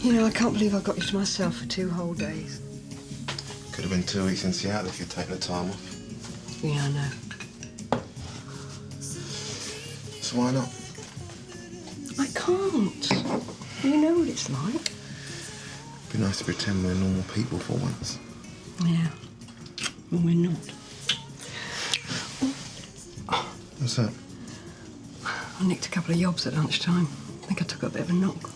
You know, I can't believe I got you to myself for 2 whole days. Could have been 2 weeks in Seattle if you'd taken the time off. Yeah, I know. So why not? I can't. You know what it's like. It'd be nice to pretend we're normal people for once. Yeah. Well, we're not. What's that? I nicked a couple of yobs at lunchtime. I think I took a bit of a knock.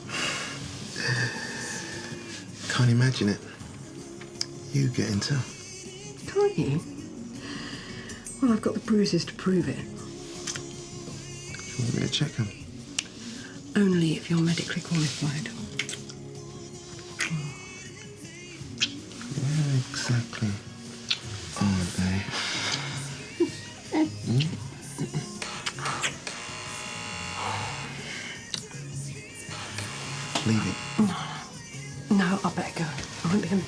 Can't imagine it. You getting tough. Can't you? Well, I've got the bruises to prove it. Do you want me to check them? Only if you're medically qualified. Where exactly are they? Leave it. No, I better go. I won't be a minute.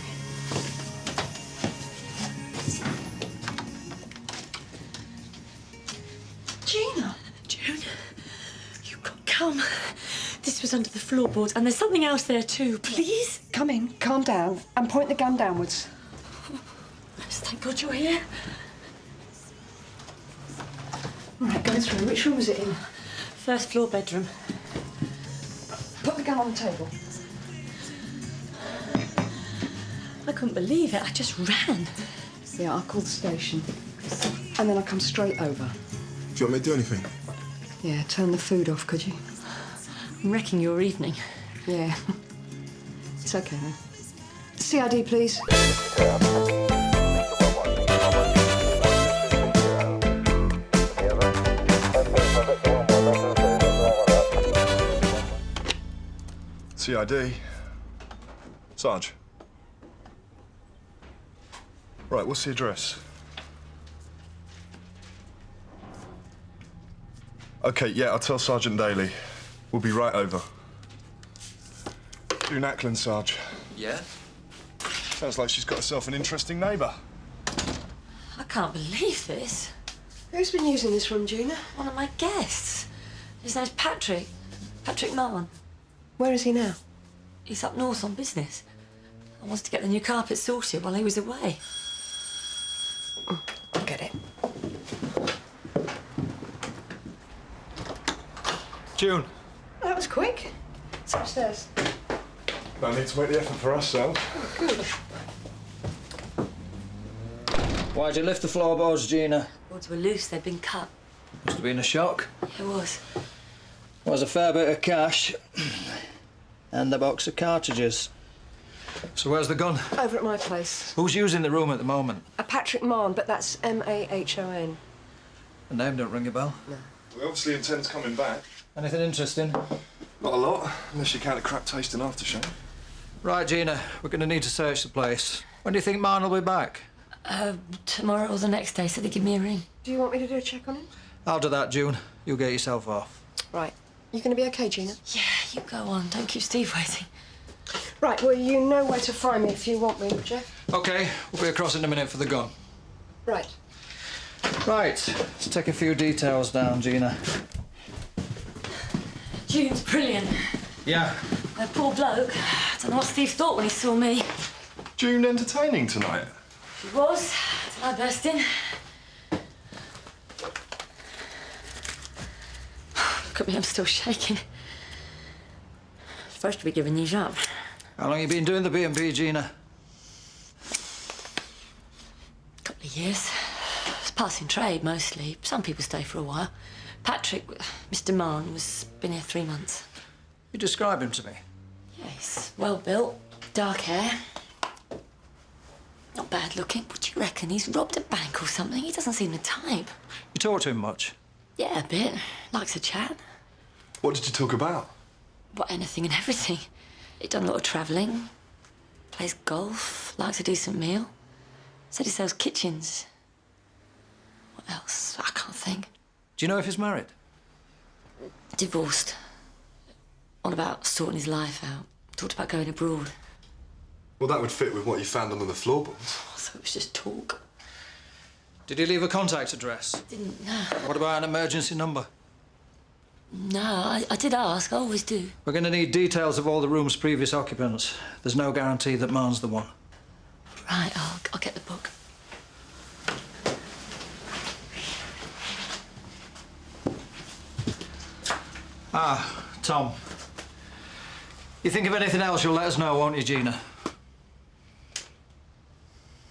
Gina! June, you've got to come. This was under the floorboards, and there's something else there too. Please? Come in, calm down, and point the gun downwards. Thank God you're here. All right, go through. Which room was it in? First floor bedroom. Put the gun on the table. I couldn't believe it. I just ran. Yeah, I'll call the station. And then I'll come straight over. Do you want me to do anything? Yeah, turn the food off, could you? I'm wrecking your evening. Yeah. It's okay, then. CID, please. CID. Sarge. Right, what's the address? OK, yeah, I'll tell Sergeant Daly. We'll be right over. June Ackland, Sarge. Yeah? Sounds like she's got herself an interesting neighbour. I can't believe this. Who's been using this room, Gina? One of my guests. His name's Patrick. Patrick Marn. Where is he now? He's up north on business. I wanted to get the new carpet sorted while he was away. I'll get it. June. That was quick. It's upstairs. No need to make the effort for us, Sal. Oh, good. Why'd you lift the floorboards, Gina? Boards were loose, they'd been cut. Must have been a shock. It was. Was a fair bit of cash. And a box of cartridges. So where's the gun? Over at my place. Who's using the room at the moment? A Patrick Mahon, but that's M-A-H-O-N. The name don't ring a bell. No. We obviously intend coming back. Anything interesting? Not a lot, unless you count a crap tasting aftershave. Right, Gina, we're going to need to search the place. When do you think Marn will be back? Tomorrow or the next day, so they give me a ring. Do you want me to do a check on him? I'll do that, June. You get yourself off. Right. You going to be OK, Gina? Yeah, you go on. Don't keep Steve waiting. Right, well, you know where to find me if you want me, Jeff. OK, we'll be across in a minute for the gun. Right. Right, let's take a few details down, Gina. June's brilliant. Yeah. A poor bloke. I don't know what Steve thought when he saw me. June entertaining tonight? She was, till I burst in. Look at me, I'm still shaking. Supposed to be giving these up. How long you been doing the B&B, Gina? Couple of years. It's passing trade, mostly. Some people stay for a while. Patrick, Mr. Marn, was been here 3 months. You describe him to me. Yeah, he's well-built, dark hair. Not bad looking. What do you reckon? He's robbed a bank or something? He doesn't seem the type. You talk to him much? Yeah, a bit. Likes a chat. What did you talk about? What, anything and everything. He'd done a lot of travelling. Plays golf. Likes a decent meal. Said he sells kitchens. What else? I can't think. Do you know if he's married? Divorced. On about sorting his life out. Talked about going abroad. Well, that would fit with what you found under the floorboards. So it was just talk. Did he leave a contact address? Didn't know. What about an emergency number? No, I did ask. I always do. We're going to need details of all the room's previous occupants. There's no guarantee that mine's the one. Right, I'll get the book. Ah, Tom. You think of anything else, you'll let us know, won't you, Gina?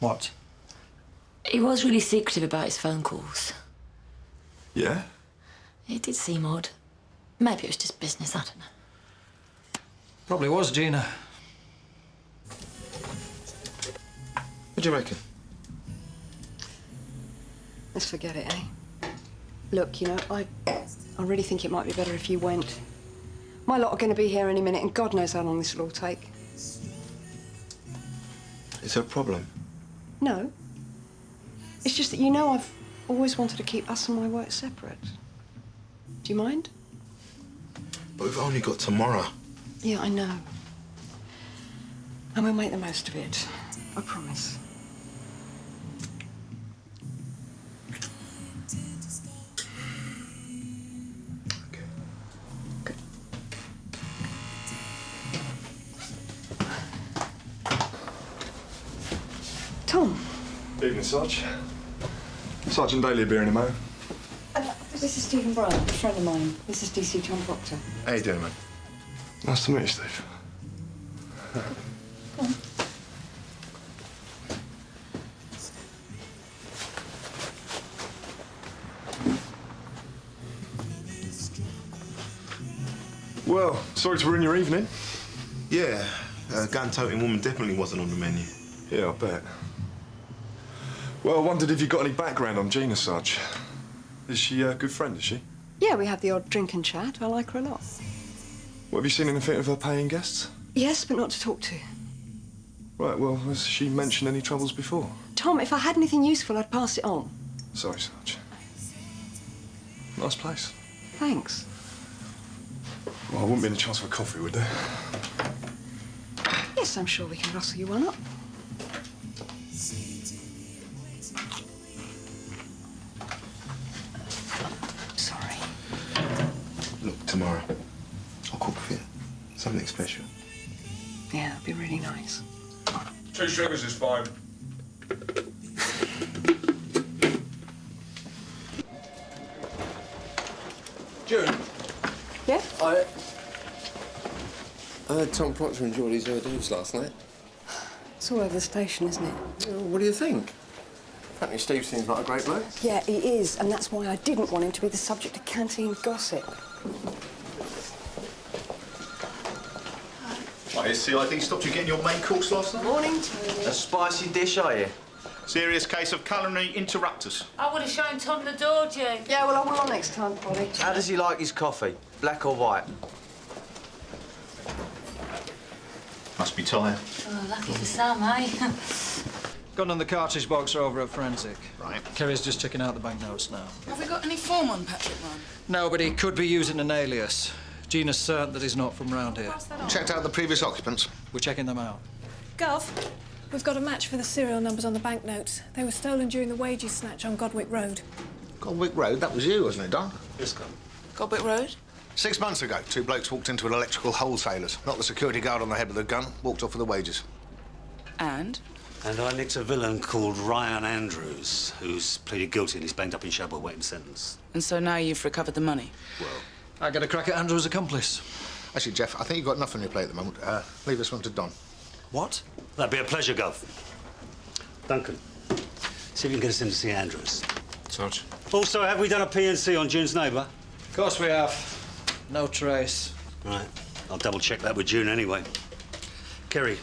What? He was really secretive about his phone calls. Yeah? It did seem odd. Maybe it was just business, I don't know. Probably was, Gina. What do you reckon? Let's forget it, eh? Look, you know, I really think it might be better if you went. My lot are going to be here any minute, and God knows how long this will all take. Is there a problem? No. It's just that, you know, I've always wanted to keep us and my work separate. Do you mind? But we've only got tomorrow. Yeah, I know. And we'll make the most of it. I promise. Okay. Good. Tom. Evening, Sarge. Sergeant Daly will be here in a moment. This is Stephen Brown, a friend of mine. This is DC John Proctor. How you doing, mate? Nice to meet you, Steve. Come on. Well, sorry to ruin your evening. Yeah, gun-toting woman definitely wasn't on the menu. Yeah, I bet. Well, I wondered if you got any background on Gina, Sarge. Is she a good friend, is she? Yeah, we have the odd drink and chat. I like her a lot. What, have you seen anything of her paying guests? Yes, but not to talk to. Right, well, has she mentioned any troubles before? Tom, if I had anything useful, I'd pass it on. Sorry, Sarge. Nice place. Thanks. Well, I wouldn't be any chance for a coffee, would there? Yes, I'm sure we can rustle you one up. Sorry. Look, tomorrow, I'll cook for you. Something special. Yeah, that'd be really nice. 2 sugars is fine. June. Yeah? I heard Tom Proctor enjoyed his hors d'oeuvres last night. It's all over the station, isn't it? What do you think? Apparently Steve seems like a great bloke. Yeah, he is, and that's why I didn't want him to be the subject of canteen gossip. Right, has CID stopped you getting your main course last night? Morning, Tony. A spicy dish, are you? Serious case of culinary interruptus. I would have shown Tom the door, Jane. Yeah, well, I will next time, Polly. How does he like his coffee? Black or white? Must be tired. Oh, lucky for some, eh? Gun and the cartridge box are over at Forensic. Right. Kerry's just checking out the banknotes now. Have we got any form on Patrick, man? No, but he could be using an alias. Gina's certain that he's not from round here. Checked out the previous occupants. We're checking them out. Gov, we've got a match for the serial numbers on the banknotes. They were stolen during the wages snatch on Godwick Road. Godwick Road, that was you, wasn't it, Don? Yes, Con. Godwick Road? 6 months ago, 2 blokes walked into an electrical wholesaler's. Knocked the security guard on the head with a gun, walked off with the wages. And? And I nicked a villain called Ryan Andrews, who's pleaded guilty and he's banged up in Shabba waiting sentence. And so now you've recovered the money? Well, I get a crack at Andrew's accomplice. Actually, Jeff, I think you've got enough on your plate at the moment. Leave this one to Don. What? that'd be a pleasure, Gov. Duncan, see if you can get us in to see Andrews. Sarge. Also, have we done a PNC on June's neighbour? Of course we have. No trace. Right, I'll double-check that with June anyway. Kerry,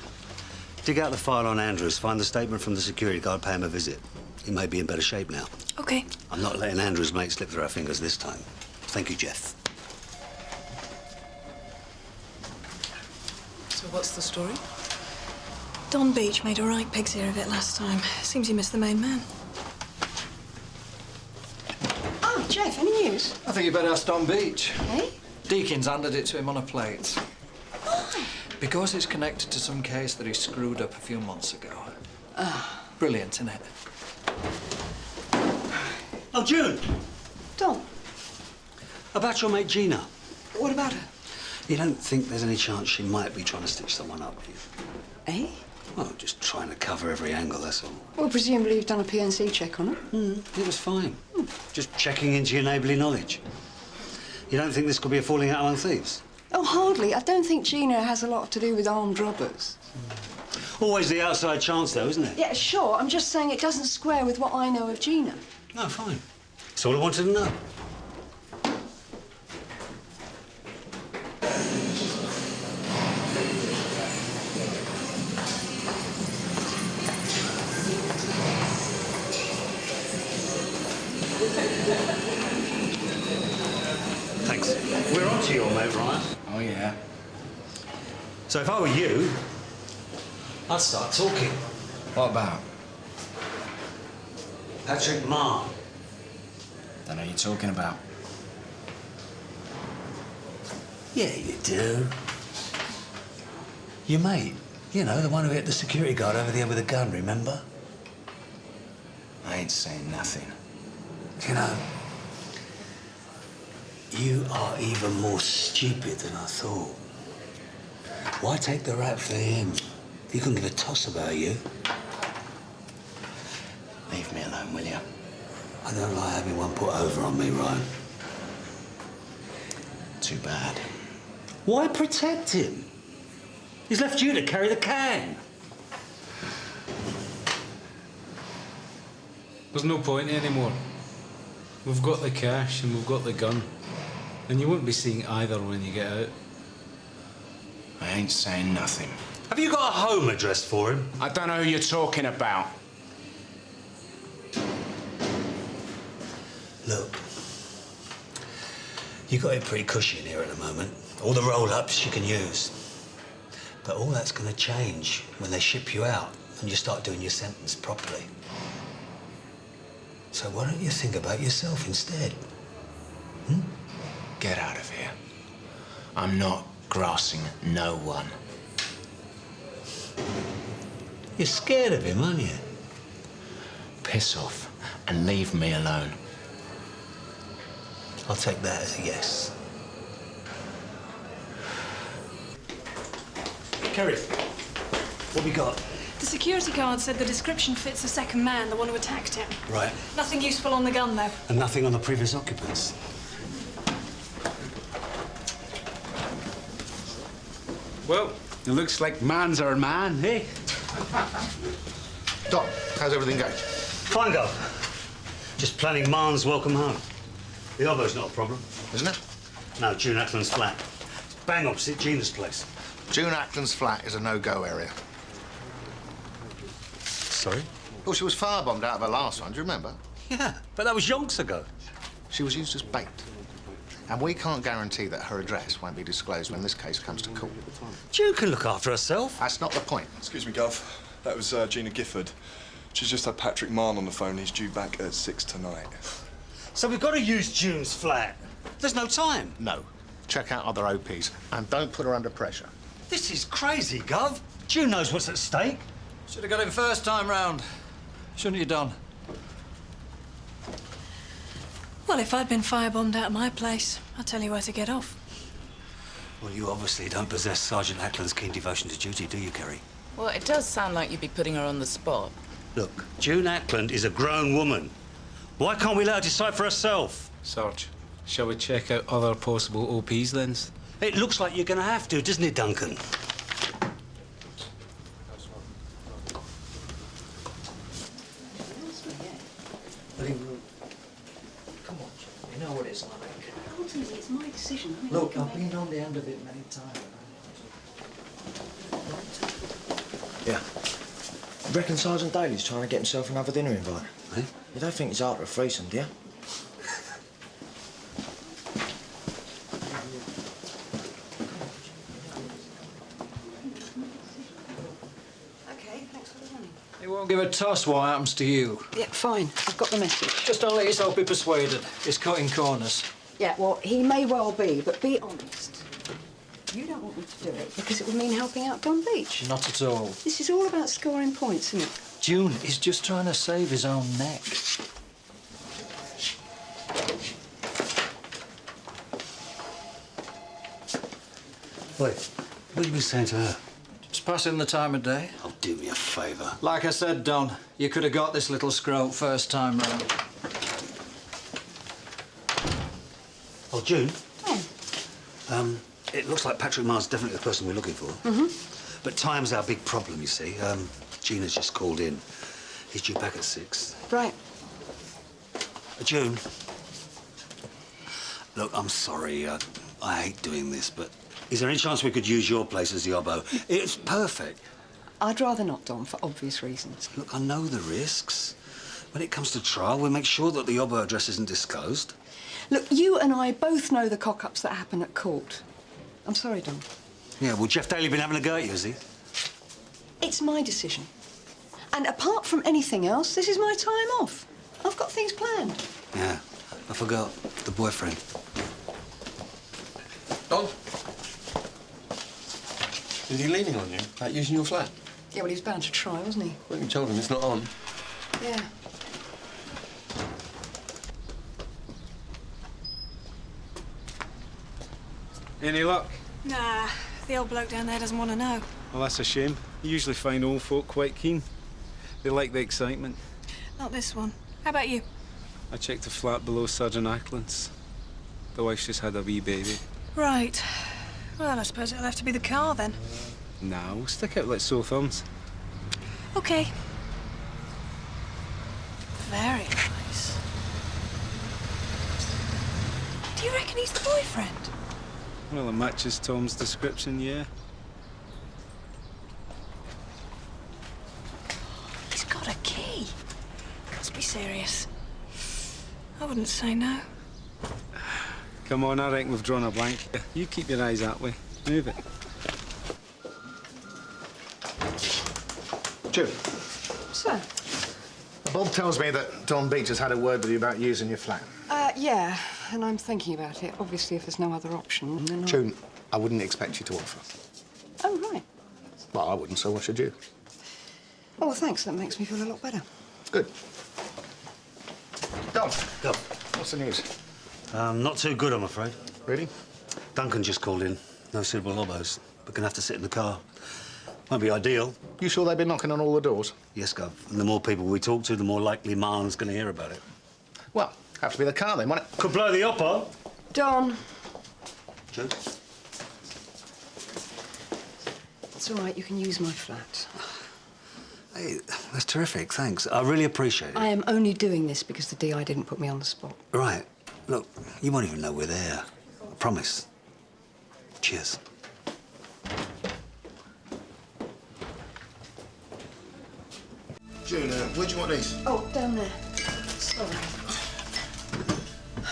dig out the file on Andrews, find the statement from the security guard, pay him a visit. He may be in better shape now. OK. I'm not letting Andrews' mate slip through our fingers this time. Thank you, Jeff. So what's the story? Don Beech made a right pig's ear of it last time. Seems he missed the main man. Oh, Jeff, any news? I think you better ask Don Beech. Eh? Deakin's handed it to him on a plate. Why? Because it's connected to some case that he screwed up a few months ago. Brilliant, isn't it? Oh, June! Don. About your mate Gina. What about her? You don't think there's any chance she might be trying to stitch someone up here? Eh? Well, just trying to cover every angle, that's all. Well, presumably you've done a PNC check on her. It was fine. Just checking into your neighbourly knowledge. You don't think this could be a falling out among thieves? Oh, hardly. I don't think Gina has a lot to do with armed robbers. Always the outside chance, though, isn't it? Yeah, sure. I'm just saying it doesn't square with what I know of Gina. No, fine. That's all I wanted to know. Thanks. We're on to your mate, Ryan. Oh, yeah. So if I were you, I'd start talking. What about? Patrick Marr. Don't know what you're talking about. Yeah, you do. Your mate. You know, the one who hit the security guard over the head with a gun, remember? I ain't saying nothing. You know, you are even more stupid than I thought. Why take the rap for him? He couldn't give a toss about you. Leave me alone, will you? I don't like having one put over on me, Ryan. Too bad. Why protect him? He's left you to carry the can. There's no point anymore. We've got the cash and we've got the gun. And you won't be seeing either when you get out. I ain't saying nothing. Have you got a home address for him? I don't know who you're talking about. Look, you got it pretty cushy in here at the moment. All the roll-ups you can use. But all that's going to change when they ship you out and you start doing your sentence properly. So why don't you think about yourself instead? Get out of here. I'm not grassing no one. You're scared of him, aren't you? Piss off and leave me alone. I'll take that as a yes. Kerry, what we got? The security guard said the description fits the second man, the one who attacked him. Right. Nothing useful on the gun, though. And nothing on the previous occupants. Well, it looks like man's our man, eh? Doc, how's everything going? Fine, Gov. Just planning Marn's welcome home. The elbow's not a problem. Isn't it? No, June Ackland's flat. It's bang opposite Gina's place. June Ackland's flat is a no-go area. Sorry? Well, she was firebombed out of her last one, do you remember? Yeah, but that was yonks ago. She was used as bait. And we can't guarantee that her address won't be disclosed when this case comes to court. June can look after herself. That's not the point. Excuse me, Gov. That was Gina Gifford. She's just had Patrick Marn on the phone. He's due back at 6 tonight. So we've got to use June's flat. There's no time. No. Check out other OPs and don't put her under pressure. This is crazy, Gov. June knows what's at stake. Should have got him first time round. Shouldn't you, Don? Well, if I'd been firebombed out of my place, I'll tell you where to get off. Well, you obviously don't possess Sergeant Ackland's keen devotion to duty, do you, Kerry? Well, it does sound like you'd be putting her on the spot. Look, June Ackland is a grown woman. Why can't we let her decide for herself? Sarge, shall we check out other possible OPs then? It looks like you're going to have to, doesn't it, Duncan? Come on, you know what it's like. Ultimately, it's my decision. I mean, Look, I've been on the end of it many times. Yeah. You reckon Sergeant Daly's trying to get himself another dinner invite? Eh? You don't think he's after a threesome, do you? OK, thanks for the money. He won't give a toss what happens to you. Yeah, fine. I've got the message. Just don't let yourself be persuaded. It's cutting corners. Yeah, well, he may well be, but be honest. You don't want me to do it because it would mean helping out Don Beech. Not at all. This is all about scoring points, isn't it? June is just trying to save his own neck. Wait, what have you been saying to her? Just passing the time of day. Oh, do me a favour. Like I said, Don, you could have got this little scrope first time round. Oh, June? It looks like Patrick Marr's definitely the person we're looking for. But time's our big problem, you see. Gina's just called in. He's due back at 6. Right. June. Look, I'm sorry. I hate doing this, but is there any chance we could use your place as the obbo? It's perfect. I'd rather not, Don, for obvious reasons. Look, I know the risks. When it comes to trial, we'll make sure that the obbo address isn't disclosed. Look, you and I both know the cock-ups that happen at court. I'm sorry, Don. Yeah, well, Jeff Daly been having a go at you, has he? It's my decision. And apart from anything else, this is my time off. I've got things planned. Yeah, I forgot. The boyfriend. Don? Is he leaning on you about using your flat? Yeah, well, he was bound to try, wasn't he? Well, you told him it's not on. Yeah. Any luck? Nah, the old bloke down there doesn't want to know. Well, that's a shame. You usually find old folk quite keen. They like the excitement. Not this one. How about you? I checked the flat below Sergeant Ackland's. The wife's just had a wee baby. Right. Well, I suppose it'll have to be the car then. Nah, we'll stick out like sore thumbs. OK. Very nice. Do you reckon he's the boyfriend? Well, it matches Tom's description, yeah. He's got a key. Must be serious. I wouldn't say no. Come on, I reckon we've drawn a blank. You keep your eyes that way. Move it. June, So? Bob tells me that Don Beech has had a word with you about using your flat. Yeah, and I'm thinking about it. Obviously, if there's no other option, then June, I wouldn't expect you to offer. Oh, right. Well, I wouldn't, so why should you? Oh, well, thanks. That makes me feel a lot better. Good. Don, Go. what's the news? Not too good, I'm afraid. Really? Duncan just called in. No suitable obbos. We're gonna have to sit in the car. Won't be ideal. You sure they've been knocking on all the doors? Yes, Gov. And the more people we talk to, the more likely Marlon's gonna hear about it. Well, have to be the car then, won't it? Could blow the oppo. Don. June? It's all right. You can use my flat. Hey, that's terrific, thanks. I really appreciate it. I am only doing this because the DI didn't put me on the spot. Right. Look, you won't even know we're there. I promise. Cheers. June, where do you want these? Oh, down there. Sorry.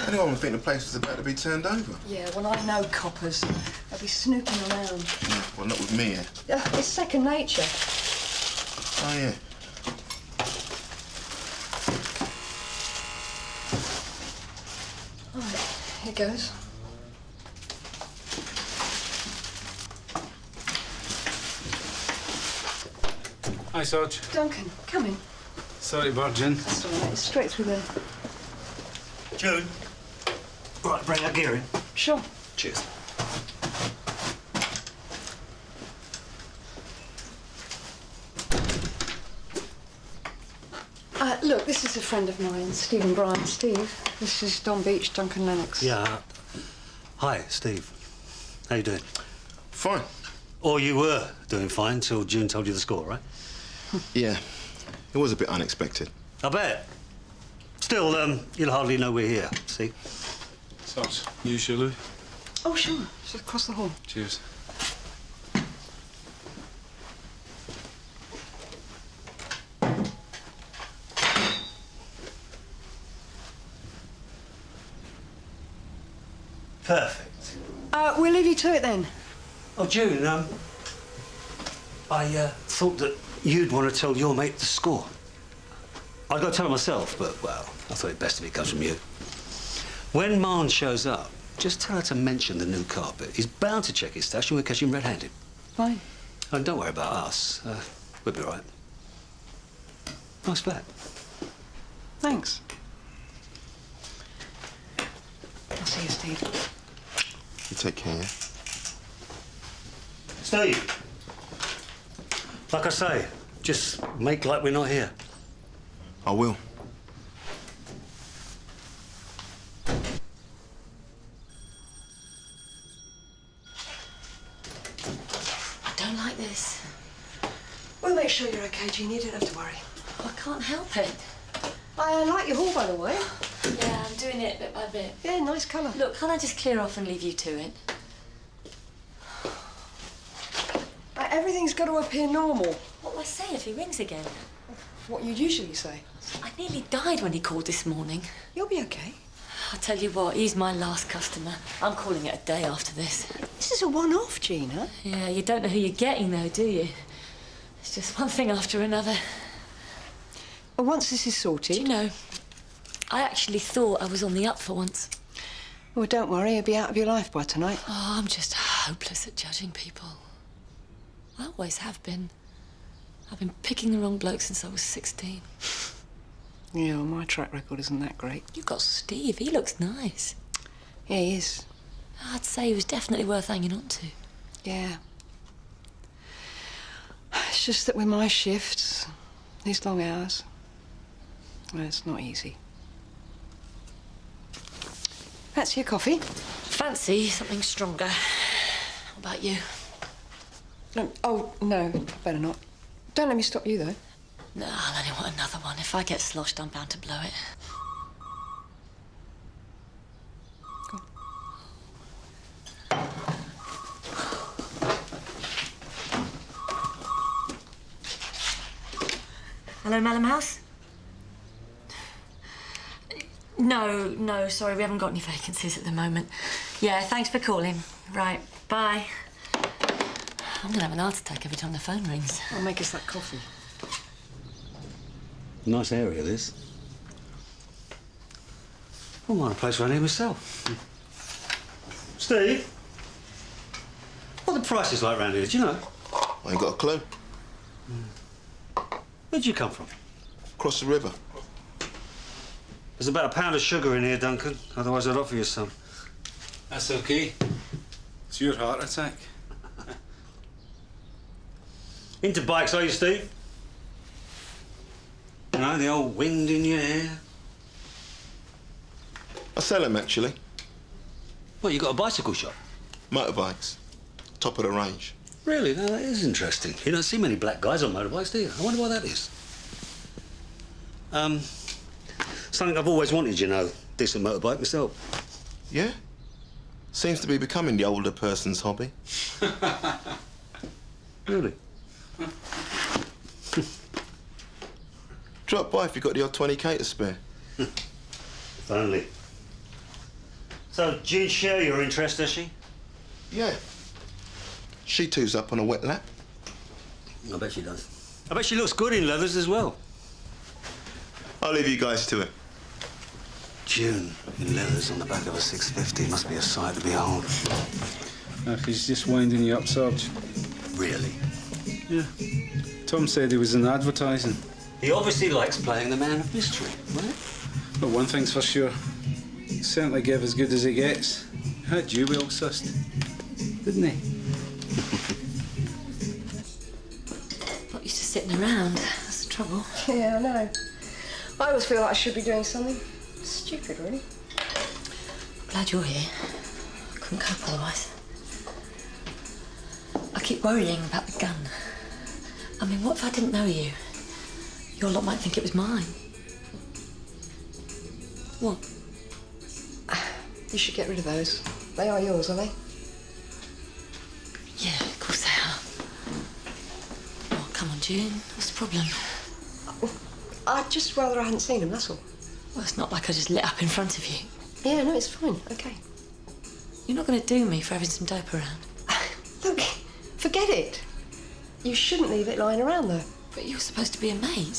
Anyone would think the place was about to be turned over. Yeah, well, I know coppers. They'll be snooping around. Yeah, well, not with me, eh? It's second nature. Oh, yeah. All right, here goes. Hi, Sarge. Duncan, come in. Sorry, Virgin. That's all right. It's straight through there. June. Right, bring that gear in. Sure. Cheers. Look, this is a friend of mine, Steve and Brian. Steve, this is Don Beech, Duncan Lennox. Yeah. Hi, Steve. How you doing? Fine. Or you were doing fine till June told you the score, right? Yeah. It was a bit unexpected. I bet. Still, you'll hardly know we're here, see? Sarge, use your loo. Oh, sure. It's across the hall. Cheers. Perfect. We'll leave you to it then. Oh, June, I thought that you'd want to tell your mate the score. I've got to tell her myself, but, well, I thought it best if it comes from you. When Marn shows up, just tell her to mention the new carpet. He's bound to check his stash and we'll catch him red-handed. Fine. And don't worry about us. We'll be all right. Nice flat. Thanks. I'll see you, Steve. You take care, yeah? Steve. Like I say, just make like we're not here. I will. I don't like this. We'll make sure you're okay, Jean. You don't have to worry. I can't help it. I like your haul, by the way. Yeah, I'm doing it bit by bit. Yeah, nice colour. Look, can't I just clear off and leave you to it? Everything's got to appear normal. What will I say if he rings again? What you'd usually say. I nearly died when he called this morning. You'll be okay. I tell you what, he's my last customer. I'm calling it a day after this. This is a one-off, Jean, huh? Yeah, you don't know who you're getting, though, do you? It's just one thing after another. Well, once this is sorted... Do you know, I actually thought I was on the up for once. Well, don't worry, he'll be out of your life by tonight. Oh, I'm just hopeless at judging people. I always have been. I've been picking the wrong bloke since I was 16. Yeah, well, my track record isn't that great. You've got Steve. He looks nice. Yeah, he is. I'd say he was definitely worth hanging on to. Yeah. It's just that with my shifts, these long hours, well, it's not easy. That's your coffee. Fancy something stronger. What about you? Oh, no, better not. Don't let me stop you, though. No, I'll only want another one. If I get sloshed, I'm bound to blow it. Go on. Hello, Madam House? No, sorry, we haven't got any vacancies at the moment. Yeah, thanks for calling. Right, bye. I'm gonna have an heart attack every time the phone rings. I'll make us that coffee. Nice area, this. I want a place around here myself. Steve? What are the prices like around here, do you know? I ain't got a clue. Where'd you come from? Across the river. There's about £1 of sugar in here, Duncan. Otherwise I'd offer you some. That's okay. It's your heart attack. Into bikes, are you, Steve? You know, the old wind in your hair. I sell them, actually. What, you got a bicycle shop? Motorbikes. Top of the range. Really? No, that is interesting. You don't see many black guys on motorbikes, do you? I wonder why that is. Something I've always wanted, you know. Decent motorbike myself. Yeah? Seems to be becoming the older person's hobby. Really? Drop by if you've got the odd 20k to spare. If only. So, Jean share your interest, does she? Yeah. She too's up on a wet lap. I bet she does. I bet she looks good in leathers as well. I'll leave you guys to it. June in leathers on the back of a 650 must be a sight to behold. He's just winding you up, Sarge. Really? Yeah. Tom said he was in advertising. He obviously likes playing the man of mystery, right? But one thing's for sure. He certainly gave as good as he gets. Had you well sussed, didn't he? Not used to sitting around. That's the trouble. Yeah, I know. I always feel like I should be doing something. Stupid, really. Glad you're here. I couldn't cope otherwise. I keep worrying about the gun. I mean, what if I didn't know you? Your lot might think it was mine. What? You should get rid of those. They are yours, are they? Yeah, of course they are. Oh, come on, June. What's the problem? I'd just rather I hadn't seen them, that's all. Well, it's not like I just lit up in front of you. Yeah, no, it's fine. OK. You're not going to do me for having some dope around. Look, forget it. You shouldn't leave it lying around, though. But you're supposed to be a maid.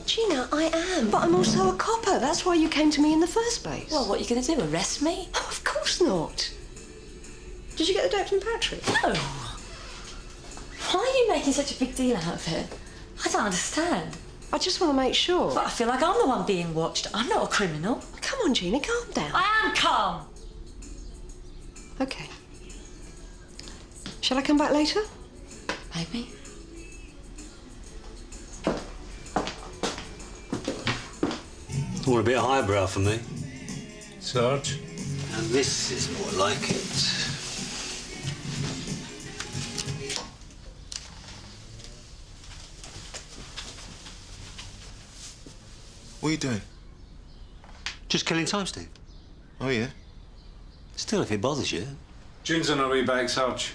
Gina, I am. But I'm also a copper. That's why you came to me in the first place. Well, what are you going to do, arrest me? Oh, of course not. Did you get the dope from Patrick? No. Why are you making such a big deal out of it? I don't understand. I just want to make sure. But I feel like I'm the one being watched. I'm not a criminal. Come on, Gina, calm down. I am calm. OK. Shall I come back later? Maybe. Want a bit of highbrow for me? Sarge? And this is more like it. What are you doing? Just killing time, Steve. Oh, yeah? Still, if it bothers you. June's on her way back, Sarge.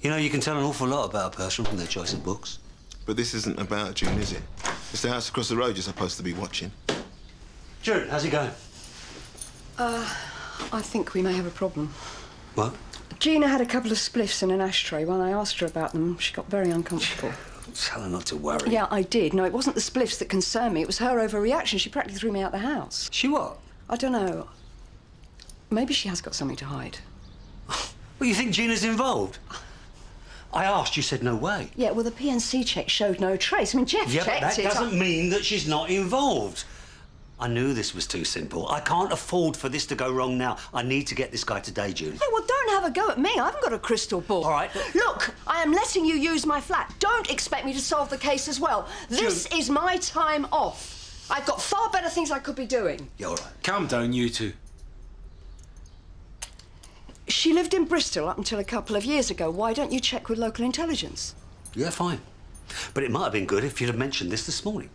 You know, you can tell an awful lot about a person from their choice of books. But this isn't about June, is it? It's the house across the road you're supposed to be watching. June, how's it going? I think we may have a problem. What? Gina had a couple of spliffs in an ashtray. When I asked her about them, she got very uncomfortable. Tell her not to worry. Yeah, I did. No, it wasn't the spliffs that concerned me. It was her overreaction. She practically threw me out the house. She what? I don't know. Maybe she has got something to hide. Well, you think Gina's involved? I asked, you said no way. Yeah, well, the PNC check showed no trace. I mean, Jeff Yeah, checked but that it. doesn't mean that she's not involved. I knew this was too simple. I can't afford for this to go wrong now. I need to get this guy today, June. Yeah, well, don't have a go at me. I haven't got a crystal ball. All right. Look, I am letting you use my flat. Don't expect me to solve the case as well. This is my time off. I've got far better things I could be doing. Yeah, all right. Calm down, you two. She lived in Bristol up until a couple of years ago. Why don't you check with local intelligence? Yeah, fine. But it might have been good if you'd have mentioned this morning.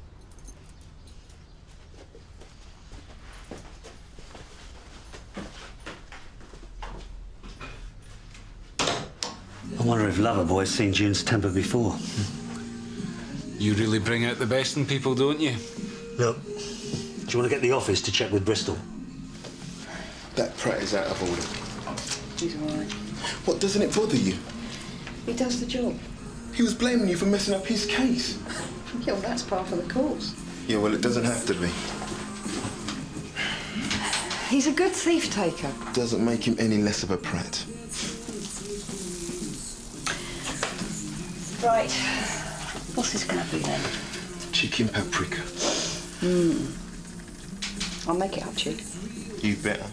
I wonder if Loverboy's seen June's temper before. You really bring out the best in people, don't you? Look, do you want to get the office to check with Bristol? That Pratt is out of order. He's all right. What, doesn't it bother you? He does the job. He was blaming you for messing up his case. Yeah, well, that's part of the course. Yeah, well, it doesn't have to be. He's a good thief-taker. Doesn't make him any less of a Pratt. Right. What's this going to be then? Chicken paprika. I'll make it up to you. You better.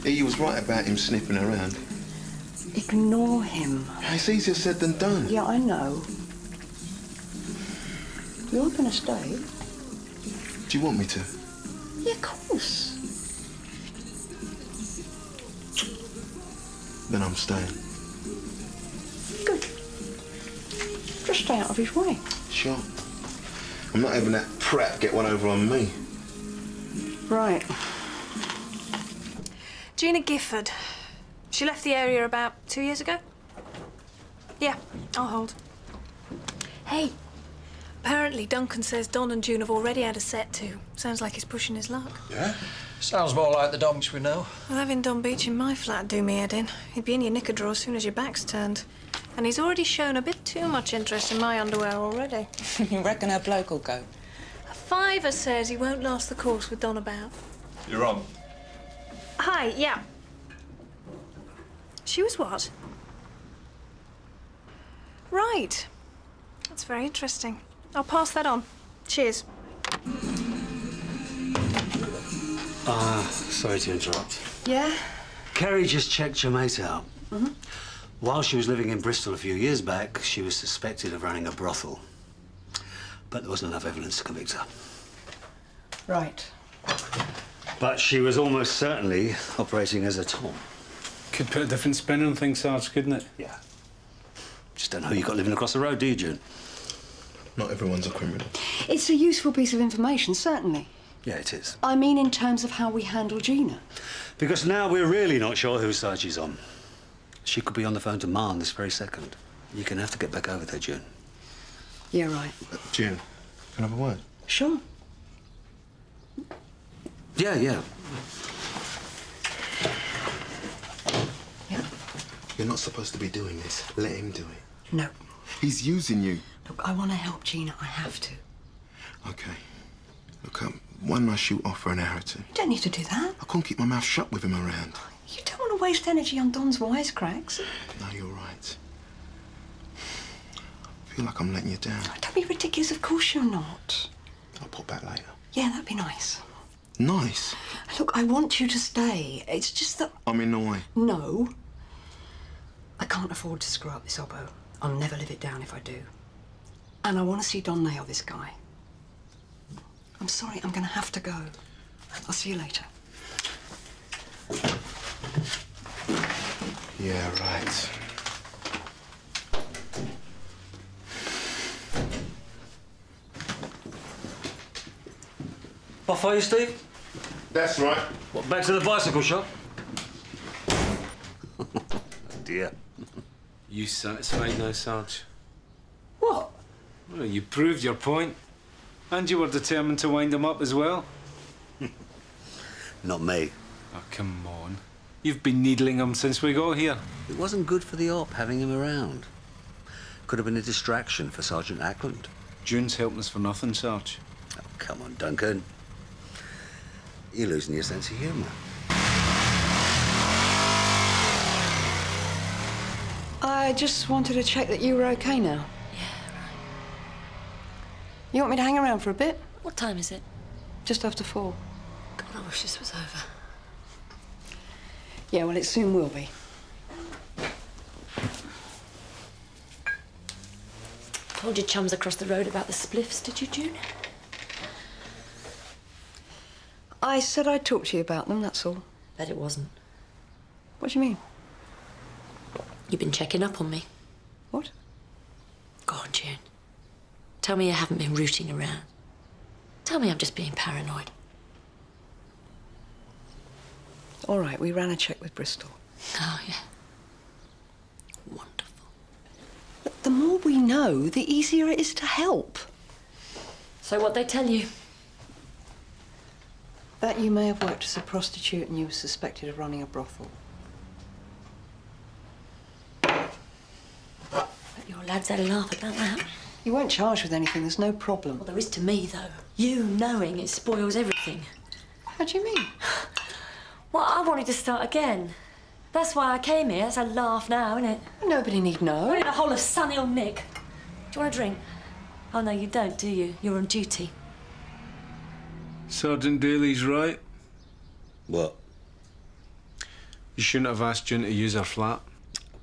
He was right about him sniffing around. Ignore him. It's easier said than done. Yeah, I know. You're going to stay? Do you want me to? Yeah, of course. Then I'm staying. Good. Just stay out of his way. Sure. I'm not having that Pratt get one over on me. Right. Gina Gifford. She left the area about 2 years ago? Yeah, I'll hold. Hey, apparently Duncan says Don and June have already had a set to. Sounds like he's pushing his luck. Yeah? Sounds more like the Don Beech we know. Well, having Don Beech in my flat do me head in. He'd be in your knicker drawer as soon as your back's turned. And he's already shown a bit too much interest in my underwear already. You reckon her bloke will go? A fiver says he won't last the course with Don about. You're on. Hi, yeah. She was what? Right. That's very interesting. I'll pass that on. Cheers. Sorry to interrupt. Yeah? Kerry just checked your mate out. Mm-hmm. While she was living in Bristol a few years back, she was suspected of running a brothel. But there wasn't enough evidence to convict her. Right. But she was almost certainly operating as a Tom. Could put a different spin on things, Sarge, couldn't it? Yeah. Just don't know who you got living across the road, do you, June? Not everyone's a criminal. It's a useful piece of information, certainly. Yeah, it is. I mean in terms of how we handle Gina. Because now we're really not sure whose side she's on. She could be on the phone to Marn this very second. You're going to have to get back over there, June. Yeah, right. June, can I have a word? Sure. Yeah. Yeah. You're not supposed to be doing this. Let him do it. No. He's using you. Look, I want to help Gina. I have to. Okay. Look, why don't I shoot off for an hour or two? You don't need to do that. I can't keep my mouth shut with him around. You don't want to waste energy on Don's wisecracks. No, you're right. I feel like I'm letting you down. Don't be ridiculous. Of course you're not. I'll pop back later. Yeah, that'd be nice. Nice? Look, I want you to stay. It's just that... I'm in the way. No. I can't afford to screw up this oboe. I'll never live it down if I do. And I want to see Don nail this guy. I'm sorry, I'm going to have to go. I'll see you later. Yeah, right. Off are you, Steve? That's right. What, back to the bicycle shop? Oh, dear. You satisfied now, Sarge? What? Well, you proved your point. And you were determined to wind him up as well. Not me. Oh, come on. You've been needling him since we got here. It wasn't good for the op having him around. Could have been a distraction for Sergeant Ackland. June's helping us for nothing, Sarge. Oh, come on, Duncan. You're losing your sense of humour. I just wanted to check that you were okay now. Yeah, right. You want me to hang around for a bit? What time is it? Just after 4. God, I wish this was over. Yeah, well, it soon will be. Told your chums across the road about the spliffs, did you, June? I said I'd talk to you about them, that's all. Bet it wasn't. What do you mean? You've been checking up on me. What? Go on, June. Tell me you haven't been rooting around. Tell me I'm just being paranoid. All right, we ran a check with Bristol. Oh, yeah. Wonderful. But the more we know, the easier it is to help. So what'd they tell you? That you may have worked as a prostitute and you were suspected of running a brothel. Bet your lads had a laugh about that. You weren't charged with anything, there's no problem. Well, there is to me, though. You knowing it spoils everything. How do you mean? Well, I wanted to start again. That's why I came here. It's a laugh now, isn't it? Nobody need know. Only the whole of Sunny or Nick. Do you want a drink? Oh, no, you don't, do you? You're on duty. Sergeant Daly's right. What? You shouldn't have asked June to use her flat.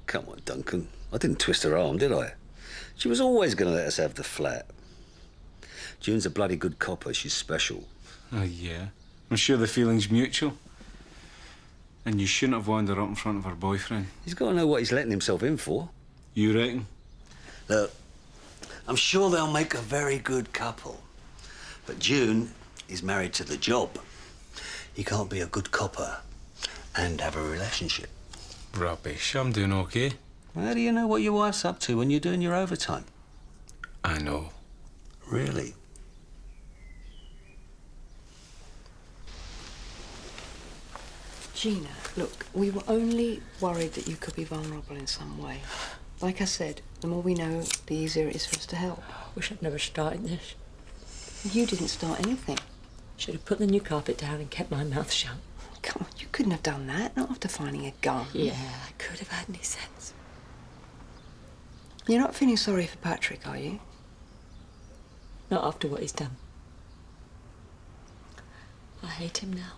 Come on, Duncan. I didn't twist her arm, did I? She was always going to let us have the flat. June's a bloody good copper. She's special. Oh, yeah. I'm sure the feeling's mutual. And you shouldn't have wound her up in front of her boyfriend. He's got to know what he's letting himself in for. You reckon? Look, I'm sure they'll make a very good couple. But June is married to the job. He can't be a good copper and have a relationship. Rubbish. I'm doing okay. How do you know what your wife's up to when you're doing your overtime? I know. Really? Gina, look, we were only worried that you could be vulnerable in some way. Like I said, the more we know, the easier it is for us to help. Wish I'd never started this. You didn't start anything. Should have put the new carpet down and kept my mouth shut. Come on, you couldn't have done that, not after finding a gun. Yeah, I could have had any sense. You're not feeling sorry for Patrick, are you? Not after what he's done. I hate him now.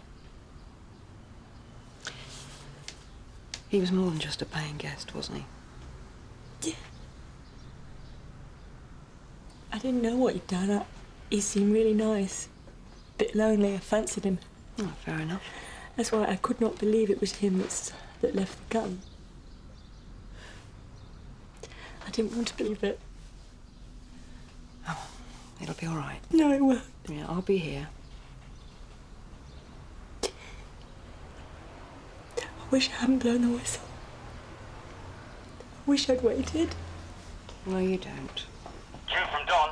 He was more than just a paying guest, wasn't he? Yeah. I didn't know what he'd done. He seemed really nice. Bit lonely. I fancied him. Oh, fair enough. That's why I could not believe it was him that left the gun. I didn't want to believe it. Oh, it'll be all right. No, it won't. Yeah, I'll be here. I wish I hadn't blown the whistle. I wish I'd waited. No, you don't. June from Don.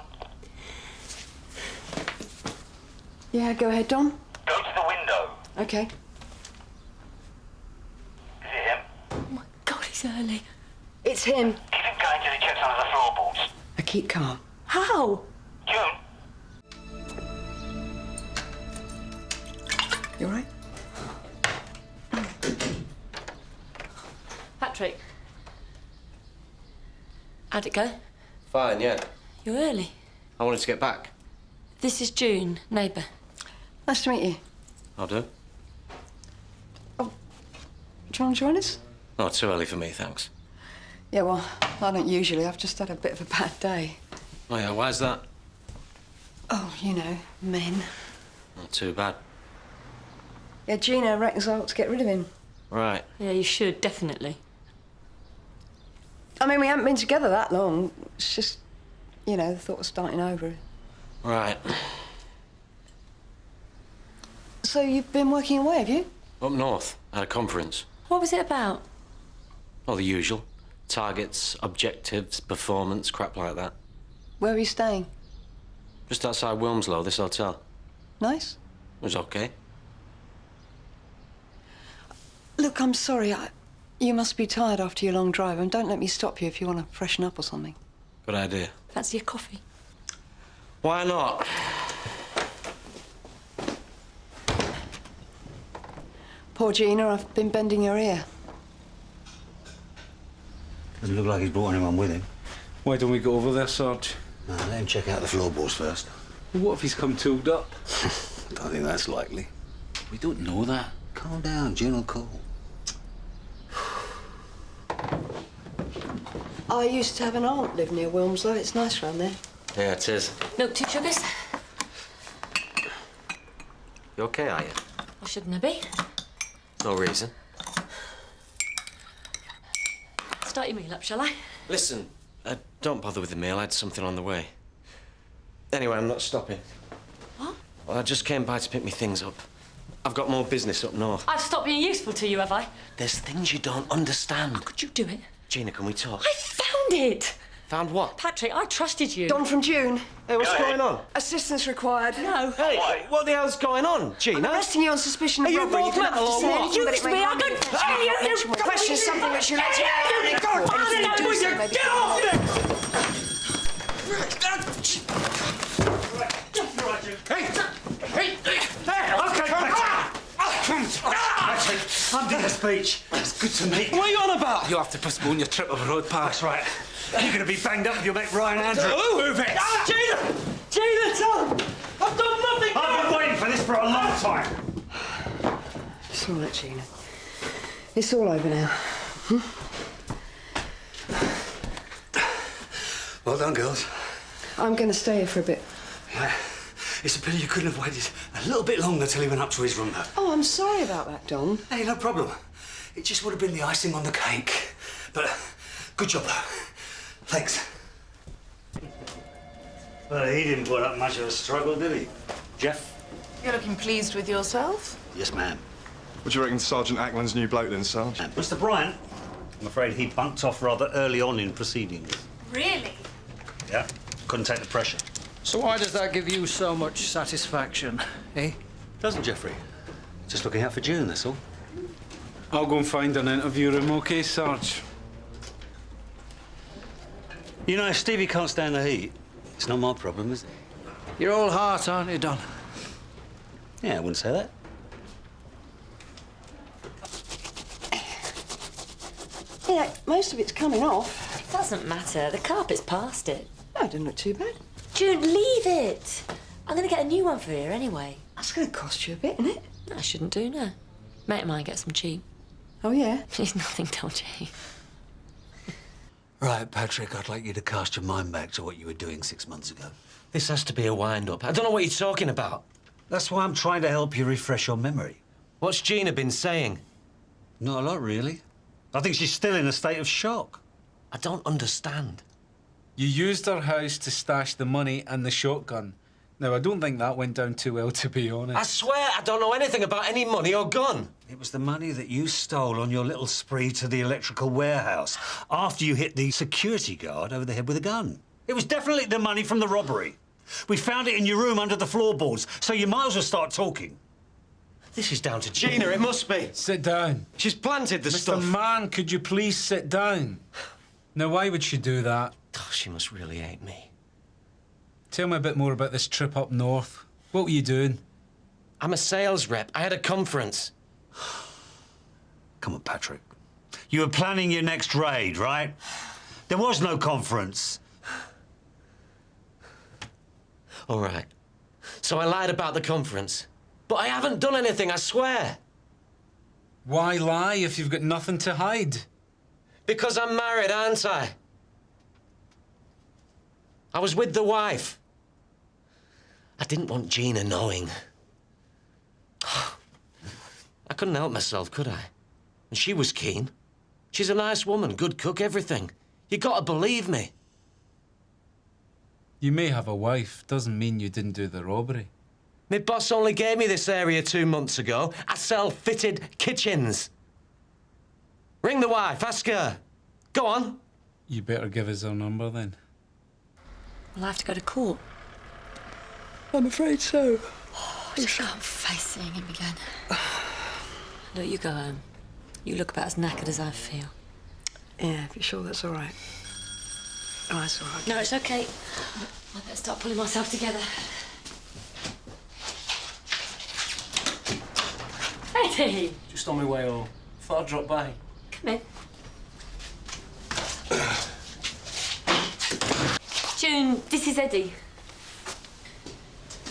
Yeah, go ahead, Don. Go to the window. Okay. Is it him? Oh, my God, he's early. It's him. Keep him going till he checks under the floorboards. I keep calm. How? June? You all right? Patrick. How'd it go? Fine, yeah. You're early. I wanted to get back. This is June, neighbour. Nice to meet you. I'll do. Do you want to join us? Not too early for me, thanks. Yeah, well, I don't usually. I've just had a bit of a bad day. Oh, yeah, why's that? Oh, you know, men. Not too bad. Yeah, Gina reckons I ought to get rid of him. Right. Yeah, you should, definitely. I mean, we haven't been together that long. It's just, you know, the thought of starting over. Right. So you've been working away, have you? Up north, at a conference. What was it about? Well, the usual. Targets, objectives, performance, crap like that. Where are you staying? Just outside Wilmslow, this hotel. Nice? It was okay. Look, I'm sorry. You must be tired after your long drive, and don't let me stop you if you want to freshen up or something. Good idea. Fancy a coffee? Why not? Poor Gina, I've been bending your ear. Doesn't look like he's brought anyone with him. Why don't we go over there, Sarge? Let him check out the floorboards first. Well, what if he's come tooled up? I don't think that's likely. We don't know that. Calm down, Gin will call. I used to have an aunt live near Wilmslow. It's nice round there. Yeah, it is. Milk, 2 sugars? You okay, are you? Or shouldn't I be? No reason. Start your meal up, shall I? Listen, don't bother with the meal. I had something on the way. Anyway, I'm not stopping. What? Well, I just came by to pick me things up. I've got more business up north. I've stopped being useful to you, have I? There's things you don't understand. Could you do it? Gina, can we talk? I found it! Found what? Patrick, I trusted you. Don from June. Hey, what's going on? Assistance required. No. Hey, what the hell's going on, Gina? I'm arresting you on suspicion of Are you robbery. both You don't have mental to or say what? anything, but it Use may me, I harm don't you. tell you. Mention will question something which you let you Get off I'm Dennis Beech. It's good to meet you. What are you on about? You have to postpone your trip over the road past. That's right. You're going to be banged up with your mate Ryan Andrew. Move it! Gina! Gina, Tom! I've done nothing! I've been waiting for this for a long time. It's all right, Gina. It's all over now. Well done, girls. I'm going to stay here for a bit. Yeah. It's a pity you couldn't have waited a little bit longer till he went up to his room, though. Oh, I'm sorry about that, Don. Hey, no problem. It just would have been the icing on the cake. But good job, though. Thanks. Well, he didn't put up much of a struggle, did he? Jeff? You're looking pleased with yourself? Yes, ma'am. What do you reckon Sergeant Ackland's new bloke then, Sarge? Mr. Bryant? I'm afraid he bunked off rather early on in proceedings. Really? Yeah, couldn't take the pressure. So why does that give you so much satisfaction, eh? Doesn't Geoffrey? Just looking out for June, that's all. I'll go and find an interview room, OK, Sarge? You know, if Stevie can't stand the heat, it's not my problem, is it? You're all heart, aren't you, Don? Yeah, I wouldn't say that. Yeah, most of it's coming off. It doesn't matter. The carpet's past it. No, it didn't look too bad. June, leave it. I'm going to get a new one for here anyway. That's going to cost you a bit, isn't it? I shouldn't do, no. Mate of mine gets them cheap. Oh, yeah? He's nothing dodgy. Right, Patrick, I'd like you to cast your mind back to what you were doing 6 months ago. This has to be a wind-up. I don't know what you're talking about. That's why I'm trying to help you refresh your memory. What's Gina been saying? Not a lot, really. I think she's still in a state of shock. I don't understand. You used her house to stash the money and the shotgun. Now, I don't think that went down too well, to be honest. I swear I don't know anything about any money or gun. It was the money that you stole on your little spree to the electrical warehouse after you hit the security guard over the head with a gun. It was definitely the money from the robbery. We found it in your room under the floorboards, so you might as well start talking. This is down to Gina, it must be. Sit down. She's planted the stuff. Mr. Mann, could you please sit down? Now, why would she do that? Oh, she must really hate me. Tell me a bit more about this trip up north. What were you doing? I'm a sales rep. I had a conference. Come on, Patrick. You were planning your next raid, right? There was no conference. All right. So I lied about the conference. But I haven't done anything, I swear. Why lie if you've got nothing to hide? Because I'm married, aren't I? I was with the wife. I didn't want Gina knowing. I couldn't help myself, could I? And she was keen. She's a nice woman, good cook, everything. You gotta believe me. You may have a wife, doesn't mean you didn't do the robbery. My boss only gave me this area 2 months ago. I sell fitted kitchens. Ring the wife, ask her. Go on. You better give us her number then. Will I have to go to court? I'm afraid so. Oh, I just can't face seeing him again. Look, you go home. You look about as knackered as I feel. Yeah, if you're sure that's all right. Oh, that's all right. No, it's okay. I better start pulling myself together. Eddie! Just on my way home. Thought I'd drop by. Come in. June, this is Eddie.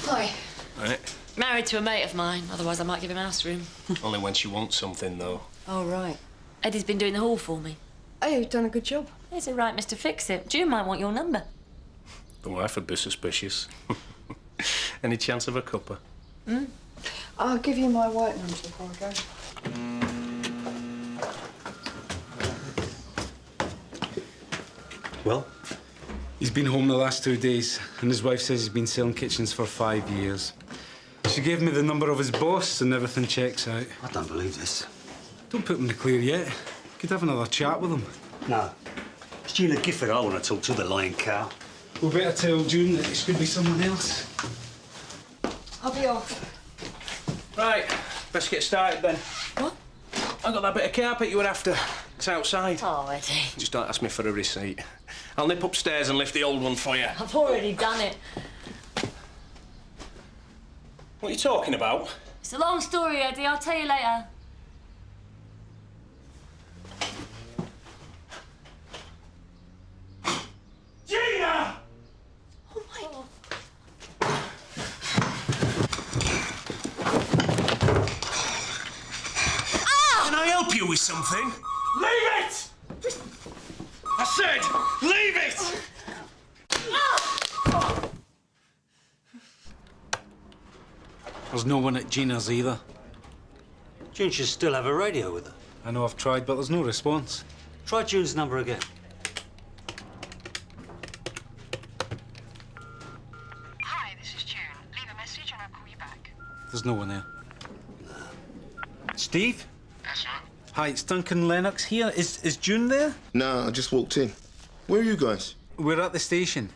Hi. Right. Married to a mate of mine, otherwise I might give him house room. Only when she wants something, though. Oh, right. Eddie's been doing the hall for me. Oh, you've done a good job. Is it right, Mr. Fix-It? June might want your number. The wife would be suspicious. Any chance of a cuppa? Hmm? I'll give you my white number before I go. Well? He's been home the last 2 days, and his wife says he's been selling kitchens for 5 years. She gave me the number of his boss, and everything checks out. I don't believe this. Don't put him in the clear yet. Could have another chat with him. No. It's Gina Gifford I want to talk to, the lying cow. We'll better tell June that it could be someone else. I'll be off. Right, best get started then. What? I got that bit of carpet you were after. It's outside. Oh, Eddie. Just don't ask me for a receipt. I'll nip upstairs and lift the old one for you. I've already done it. What are you talking about? It's a long story, Eddie. I'll tell you later. Gina! Oh, my God. Can I help you with something? Leave it! I said, leave it! There's no one at Gina's either. June should still have a radio with her. I know I've tried, but there's no response. Try June's number again. Hi, this is June. Leave a message and I'll call you back. There's no one there. Steve? That's right. Hi, it's Duncan Lennox here. Is June there? No, I just walked in. Where are you guys? We're at the station.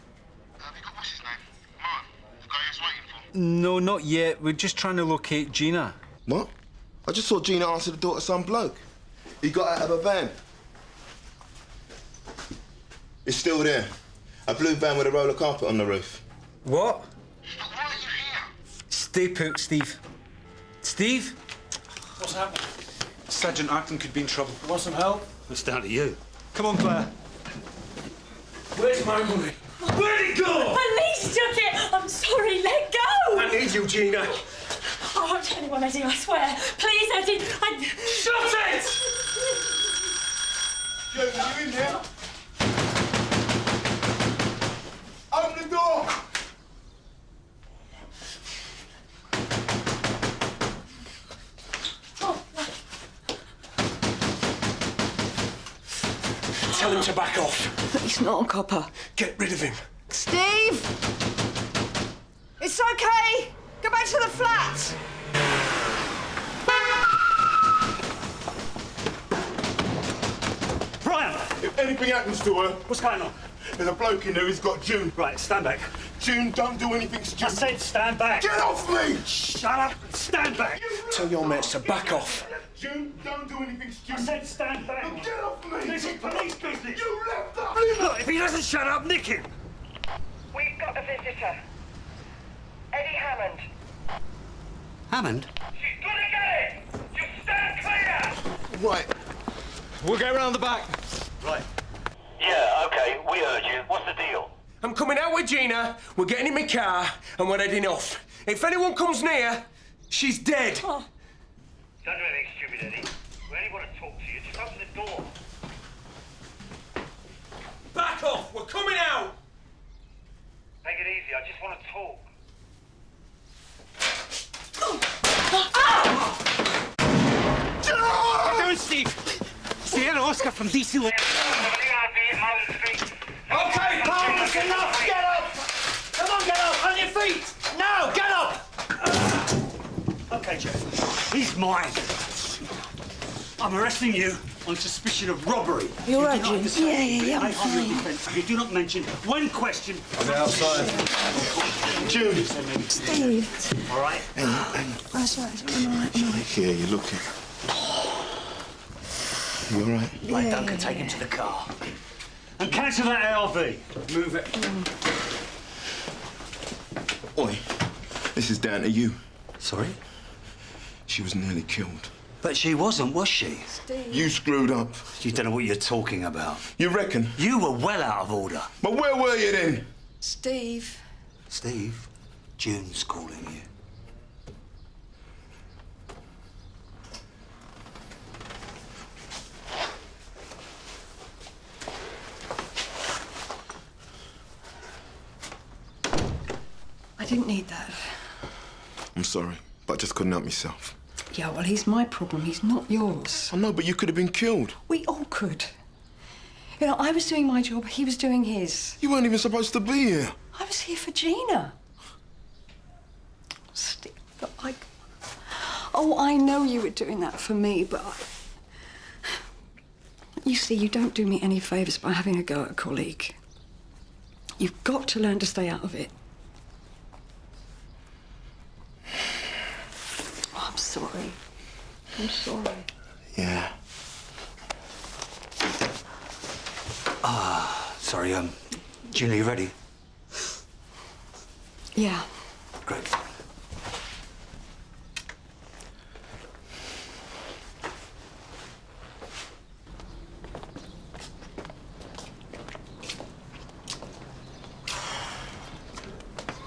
Have you got what's his name? Martin. The guy he's waiting for. No, not yet. We're just trying to locate Gina. What? I just saw Gina answer the door to some bloke. He got out of a van. It's still there. A blue van with a roller carpet on the roof. What? Why are you here? Stay put, Steve. Steve? What's happening? Sergeant Ackland could be in trouble. Want some help? It's down to you. Come on, Claire. Where's my money? Where'd it go? Police took it! I'm sorry, let go! I need you, Gina. I won't tell anyone, Eddie, I swear. Please, Eddie, Shut it! June, are you in there? Open the door! Tell him to back off. He's not a copper. Get rid of him. Steve! It's okay! Go back to the flat! Brian! If anything happens to her, What's going on? there's a bloke in there who's got June. Right, stand back. June, don't do anything stupid. I said stand back. Get off me! Shut up and stand back. Tell your mates to back off. June, don't do anything stupid. I said stand back. Now get off me! This is police business. You left us! Look, if he doesn't shut up, nick him. We've got a visitor. Eddie Hammond. Hammond? She's gonna get it! Just stand clear! Right. We'll go round the back. Right. Yeah, okay, we heard you. What's the deal? I'm coming out with Gina, we're getting in my car, and we're heading off. If anyone comes near, she's dead. Don't do anything stupid, Eddie. We only want to talk to you. Just open the door. talk. Get down, Steve! Sierra Oscar from DC. Okay, Paul, that's enough! Get up! Come on, get up! On your feet! Now, get up! Okay, Jeff. He's mine. I'm arresting you on suspicion of robbery. You're right, Jim. Yeah, I'm I'm fine. You do not mention one question. I'm outside. June. Steve. All right? Hang on. That's right. I'm all right. Yeah, you're looking. You all right? Right, Duncan, take him to the car. And cancel that ARV. Move it. Oi, this is down to you. Sorry? She was nearly killed. But she wasn't, was she? Steve. You screwed up. You don't know what you're talking about. You reckon? You were well out of order. But where were you then? Steve. Steve, June's calling you. I didn't need that. I'm sorry, but I just couldn't help myself. Yeah, well, he's my problem. He's not yours. I know, but you could have been killed. We all could. You know, I was doing my job, he was doing his. You weren't even supposed to be here. I was here for Gina. Steve, Oh, I know you were doing that for me, but You see, you don't do me any favours by having a go at a colleague. You've got to learn to stay out of it. Oh, I'm sorry. I'm sorry. Yeah. Sorry, Gina, you ready? Yeah. Great.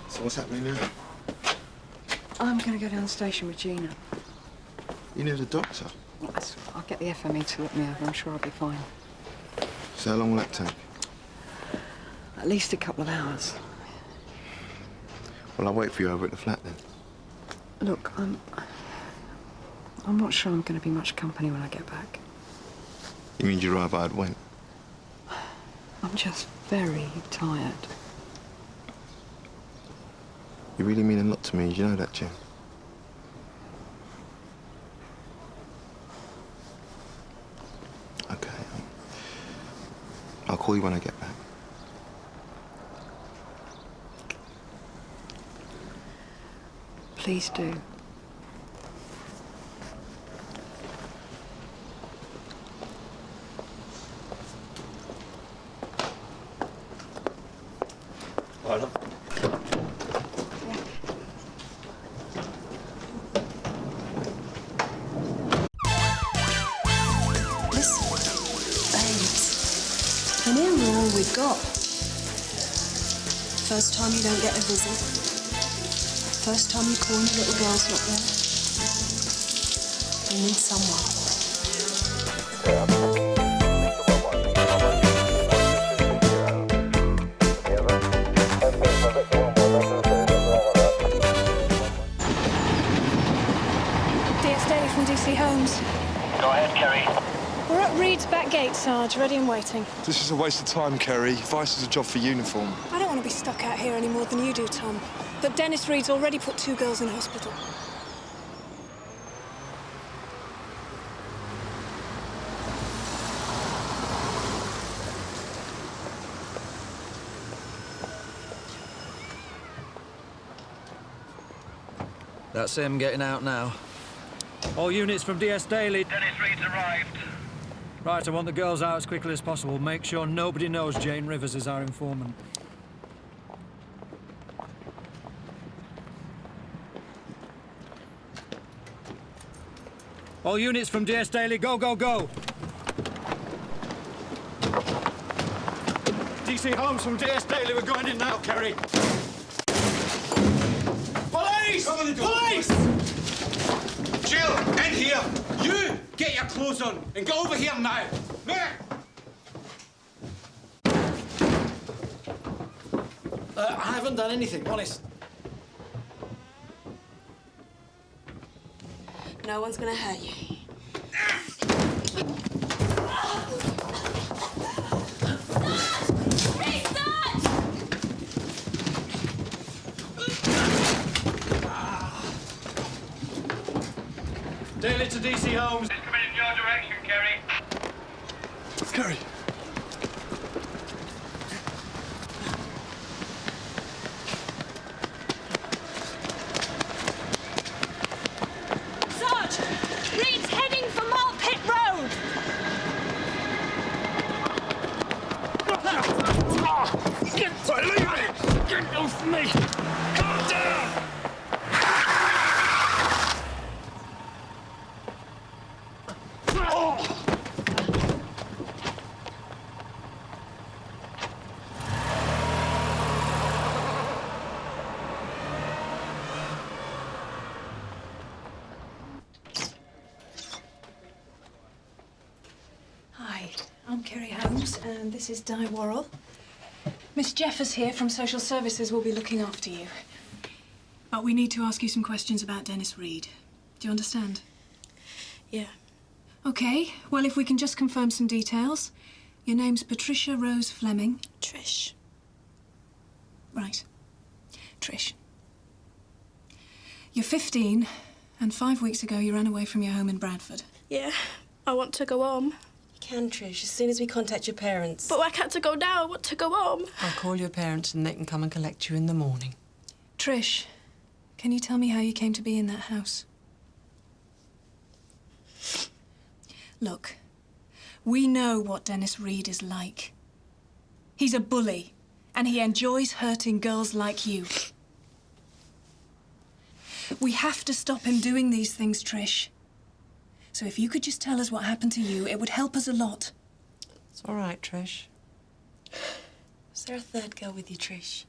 So what's happening now? I'm going to go down the station with Gina. You need a doctor. I'll get the FME to look me over. I'm sure I'll be fine. So how long will that take? At least a couple of hours. Well, I'll wait for you over at the flat then. Look, I'm not sure I'm going to be much company when I get back. You mean you'd rather I'd went? I'm just very tired. You really mean a lot to me, you know that, Jim? Okay. I'll call you when I get back. Please do. Well, And here we're all we've got. First time you don't get a visit. First time you call and the little girl's not there. You need someone. Daly from DC Homes. Go ahead, Kerry. We're at Reed's back gate, Sarge, ready and waiting. This is a waste of time, Kerry. Vice is a job for uniform. I don't want to be stuck out here any more than you do, Tom. But Dennis Reed's already put 2 girls in hospital. That's him getting out now. All units from DS Daly. Dennis Reed's arrived. Right, I want the girls out as quickly as possible. Make sure nobody knows Jane Rivers is our informant. All units from DS Daly, go, go, go! DC Homes from DS Daly, we're going in now, Kerry. Police! Police! Jill, in here! You get your clothes on and get over here now! I haven't done anything, honest. No one's gonna hurt you. Daily to DC Holmes. It's coming in your direction, Kerry. Kerry. Sarge! Reed's heading for Malt Pit Road! Leave it! Get off me! Calm down! Hi, I'm Kerry Holmes, and this is Di Worrell. Miss Jeffers here from Social Services will be looking after you. But we need to ask you some questions about Dennis Reed. Do you understand? Yeah. OK, well, if we can just confirm some details. Your name's Patricia Rose Fleming. Trish. Right. Trish. You're 15, and 5 weeks ago you ran away from your home in Bradford. Yeah, I want to go home. You can, Trish, as soon as we contact your parents. But I can't to go now. I want to go home. I'll call your parents and they can come and collect you in the morning. Trish, can you tell me how you came to be in that house? Look, we know what Dennis Reed is like. He's a bully, and he enjoys hurting girls like you. We have to stop him doing these things, Trish. So if you could just tell us what happened to you, it would help us a lot. It's all right, Trish. Was there a third girl with you, Trish?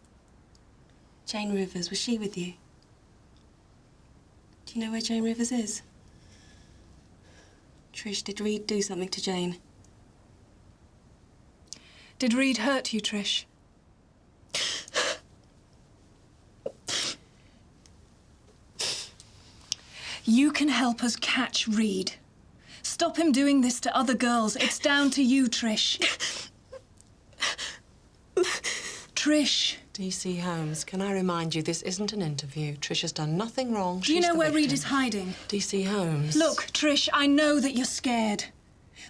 Jane Rivers, was she with you? Do you know where Jane Rivers is? Trish, did Reed do something to Jane? Did Reed hurt you, Trish? You can help us catch Reed. Stop him doing this to other girls. It's down to you, Trish. Trish. DC Holmes, can I remind you, this isn't an interview. Trish has done nothing wrong. Do you know where Reed is hiding? DC Holmes. Look, Trish, I know that you're scared.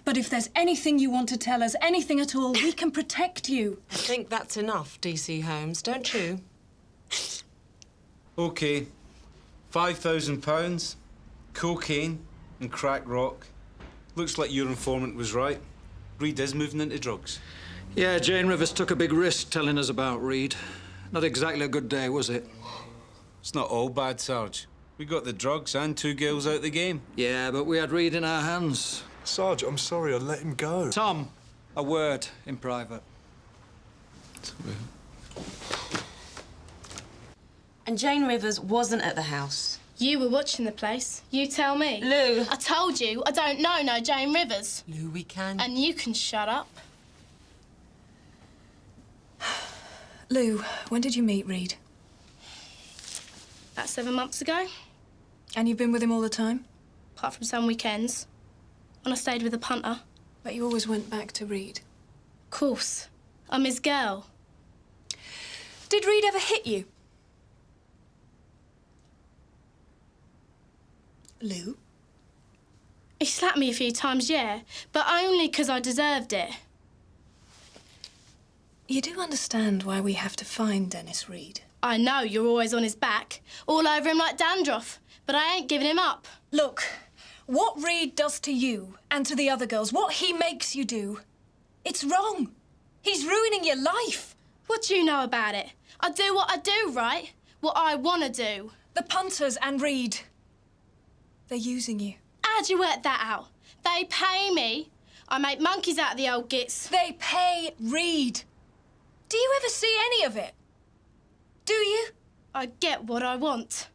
But if there's anything you want to tell us, anything at all, we can protect you. I think that's enough, DC Holmes, don't you? OK. £5,000, cocaine and crack rock. Looks like your informant was right. Reed is moving into drugs. Yeah, Jane Rivers took a big risk telling us about Reed. Not exactly a good day, was it? It's not all bad, Sarge. We got the drugs and 2 girls out the game. Yeah, but we had Reed in our hands. Sarge, I'm sorry, I let him go. Tom, a word in private. And Jane Rivers wasn't at the house. You were watching the place. You tell me. Lou. I told you, I don't know no Jane Rivers. Lou, we can... And you can shut up. Lou, when did you meet Reed? About 7 months ago. And you've been with him all the time? Apart from some weekends. When I stayed with the punter. But you always went back to Reed? Of course. I'm his girl. Did Reed ever hit you? Lou? He slapped me a few times, yeah. But only 'cause I deserved it. You do understand why we have to find Dennis Reed? I know you're always on his back. All over him like dandruff. But I ain't giving him up. Look, what Reed does to you and to the other girls, what he makes you do, it's wrong. He's ruining your life. What do you know about it? I do what I do, right? What I want to do. The punters and Reed, they're using you. How'd you work that out? They pay me. I make monkeys out of the old gits. They pay Reed. Do you ever see any of it? Do you? I get what I want.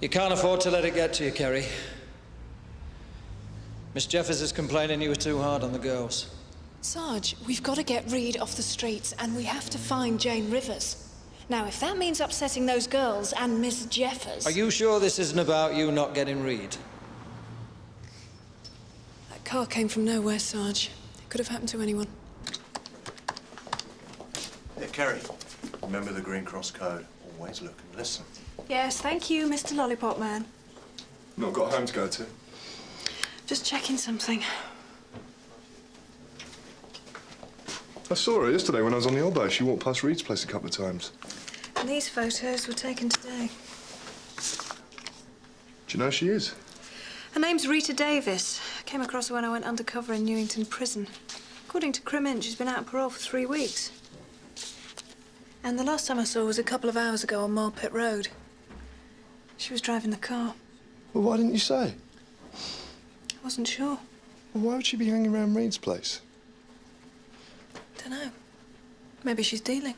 You can't afford to let it get to you, Kerry. Miss Jeffers is complaining you were too hard on the girls. Sarge, we've got to get Reed off the streets and we have to find Jane Rivers. Now, if that means upsetting those girls and Miss Jeffers... Are you sure this isn't about you not getting Reed? That car came from nowhere, Sarge. It could have happened to anyone. Here, Kerry. Remember the Green Cross code. Always look and listen. Yes, thank you, Mr. Lollipop Man. Not got home to go to. Just checking something. I saw her yesterday when I was on the elbow. She walked past Reed's place a couple of times. And these photos were taken today. Do you know who she is? Her name's Rita Davis. I came across her when I went undercover in Newington Prison. According to Crim, she's been out on parole for 3 weeks. And the last time I saw her was a couple of hours ago on Marpet Road. She was driving the car. Well, why didn't you say? I wasn't sure. Well, why would she be hanging around Reed's place? Dunno. Maybe she's dealing.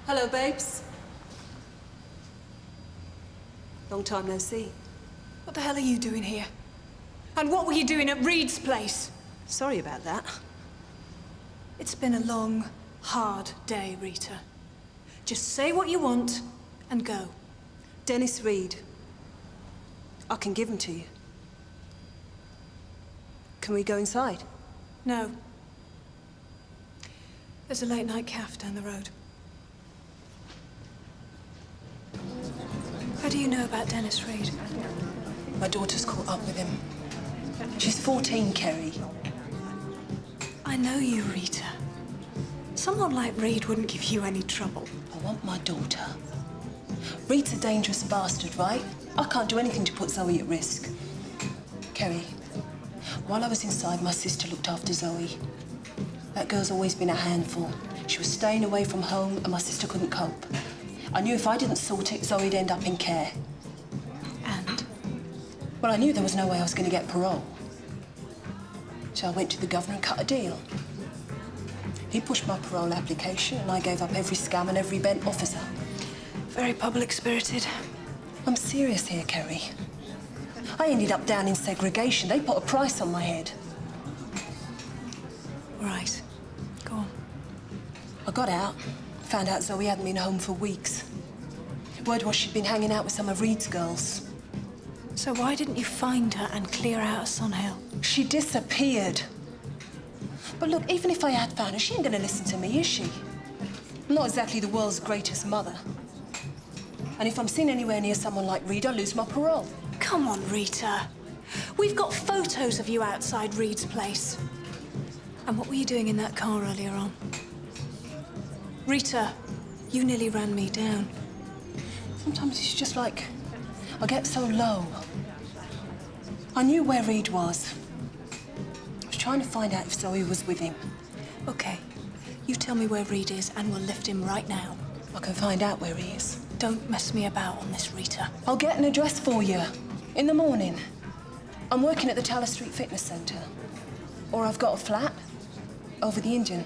Hello, babes. Long time no see. What the hell are you doing here? And what were you doing at Reed's place? Sorry about that. It's been a long, hard day, Rita. Just say what you want and go. Dennis Reed. I can give him to you. Can we go inside? No. There's a late-night cafe down the road. How do you know about Dennis Reed? My daughter's caught up with him. She's 14, Kerry. I know you, Rita. Someone like Reed wouldn't give you any trouble. I want my daughter. Reed's a dangerous bastard, right? I can't do anything to put Zoe at risk. Kerry, while I was inside, my sister looked after Zoe. That girl's always been a handful. She was staying away from home and my sister couldn't cope. I knew if I didn't sort it, Zoe'd end up in care. And? Well, I knew there was no way I was going to get parole. So I went to the governor and cut a deal. He pushed my parole application and I gave up every scam and every bent officer. Very public-spirited. I'm serious here, Kerry. I ended up down in segregation. They put a price on my head. Right. Go on. I got out, found out Zoe hadn't been home for weeks. Word was she'd been hanging out with some of Reed's girls. So why didn't you find her and clear out of Sunhill? She disappeared. But look, even if I had found her, she ain't gonna listen to me, is she? I'm not exactly the world's greatest mother. And if I'm seen anywhere near someone like Reed, I lose my parole. Come on, Rita. We've got photos of you outside Reed's place. And what were you doing in that car earlier on? Rita, you nearly ran me down. Sometimes it's just like I get so low. I knew where Reed was. I was trying to find out if Zoe was with him. Okay, you tell me where Reed is and we'll lift him right now. I can find out where he is. Don't mess me about on this, Rita. I'll get an address for you. In the morning. I'm working at the Taller Street Fitness Centre. Or I've got a flat. Over the Indian.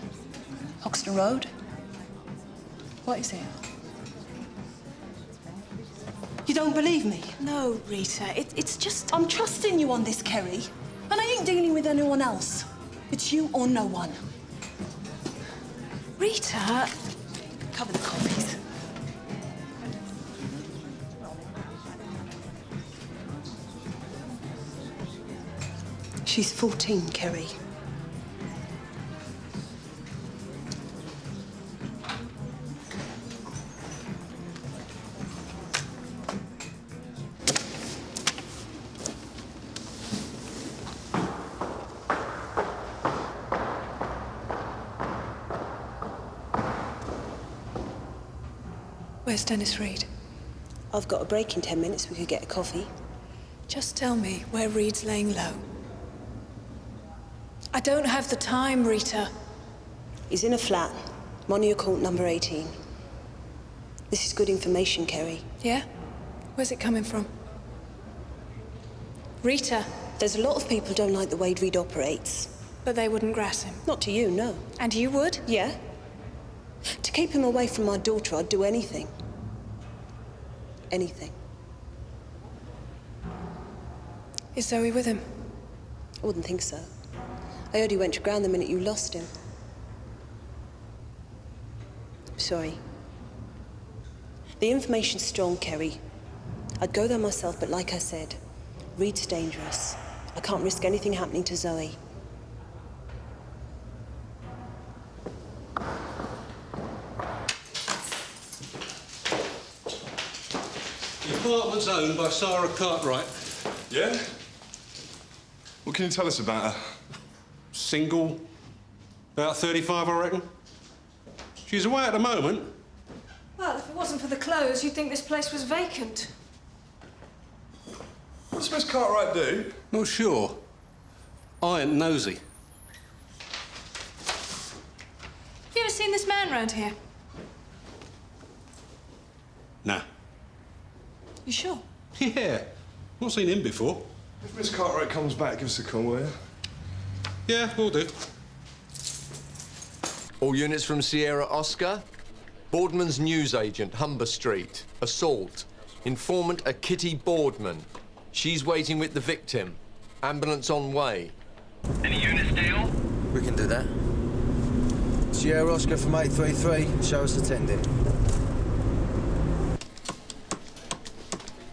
Hoxton Road. What is it? You don't believe me? No, Rita. It's just... I'm trusting you on this, Kerry. And I ain't dealing with anyone else. It's you or no one. Rita... Cover the copies. She's 14, Kerry. Where's Dennis Reed? I've got a break in 10 minutes. We could get a coffee. Just tell me where Reed's laying low. I don't have the time, Rita. He's in a flat. Monroe Court, number 18. This is good information, Kerry. Yeah? Where's it coming from? Rita. There's a lot of people who don't like the way Reed operates. But they wouldn't grass him? Not to you, no. And you would? Yeah. To keep him away from my daughter, I'd do anything. Anything. Is Zoe with him? I wouldn't think so. I heard he went to ground the minute you lost him. Sorry. The information's strong, Kerry. I'd go there myself, but like I said, Reed's dangerous. I can't risk anything happening to Zoe. The apartment's owned by Sarah Cartwright. Yeah? What can you tell us about her? Single, about 35, I reckon. She's away at the moment. Well, if it wasn't for the clothes, you'd think this place was vacant. What does Miss Cartwright do? Not sure. I ain't nosy. Have you ever seen this man round here? Nah. You sure? Yeah. Not seen him before. If Miss Cartwright comes back, give us a call, will you? Yeah, we'll do. All units from Sierra Oscar. Boardman's newsagent, Humber Street. Assault. Informant a Kitty Boardman. She's waiting with the victim. Ambulance on way. Any units deal? We can do that. Sierra Oscar from 833. Show us attending.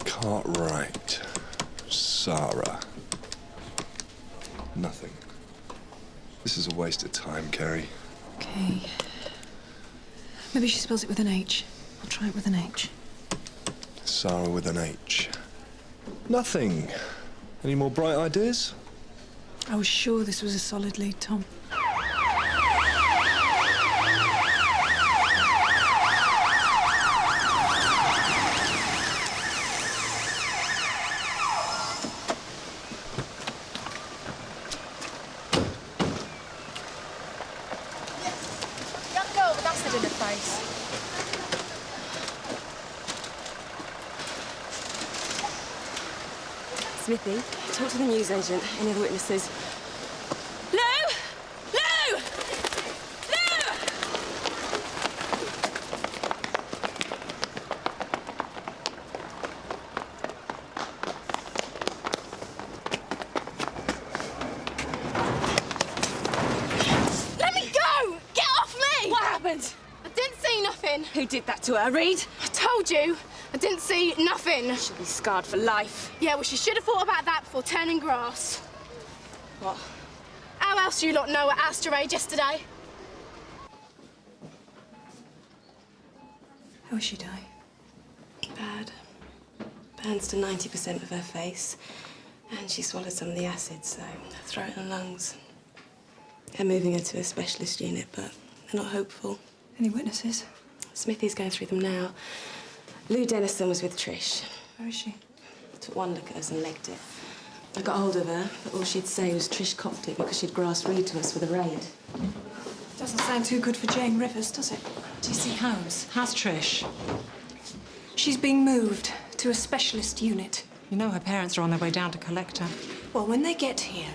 Cartwright. Sarah. Nothing. This is a waste of time, Kerry. Okay. Maybe she spells it with an H. I'll try it with an H. Sarah with an H. Nothing. Any more bright ideas? I was sure this was a solid lead, Tom. Smithy, talk to the newsagent. Any other witnesses? Lou! Lou! Lou! Let me go! Get off me! What happened? I didn't see nothing. Who did that to her, Reed? I told you. I didn't see nothing. She'll be scarred for life. Yeah, well, she should have thought about that before turning grass. What? How else do you lot know what Astor ate yesterday? How was she die? Bad. Burns to 90% of her face. And she swallowed some of the acid, so her throat and lungs. They're moving her to a specialist unit, but they're not hopeful. Any witnesses? Smithy's going through them now. Lou Dennison was with Trish. Where is she? Took one look at us and legged it. I got hold of her, but all she'd say was Trish copped it because she'd grassed Reed to us for the raid. Doesn't sound too good for Jane Rivers, does it? DC Holmes, how's Trish? She's being moved to a specialist unit. You know her parents are on their way down to collect her. Well, when they get here,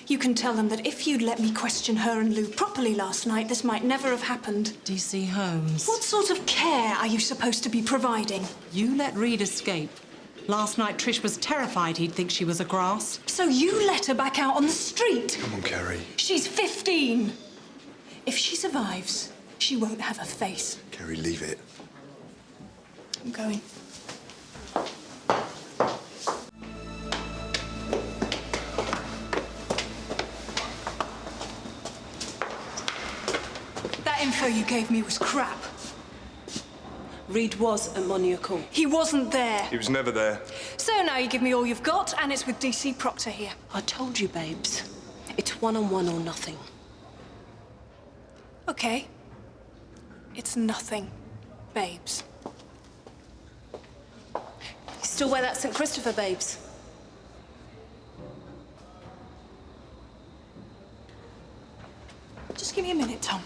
you can tell them that if you'd let me question her and Lou properly last night, this might never have happened. DC Holmes. What sort of care are you supposed to be providing? You let Reed escape. Last night, Trish was terrified he'd think she was a grass. So you let her back out on the street? Come on, Kerry. She's 15. If she survives, she won't have a face. Kerry, leave it. I'm going. That info you gave me was crap. Reed was at Monuco. He wasn't there. He was never there. So now you give me all you've got, and it's with DC Proctor here. I told you, babes. It's one-on-one or nothing. Okay. It's nothing, babes. You still wear that St. Christopher, babes? Just give me a minute, Tom.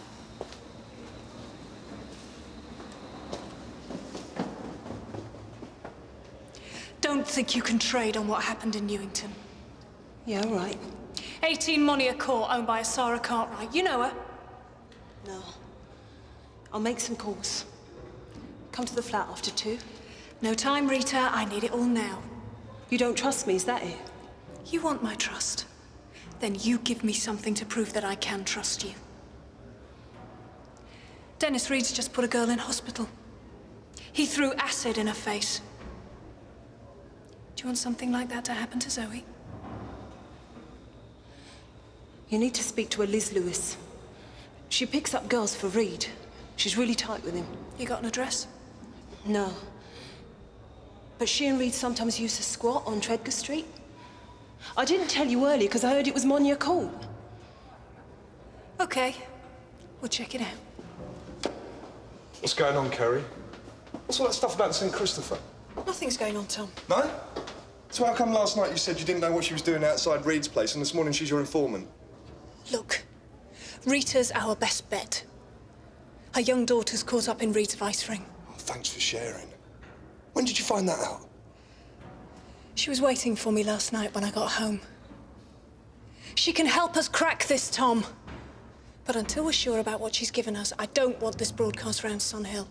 Don't think you can trade on what happened in Newington. Yeah, all right. 18 Monia Court, owned by a Sarah Cartwright. You know her? No. I'll make some calls. Come to the flat after 2. No time, Rita. I need it all now. You don't trust me, is that it? You want my trust? Then you give me something to prove that I can trust you. Dennis Reed's just put a girl in hospital. He threw acid in her face. Do you want something like that to happen to Zoe? You need to speak to a Liz Lewis. She picks up girls for Reed. She's really tight with him. You got an address? No. But she and Reed sometimes use a squat on Treadgar Street. I didn't tell you earlier because I heard it was Monia Court. Okay. We'll check it out. What's going on, Kerry? What's all that stuff about St. Christopher? Nothing's going on, Tom. No? So how come last night you said you didn't know what she was doing outside Reed's place and this morning she's your informant? Look, Rita's our best bet. Her young daughter's caught up in Reed's vice ring. Oh, thanks for sharing. When did you find that out? She was waiting for me last night when I got home. She can help us crack this, Tom. But until we're sure about what she's given us, I don't want this broadcast round Sun Hill.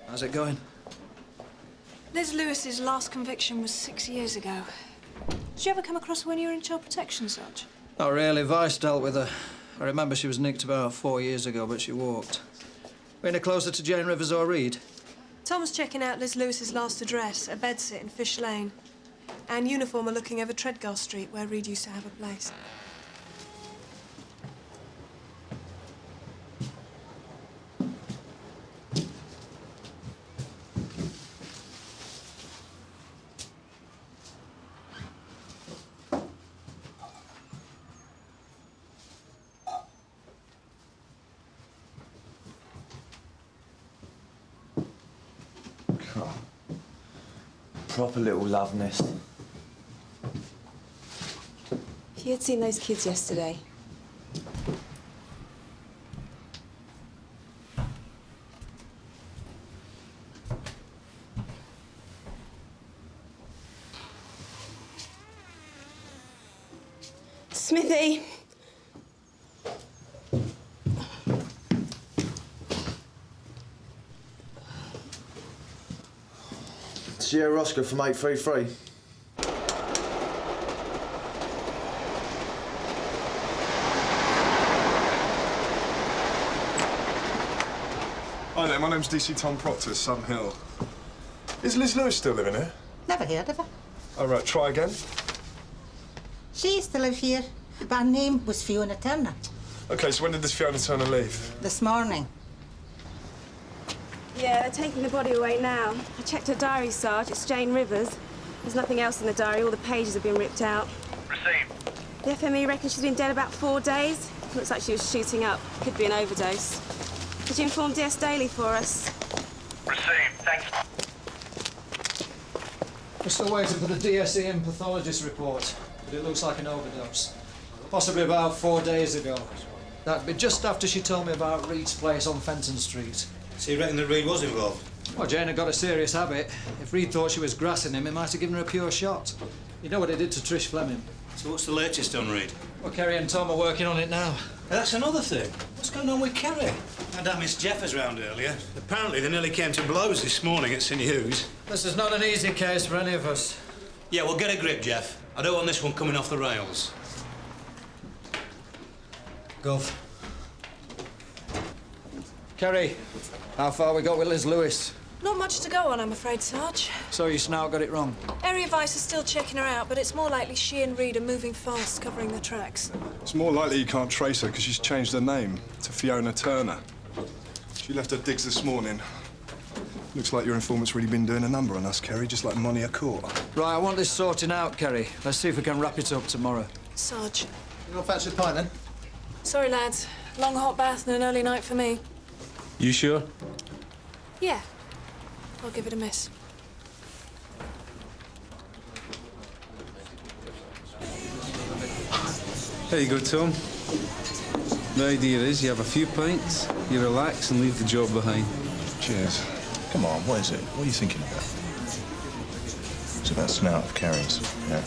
How's it going? Liz Lewis's last conviction was 6 years ago. Did you ever come across her when you were in child protection, Sarge? Not really. Vice dealt with her. I remember she was nicked about 4 years ago, but she walked. We're any closer to Jane Rivers or Reed? Tom's checking out Liz Lewis's last address, a bedsit in Fish Lane. And Uniform are looking over Treadgar Street, where Reed used to have a place. Proper little love nest. If you had seen those kids yesterday. Smithy! Sierra Oscar from 833. Hi there, my name's DC Tom Proctor, Sun Hill. Is Liz Lewis still living here? Never heard of her. All right, try again. She used to live here, but her name was Fiona Turner. OK, so when did this Fiona Turner leave? This morning. Yeah, they're taking the body away now. I checked her diary, Sarge. It's Jane Rivers. There's nothing else in the diary. All the pages have been ripped out. Received. The FME reckons she's been dead about 4 days. Looks like she was shooting up. Could be an overdose. Could you inform DS Daily for us? Received. Thanks. We're still waiting for the DSEM pathologist report, but it looks like an overdose. Possibly about 4 days ago. That'd be just after she told me about Reed's place on Fenton Street. So you reckon that Reed was involved? Well, Jane had got a serious habit. If Reed thought she was grassing him, he might have given her a pure shot. You know what he did to Trish Fleming? So what's the latest on Reed? Well, Kerry and Tom are working on it now. That's another thing. What's going on with Kerry? I had that Miss Jeffers round earlier. Apparently they nearly came to blows this morning at St Hugh's. This is not an easy case for any of us. Yeah, well, get a grip, Jeff. I don't want this one coming off the rails. Gov. Kerry, how far we got with Liz Lewis? Not much to go on, I'm afraid, Sarge. So you snout got it wrong? Area Vice is still checking her out, but it's more likely she and Reed are moving fast, covering the tracks. It's more likely you can't trace her because she's changed her name to Fiona Turner. She left her digs this morning. Looks like your informant's really been doing a number on us, Kerry, just like Monia Court. Right, I want this sorting out, Kerry. Let's see if we can wrap it up tomorrow. Sarge. You got fancy a pint, then? Sorry, lads. Long hot bath and an early night for me. You sure? Yeah. I'll give it a miss. There you go, Tom. The idea is you have a few pints, you relax and leave the job behind. Cheers. Come on, what is it? What are you thinking about? It's about snout of Kerry's, yeah?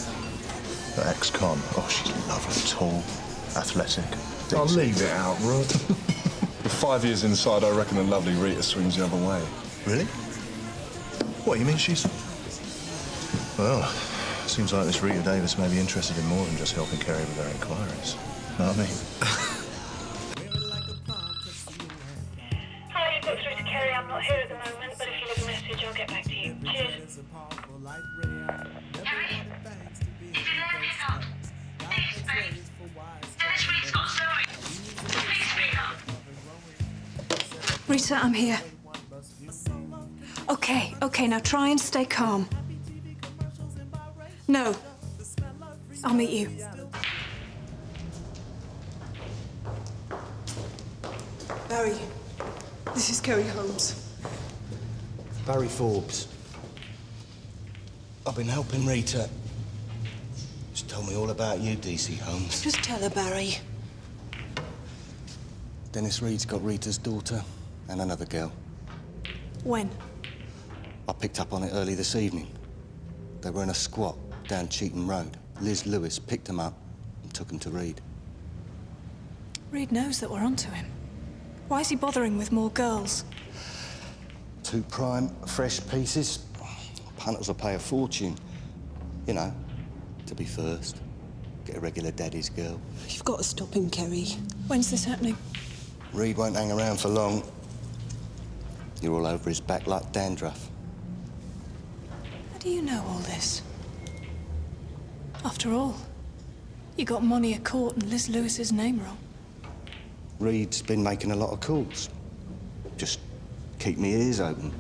The ex-con. Oh, she's lovely, tall, athletic. I'll leave it out, Rod. With 5 years inside, I reckon the lovely Rita swings the other way. Really? What, you mean she's... Well, seems like this Rita Davis may be interested in more than just helping Kerry with her inquiries. Know what I mean? Hi, you've got through to Kerry. I'm not here at the moment, but if you leave a message, I'll get back to you. Cheers. Kerry? If you let me know. Please, babe. Dennis Reed's got Zoe. Please, Rita. Rita, I'm here. Okay, now try and stay calm. No. I'll meet you. Barry, this is Kerry Holmes. Barry Forbes. I've been helping Rita. She's told me all about you, DC Holmes. Just tell her, Barry. Dennis Reed's got Rita's daughter and another girl. When? I picked up on it early this evening. They were in a squat down Cheetham Road. Liz Lewis picked them up and took them to Reed. Reed knows that we're onto him. Why is he bothering with more girls? 2 prime, fresh pieces. Punters will pay a fortune. You know, to be first. Get a regular daddy's girl. You've got to stop him, Kerry. When's this happening? Reed won't hang around for long. You're all over his back like dandruff. How do you know all this? After all, you got Monia caught and Liz Lewis's name wrong. Reed's been making a lot of calls. Just keep me ears open.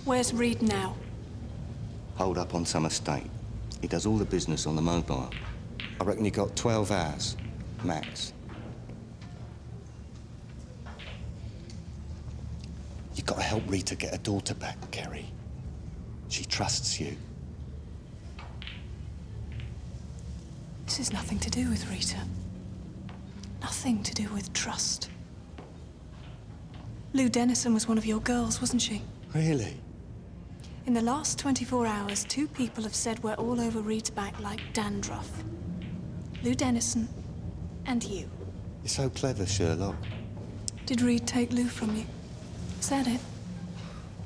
Where's Reed now? Hold up on some estate. He does all the business on the mobile. I reckon he got 12 hours, max. You've got to help Rita get her daughter back, Kerry. She trusts you. This has nothing to do with Rita. Nothing to do with trust. Lou Dennison was one of your girls, wasn't she? Really? In the last 24 hours, 2 people have said we're all over Reed's back like dandruff. Lou Dennison and you. You're so clever, Sherlock. Did Reed take Lou from you? Is that it?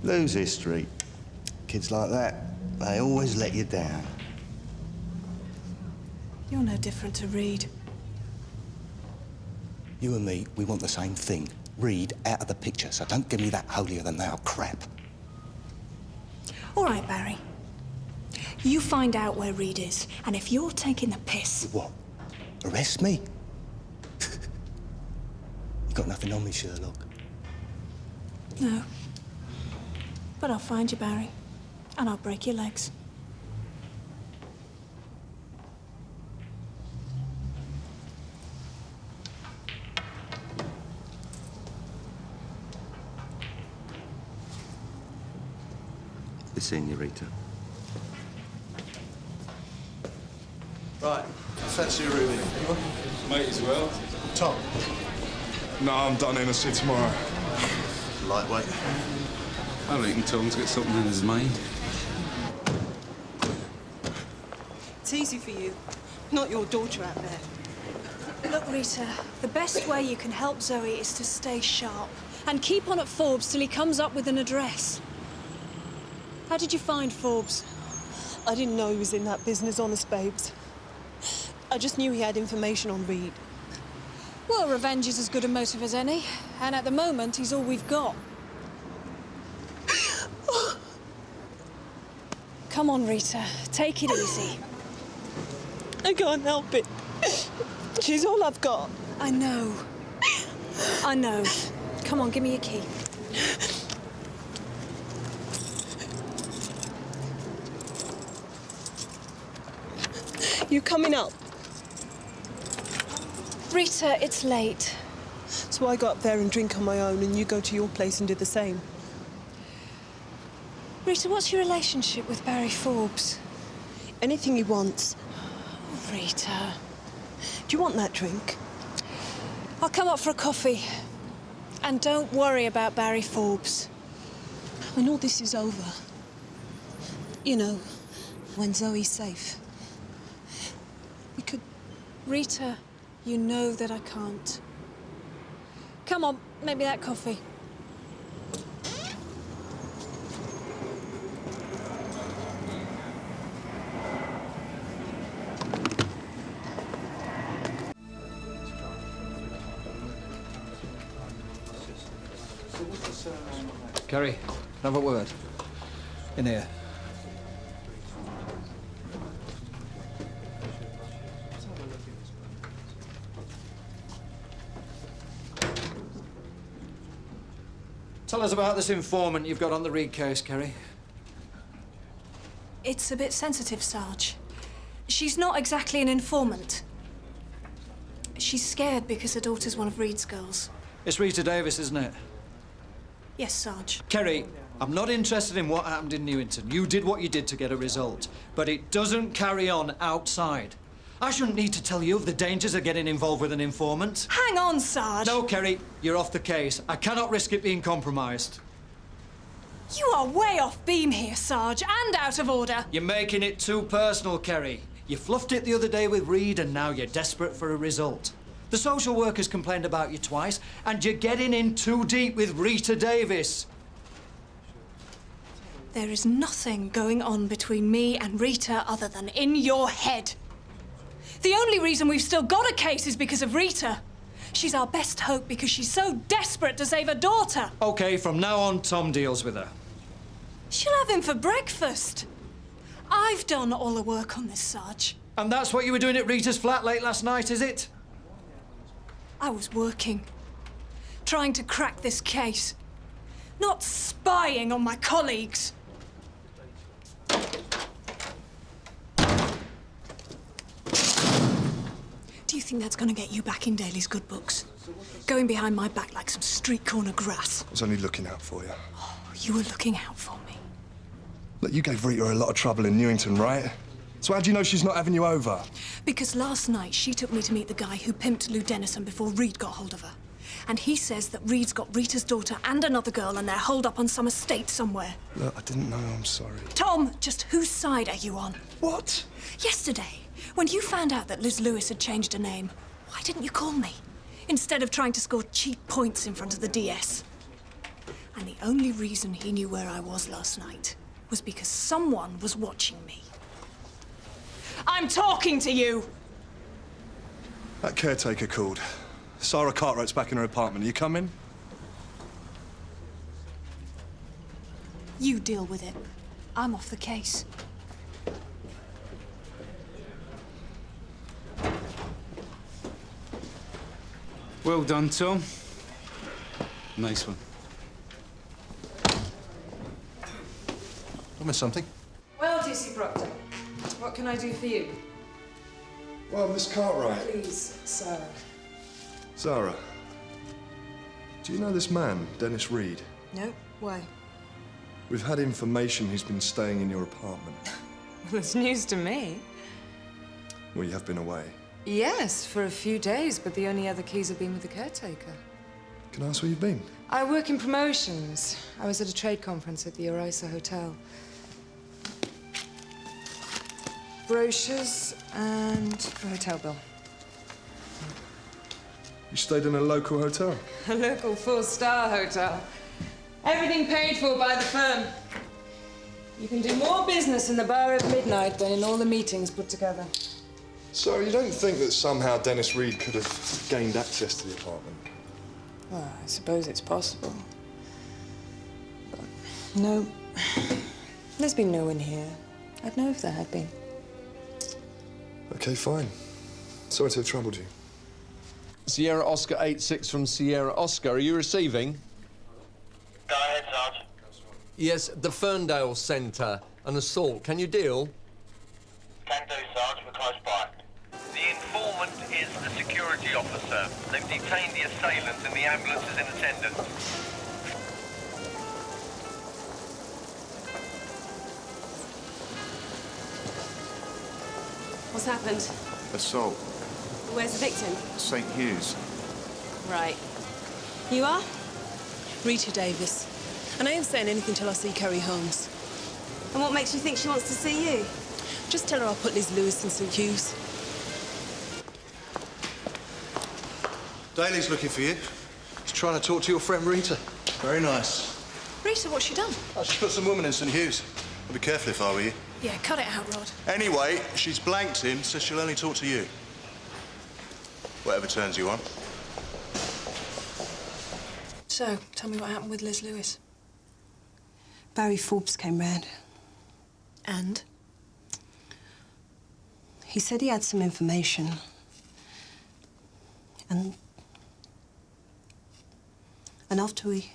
Lou's history. Kids like that, they always let you down. You're no different to Reed. You and me, we want the same thing. Reed out of the picture, so don't give me that holier-than-thou crap. All right, Barry. You find out where Reed is, and if you're taking the piss... What? Arrest me? You got nothing on me, Sherlock. No. But I'll find you, Barry. And I'll break your legs. Be seeing you, Rita. Right, I fancy a room. Might as well. Tom? No, I'm done in. I'll see you tomorrow. Lightweight. I reckon Tom's got something in his mind. It's easy for you. Not your daughter out there. Look, Rita, the best way you can help Zoe is to stay sharp and keep on at Forbes till he comes up with an address. How did you find Forbes? I didn't know he was in that business, honest babes. I just knew he had information on Reed. Well, revenge is as good a motive as any, and at the moment, he's all we've got. Come on, Rita, take it easy. I can't help it. She's all I've got. I know. I know. Come on, give me your key. You coming up? Rita, it's late. So I go up there and drink on my own, and you go to your place and do the same. Rita, what's your relationship with Barry Forbes? Anything he wants. Oh, Rita. Do you want that drink? I'll come up for a coffee. And don't worry about Barry Forbes. when all this is over, you know, when Zoe's safe, we could... Rita, you know that I can't. Come on, make me that coffee. Kerry, can I have a word? In here. Tell us about this informant you've got on the Reed case, Kerry. It's a bit sensitive, Sarge. She's not exactly an informant. She's scared because her daughter's one of Reed's girls. It's Rita Davis, isn't it? Yes, Sarge. Kerry, I'm not interested in what happened in Newington. You did what you did to get a result. But it doesn't carry on outside. I shouldn't need to tell you of the dangers of getting involved with an informant. Hang on, Sarge. No, Kerry, you're off the case. I cannot risk it being compromised. You are way off beam here, Sarge, and out of order. You're making it too personal, Kerry. You fluffed it the other day with Reed, and now you're desperate for a result. The social workers complained about you twice, and you're getting in too deep with Rita Davis. There is nothing going on between me and Rita other than in your head. The only reason we've still got a case is because of Rita. She's our best hope because she's so desperate to save her daughter. OK, from now on, Tom deals with her. She'll have him for breakfast. I've done all the work on this, Sarge. And that's what you were doing at Rita's flat late last night, is it? I was working, trying to crack this case, not spying on my colleagues. Do you think that's going to get you back in Daly's good books? Going behind my back like some street corner grass? I was only looking out for you. Oh, you were looking out for me. Look, you gave Rita a lot of trouble in Newington, right? So how do you know she's not having you over? Because last night she took me to meet the guy who pimped Lou Dennison before Reed got hold of her. And he says that Reed's got Rita's daughter and another girl and they're holed up on some estate somewhere. Look, I didn't know, I'm sorry. Tom, just whose side are you on? What? Yesterday, when you found out that Liz Lewis had changed her name, why didn't you call me? Instead of trying to score cheap points in front of the DS. And the only reason he knew where I was last night was because someone was watching me. I'm talking to you! That caretaker called. Sarah Cartwright's back in her apartment. Are you coming? You deal with it. I'm off the case. Well done, Tom. Nice one. I missed something. Well, DC Proctor, what can I do for you? Well, Miss Cartwright. Please, Sarah. Sarah, do you know this man, Dennis Reed? No, why? We've had information he's been staying in your apartment. Well, it's news to me. Well, you have been away. Yes, for a few days, but the only other keys have been with the caretaker. Can I ask where you've been? I work in promotions. I was at a trade conference at the Orisa Hotel. Brochures and a hotel bill. You stayed in a local hotel? A local four-star hotel. Everything paid for by the firm. You can do more business in the bar at midnight than in all the meetings put together. So you don't think that somehow Dennis Reed could have gained access to the apartment? Well, I suppose it's possible. But no, there's been no one here. I'd know if there had been. OK, fine. Sorry to have troubled you. Sierra Oscar 86 from Sierra Oscar. Are you receiving? Go ahead, Sarge. Yes, the Ferndale Centre. An assault. Can you deal? Can do, Sarge. We're close by. The informant is the security officer. They've detained the assailant and the ambulance is in attendance. What's happened? Assault. Where's the victim? St. Hugh's. Right. You are? Rita Davis. And I ain't saying anything till I see Kerry Holmes. And what makes you think she wants to see you? Just tell her I'll put Liz Lewis in St Hughes. Daly's looking for you. He's trying to talk to your friend Rita. Very nice. Rita, what's she done? Oh, she's got some woman in St Hughes. I'd be careful if I were you. Yeah, cut it out, Rod. Anyway, she's blanked him, so she'll only talk to you. Whatever turns you on. So, tell me what happened with Liz Lewis. Barry Forbes came round. And? He said he had some information. And after we...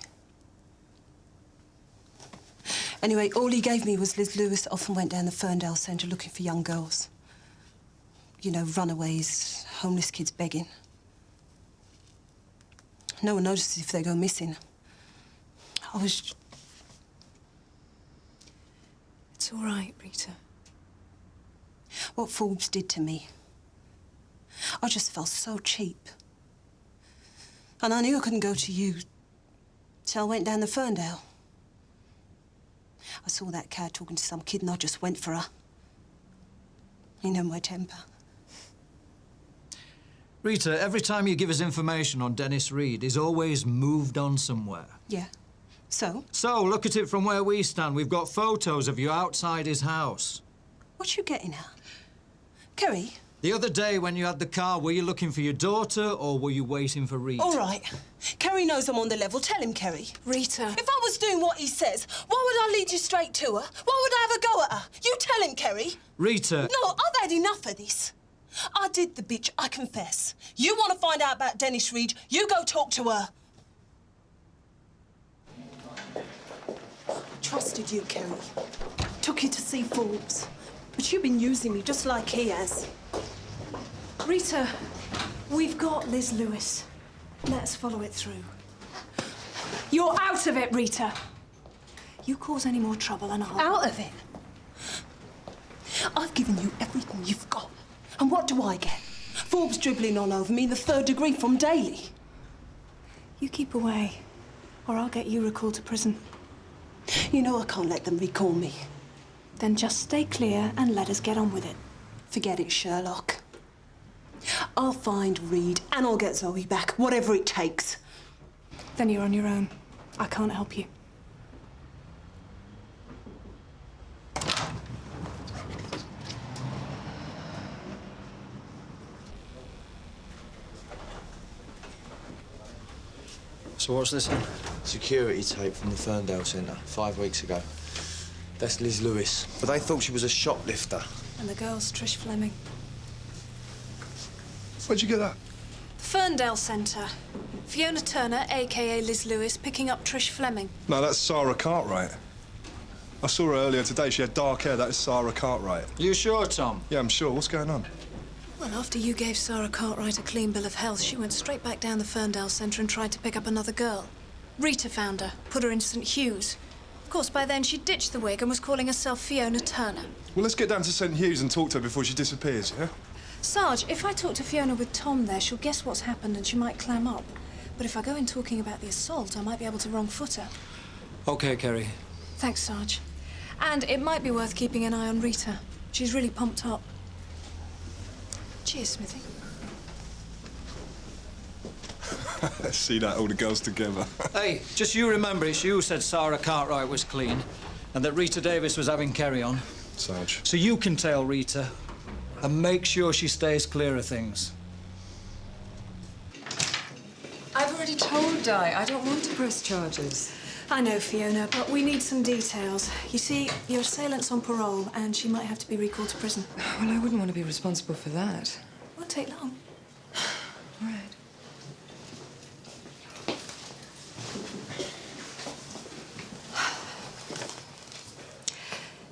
Anyway, all he gave me was Liz Lewis often went down the Ferndale Centre looking for young girls. You know, runaways, homeless kids begging. No one notices if they go missing. I was... It's all right, Rita. What Forbes did to me, I just felt so cheap. And I knew I couldn't go to you, so I went down the Ferndale. I saw that cat talking to some kid and I just went for her. You know my temper. Rita, every time you give us information on Dennis Reed, he's always moved on somewhere. Yeah. So? So, look at it from where we stand. We've got photos of you outside his house. What you getting at? Kerry? The other day when you had the car, were you looking for your daughter or were you waiting for Reed? All right. Kerry knows I'm on the level. Tell him, Kerry. Rita. If I was doing what he says, why would I lead you straight to her? Why would I have a go at her? You tell him, Kerry. Rita. No, I've had enough of this. I did the bitch, I confess. You want to find out about Dennis Reed, you go talk to her. Trusted you, Kerry. Took you to see Forbes. But you've been using me just like he has. Rita, we've got Liz Lewis. Let's follow it through. You're out of it, Rita. You cause any more trouble and I'll... Out of it? I've given you everything you've got. And what do I get? Forbes dribbling on over me in the 3rd degree from Daly. You keep away, or I'll get you recalled to prison. You know I can't let them recall me. Then just stay clear and let us get on with it. Forget it, Sherlock. I'll find Reed and I'll get Zoe back, whatever it takes. Then you're on your own. I can't help you. So what's this then? Security tape from the Ferndale Centre, 5 weeks ago. That's Liz Lewis. But they thought she was a shoplifter. And the girl's Trish Fleming. Where'd you get that? The Ferndale Centre. Fiona Turner, a.k.a. Liz Lewis, picking up Trish Fleming. No, that's Sarah Cartwright. I saw her earlier today. She had dark hair. That is Sarah Cartwright. You sure, Tom? Yeah, I'm sure. What's going on? Well, after you gave Sarah Cartwright a clean bill of health, she went straight back down the Ferndale Centre and tried to pick up another girl. Rita found her, put her in St Hughes. Of course, by then, she'd ditched the wig and was calling herself Fiona Turner. Well, let's get down to St Hughes and talk to her before she disappears, yeah? Sarge, if I talk to Fiona with Tom there, she'll guess what's happened and she might clam up. But if I go in talking about the assault, I might be able to wrong-foot her. OK, Kerry. Thanks, Sarge. And it might be worth keeping an eye on Rita. She's really pumped up. Cheers, Smithy. See that, all the girls together. Hey, just you remember it's you who said Sarah Cartwright was clean and that Rita Davis was having Kerry on. Sarge. So you can tail Rita and make sure she stays clear of things. I've already told Di I don't want to press charges. I know, Fiona, but we need some details. You see, your assailant's on parole and she might have to be recalled to prison. Well, I wouldn't want to be responsible for that. Won't take long. All right.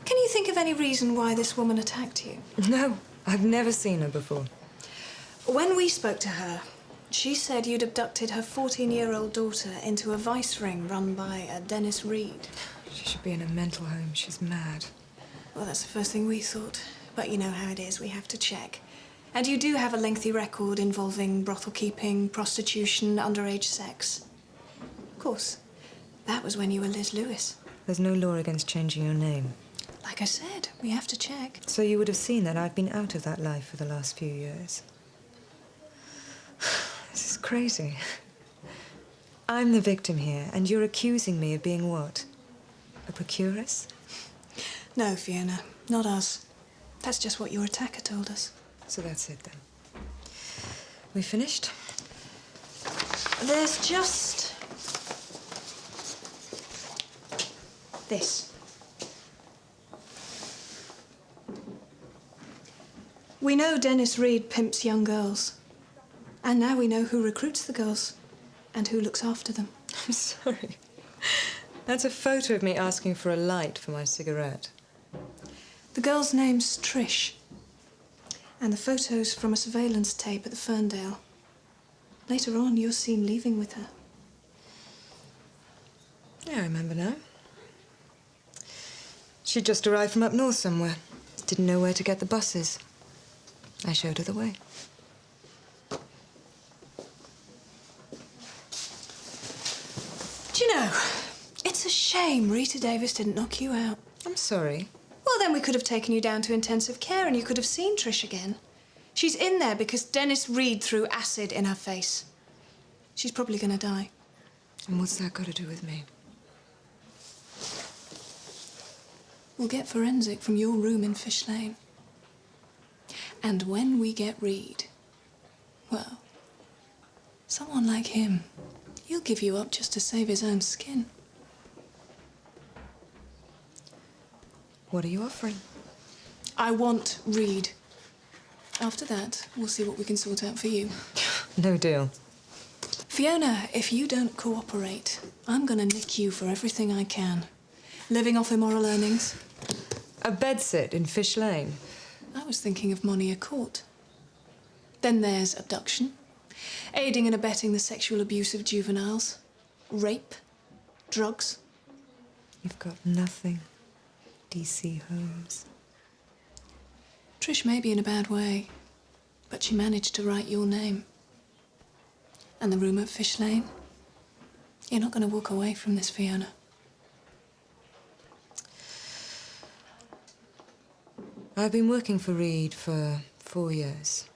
Can you think of any reason why this woman attacked you? No, I've never seen her before. When we spoke to her, she said you'd abducted her 14-year-old daughter into a vice ring run by a Dennis Reed. She should be in a mental home. She's mad. Well, that's the first thing we thought. But you know how it is. We have to check. And you do have a lengthy record involving brothel keeping, prostitution, underage sex. Of course. That was when you were Liz Lewis. There's no law against changing your name. Like I said, we have to check. So you would have seen that I've been out of that life for the last few years. This is crazy. I'm the victim here, and you're accusing me of being what? A procuress? No, Fiona, not us. That's just what your attacker told us. So that's it, then. We finished? There's just... this. We know Dennis Reed pimps young girls. And now we know who recruits the girls and who looks after them. I'm sorry. That's a photo of me asking for a light for my cigarette. The girl's name's Trish. And the photo's from a surveillance tape at the Ferndale. Later on, you're seen leaving with her. Yeah, I remember now. She'd just arrived from up north somewhere. Didn't know where to get the buses. I showed her the way. Do you know, it's a shame Rita Davis didn't knock you out. I'm sorry. Well, then we could have taken you down to intensive care and you could have seen Trish again. She's in there because Dennis Reed threw acid in her face. She's probably going to die. And what's that got to do with me? We'll get forensic from your room in Fish Lane. And when we get Reed, well, someone like him, he'll give you up just to save his own skin. What are you offering? I want Reed. After that, we'll see what we can sort out for you. No deal. Fiona, if you don't cooperate, I'm gonna nick you for everything I can. Living off immoral earnings. A bedsit in Fish Lane? I was thinking of Monia Court. Then there's abduction, aiding and abetting the sexual abuse of juveniles, rape, drugs. You've got nothing. DC Holmes. Trish may be in a bad way, but she managed to write your name. And the room at Fish Lane. You're not going to walk away from this, Fiona. I've been working for Reed for 4 years.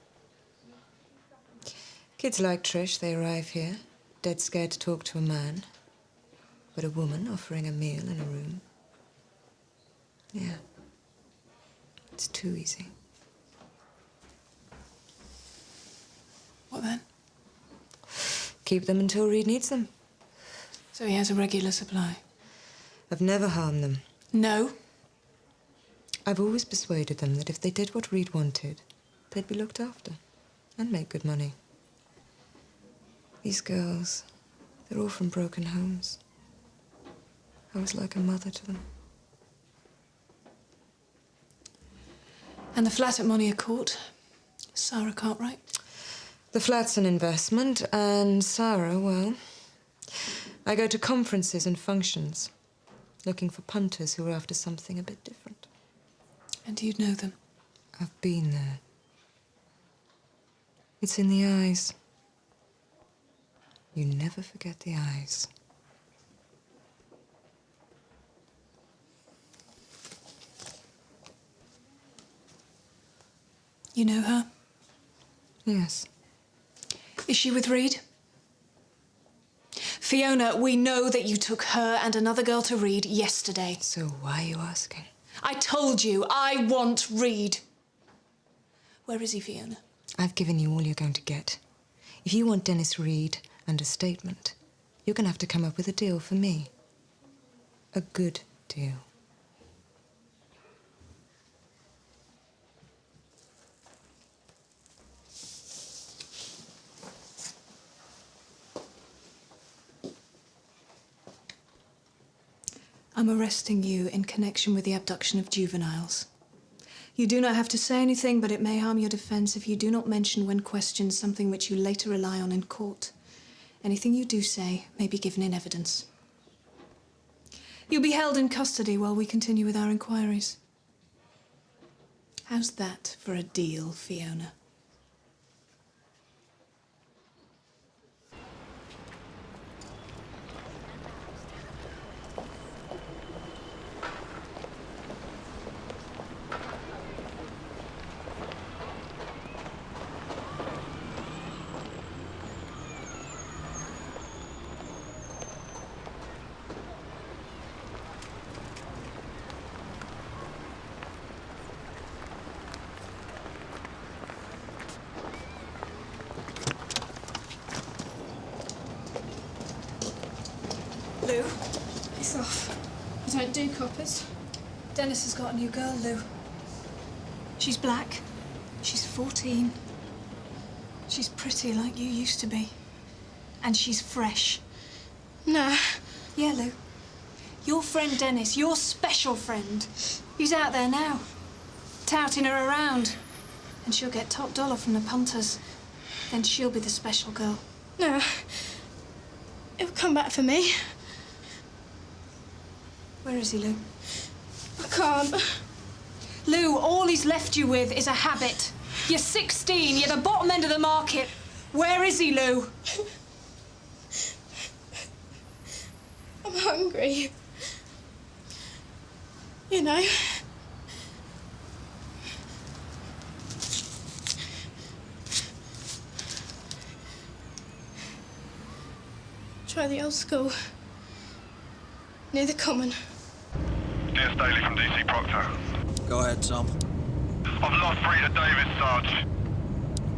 Kids like Trish, they arrive here, dead scared to talk to a man. But a woman offering a meal in a room. Yeah. It's too easy. What then? Keep them until Reed needs them. So he has a regular supply? I've never harmed them. No. I've always persuaded them that if they did what Reed wanted, they'd be looked after and make good money. These girls, they're all from broken homes. I was like a mother to them. And the flat at Monia Court? Sarah Cartwright? The flat's an investment, and Sarah, well, I go to conferences and functions, looking for punters who are after something a bit different. And you'd know them? I've been there. It's in the eyes. You never forget the eyes. You know her? Yes. Is she with Reed? Fiona, we know that you took her and another girl to Reed yesterday. So why are you asking? I told you, I want Reed. Where is he, Fiona? I've given you all you're going to get. If you want Dennis Reed and a statement, you're going to have to come up with a deal for me. A good deal. I'm arresting you in connection with the abduction of juveniles. You do not have to say anything, but it may harm your defence if you do not mention when questioned something which you later rely on in court. Anything you do say may be given in evidence. You'll be held in custody while we continue with our inquiries. How's that for a deal, Fiona? Lou. It's off. I don't do coppers. Dennis has got a new girl, Lou. She's black. She's 14. She's pretty like you used to be. And she's fresh. Nah. Yeah, Lou. Your friend Dennis, your special friend, he's out there now, touting her around. And she'll get top dollar from the punters. Then she'll be the special girl. Nah. It'll come back for me. Where is he, Lou? I can't. Lou, all he's left you with is a habit. You're 16, you're the bottom end of the market. Where is he, Lou? I'm hungry. You know. Try the old school. Near the common. Dear Staley from DC Proctor. Go ahead, Tom. I've lost Rita Davis, Sarge.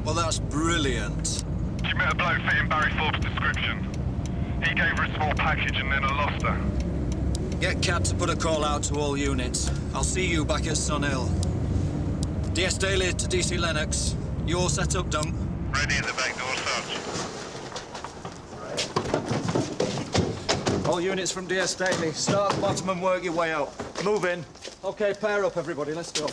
Well, that's brilliant. She met a bloke fitting Barry Forbes' description. He gave her a small package and then I lost her. Get Cat to put a call out to all units. I'll see you back at Sun Hill. DS Daly to DC Lennox. You all set up, Dunk? Ready at the back door, Sarge. All units from DS Daly. Start at the bottom and work your way out. Move in. OK, pair up, everybody. Let's go.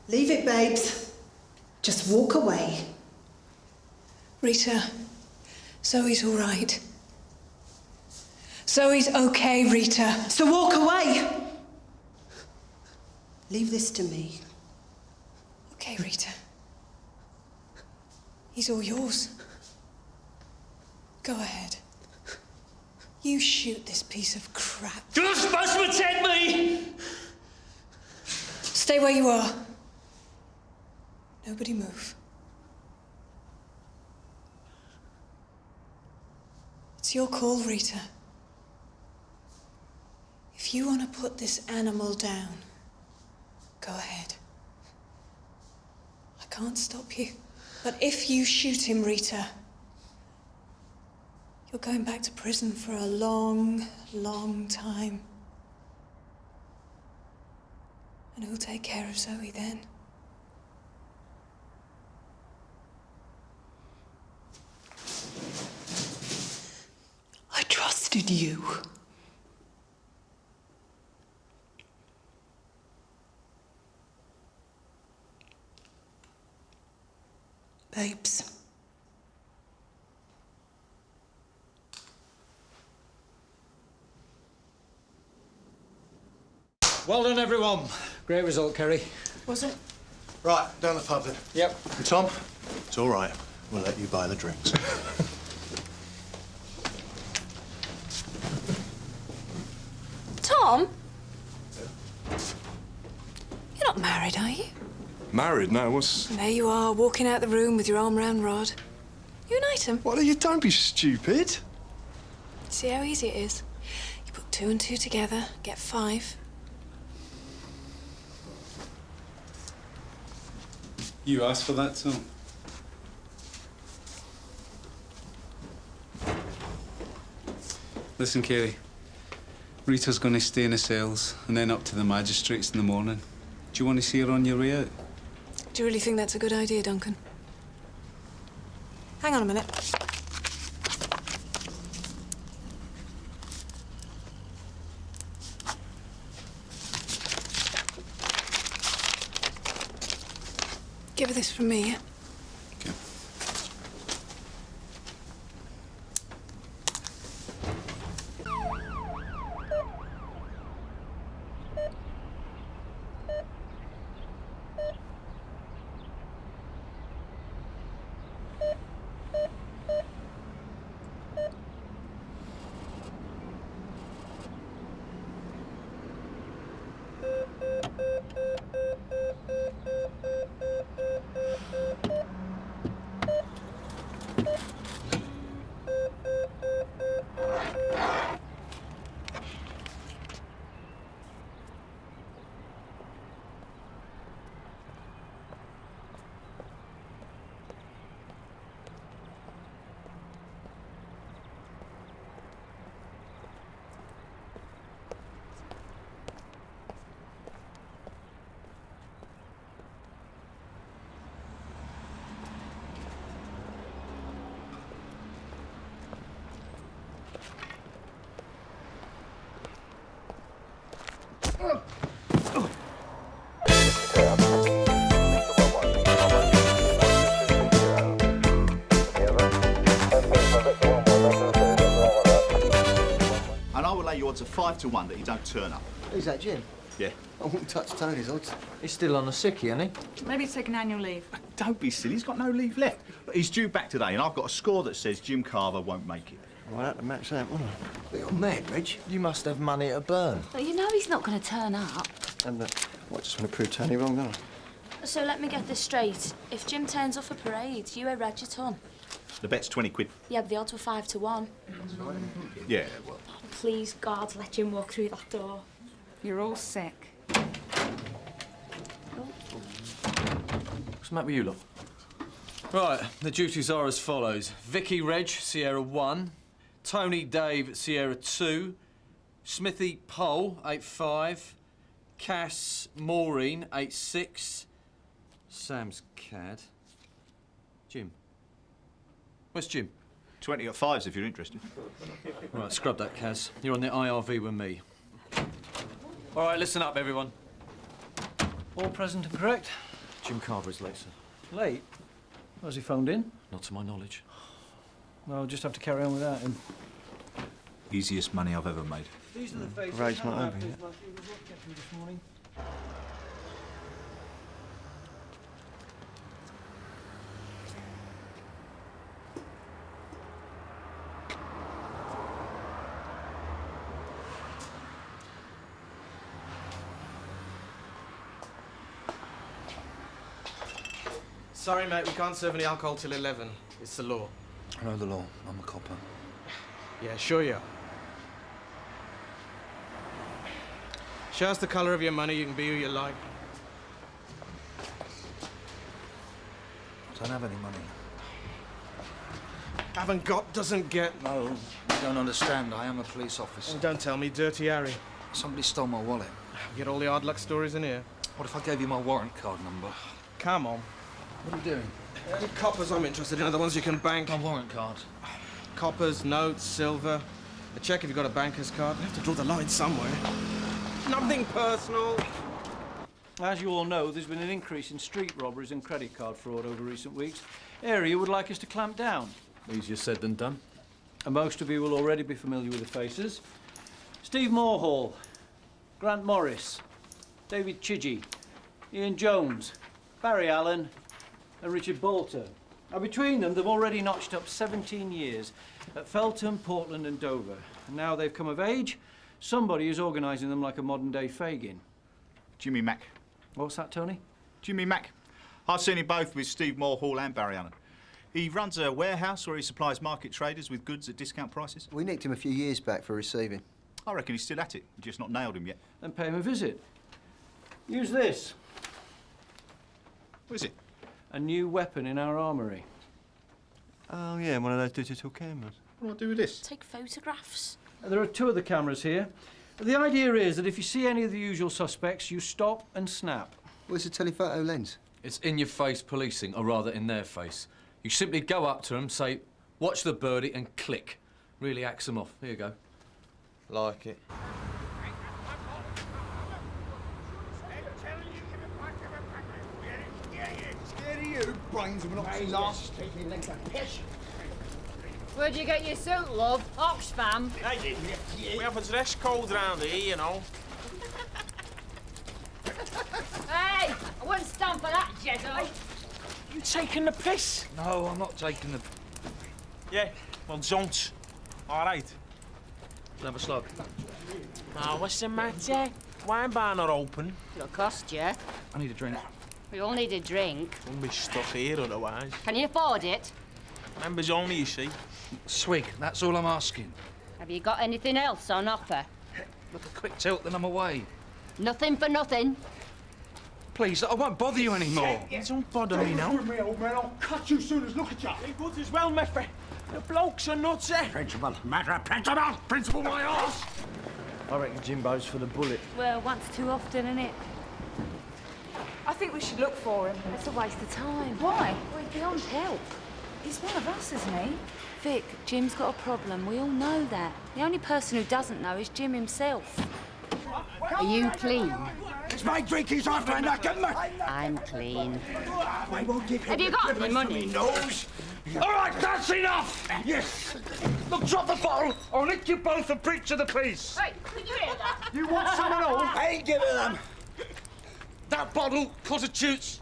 Leave it, babes. Just walk away. Rita, Zoe's all right. Zoe's okay, Rita. So walk away. Leave this to me. Okay, Rita. He's all yours. Go ahead. You shoot this piece of crap. You're supposed to protect me! Stay where you are. Nobody move. It's your call, Rita. If you want to put this animal down, go ahead. I can't stop you. But if you shoot him, Rita, you're going back to prison for a long, long time. And who'll take care of Zoe then? I trust did you. Babes. Well done, everyone. Great result, Kerry. Was it? Right, down the pub then. Yep. And Tom, it's all right. We'll let you buy the drinks. Tom? You're not married, are you? Married? No, what's... And there you are, walking out the room with your arm round Rod. You an item? What are you? Don't be stupid. See how easy it is? You put 2 and 2 together, get 5. You asked for that, Tom. Listen, Kerry. Rita's going to stay in the cells and then up to the magistrates in the morning. Do you want to see her on your way out? Do you really think that's a good idea, Duncan? Hang on a minute. Give her this from me, yeah? Odds are 5 to 1 that he don't turn up. Who's that, Jim? Yeah. I wouldn't touch Tony's odds. He's still on the sickie, isn't he? Maybe he's taking annual leave. Don't be silly, he's got no leave left. But he's due back today, and I've got a score that says Jim Carver won't make it. Well, I had to match that, wouldn't I? But you're mad, Reg. You must have money to burn. Well, you know he's not going to turn up. And, I just want to prove Tony wrong, don't I? So let me get this straight. If Jim turns off a parade, you owe Reg a ton. The bet's 20 quid. Yeah, but the odds were 5 to 1. Yeah, well... Please, God, let Jim walk through that door. You're all sick. What's the matter with you lot? Right, the duties are as follows. Vicky Reg, Sierra 1. Tony Dave, Sierra 2. Smithy Pole, 8-5. Cass Maureen, 8-6. Sam's Cad. Jim. Where's Jim? 20 at 5s if you're interested. Right, scrub that, Kaz. You're on the IRV with me. All right, listen up, everyone. All present and correct? Jim Carver is late, sir. Late? Has he phoned in? Not to my knowledge. Well, I'll just have to carry on without him. Easiest money I've ever made. These are the faces. Parade's not over yet. This morning. Sorry, mate, we can't serve any alcohol till 11. It's the law. I know the law. I'm a copper. Yeah, sure you are. Show us the colour of your money, you can be who you like. I don't have any money. Haven't got, doesn't get. No, you don't understand. I am a police officer. And don't tell me, Dirty Harry. Somebody stole my wallet. We get all the hard luck stories in here. What if I gave you my warrant card number? Come on. What are you doing? The only coppers I'm interested in are the ones you can bank. My warrant card. Coppers, notes, silver. A check if you've got a banker's card. I have to draw the line somewhere. Nothing personal. As you all know, there's been an increase in street robberies and credit card fraud over recent weeks. Area would like us to clamp down. Easier said than done. And most of you will already be familiar with the faces. Steve Morehall, Grant Morris, David Chidgey, Ian Jones, Barry Allen and Richard Boulter. Now, between them, they've already notched up 17 years at Feltham, Portland and Dover. And now they've come of age, somebody is organising them like a modern-day Fagin. Jimmy Mack. What's that, Tony? Jimmy Mack. I've seen him both with Steve Morehall and Barry Allen. He runs a warehouse where he supplies market traders with goods at discount prices. We nicked him a few years back for receiving. I reckon he's still at it. We've just not nailed him yet. Then pay him a visit. Use this. What is it? A new weapon in our armoury. Oh, yeah, one of those digital cameras. What do I do with this? Take photographs. There are 2 of the cameras here. The idea is that if you see any of the usual suspects, you stop and snap. Where's the telephoto lens? It's in-your-face policing, or rather in their face. You simply go up to them, say, watch the birdie, and click. Really axe them off. Here you go. Like it. Scared of you, brains of an ox. Where'd you get your suit, love? Oxfam? We have a dress code round here, you know. Hey! I wouldn't stand for that, Jedi. You taking the piss? No, I'm not taking the... Yeah, well, don't. All right. Have a slug. Oh, what's the matter? Wine bar not open. It'll cost you. I need a drink. We all need a drink. Won't be stuck here otherwise. Can you afford it? Members only, you see. Swig, that's all I'm asking. Have you got anything else on offer? Look, a quick tilt, then I'm away. Nothing for nothing. Please, I won't bother you anymore. Don't bother me now. me, old man. I'll cut you soon as look at you. He would as well, Meffy. The blokes are nuts, eh? Principal, matter of principal. Principal, my arse. I reckon Jimbo's for the bullet. Well, once too often, isn't it? I think we should look for him. It's a waste of time. Why? Well, he's beyond help. He's one of us, isn't he? Vic, Jim's got a problem. We all know that. The only person who doesn't know is Jim himself. Are you clean? It's my drink he's after, and I give him I'm clean. I won't give Have you got any money? Nose. All right, that's enough. Yes. Look, drop the bottle, or I'll nick you both and preach to the police. Hey, did you hear that? You want some at all? I ain't giving them. That bottle constitutes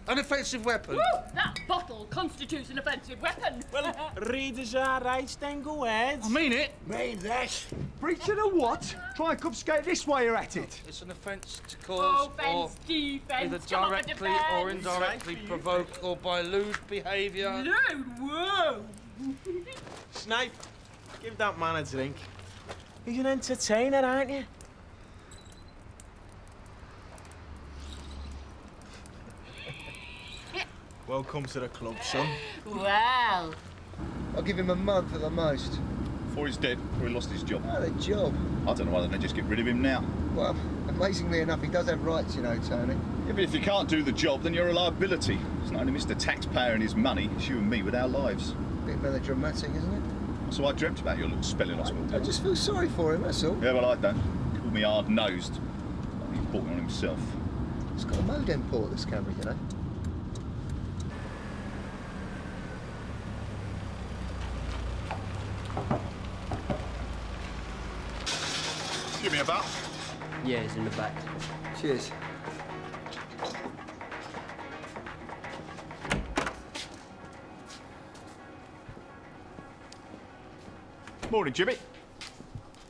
an offensive weapon. Woo! That bottle constitutes an offensive weapon. Well, readers are right, then go ahead. I mean it. Mean that. Breaching a what? Try and confiscate this while you're at it. It's an offence to cause Offence, defence. either Come on, directly defence. or indirectly provoke or by lewd behaviour. Lewd? Whoa! Snape, give that man a drink. He's an entertainer, aren't you? Welcome to the club, son. Wow. I'll give him a month at the most. Before he's dead, or he lost his job. Not a job. I don't know why they just get rid of him now. Well, amazingly enough, he does have rights, you know, Tony. Yeah, but if you can't do the job, then you're a liability. It's not only Mr. Taxpayer and his money, it's you and me with our lives. Bit melodramatic, isn't it? So I dreamt about your little spelling hospital. I just feel sorry for him, that's all. Yeah, well, I don't. Call me hard-nosed. Like he's bought it on himself. It's got a modem port, this camera, you know. Give me a butt. Yeah, he's in the back. Cheers. Morning, Jimmy.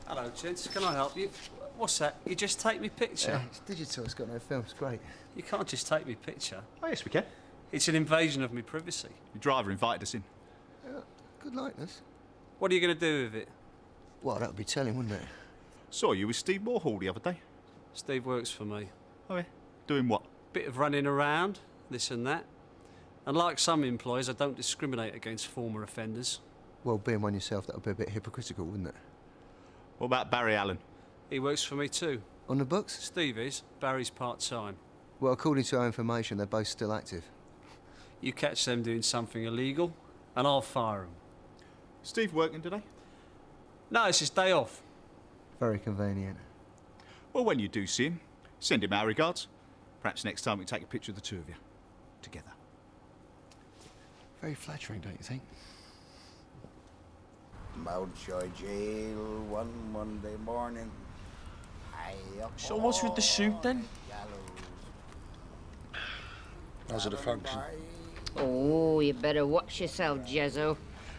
Hello, gents. Can I help you? What's that? You just take me picture? Yeah, it's digital, it's got no film, it's great. You can't just take me picture. Oh, yes, we can. It's an invasion of my privacy. Your driver invited us in. Good likeness. What are you going to do with it? Well, that would be telling, wouldn't it? Saw you with Steve Morehall the other day. Steve works for me. Oh, yeah? Doing what? Bit of running around, this and that. And like some employers, I don't discriminate against former offenders. Well, being one yourself, that would be a bit hypocritical, wouldn't it? What about Barry Allen? He works for me too. On the books? Steve is. Barry's part-time. Well, according to our information, they're both still active. You catch them doing something illegal, and I'll fire them. Steve working today? No, it's his day off. Very convenient. Well, when you do see him, send him our regards. Perhaps next time we can take a picture of the two of you together. Very flattering, don't you think? Mountjoy Jail one Monday morning. So what's with the suit then? How's it a function? Oh, you better watch yourself, Jezzo.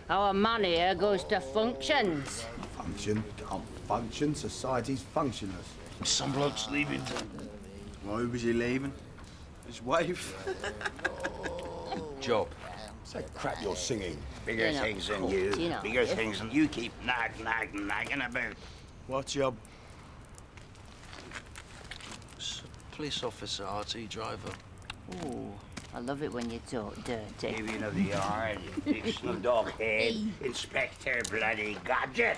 Our man here goes to functions. Function, can't function. Society's functionless. Some bloke's leaving. Why was he leaving? His wife. Job. Say crap you're singing. Bigger You know, things than cool. you. You know, Bigger yeah. things than you keep nagging about. What job? Police officer, RT driver. Oh, I love it when you talk dirty. Give you another yard, big snug dog head, Inspector bloody Gadget.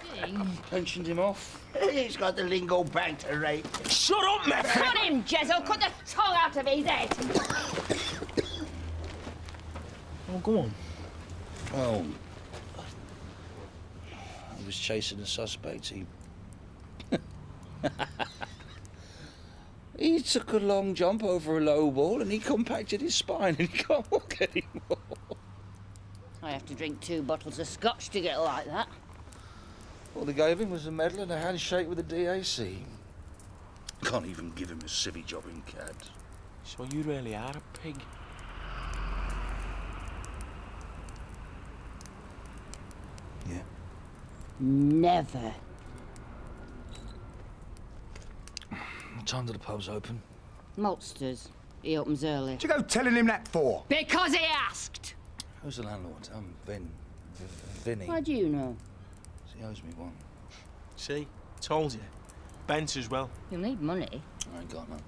Pensioned him off. He's got the lingo back to right. Shut up, Mepper! Cut him, Jezzo! Cut the tongue out of his head! Oh, go on. Well, I was chasing a suspect. He took a long jump over a low wall and he compacted his spine and he can't walk anymore. I have to drink 2 bottles of scotch to get like that. All they gave him was a medal and a handshake with the DAC. Can't even give him a civvy job in CAD. So you really are a pig? Yeah. Never. What time do the pubs open? Maltsters. He opens early. What you go telling him that for? Because he asked! Who's the landlord? Vinny. How do you know? He owes me one. See? Told you. Bent as well. You'll need money. I ain't got none.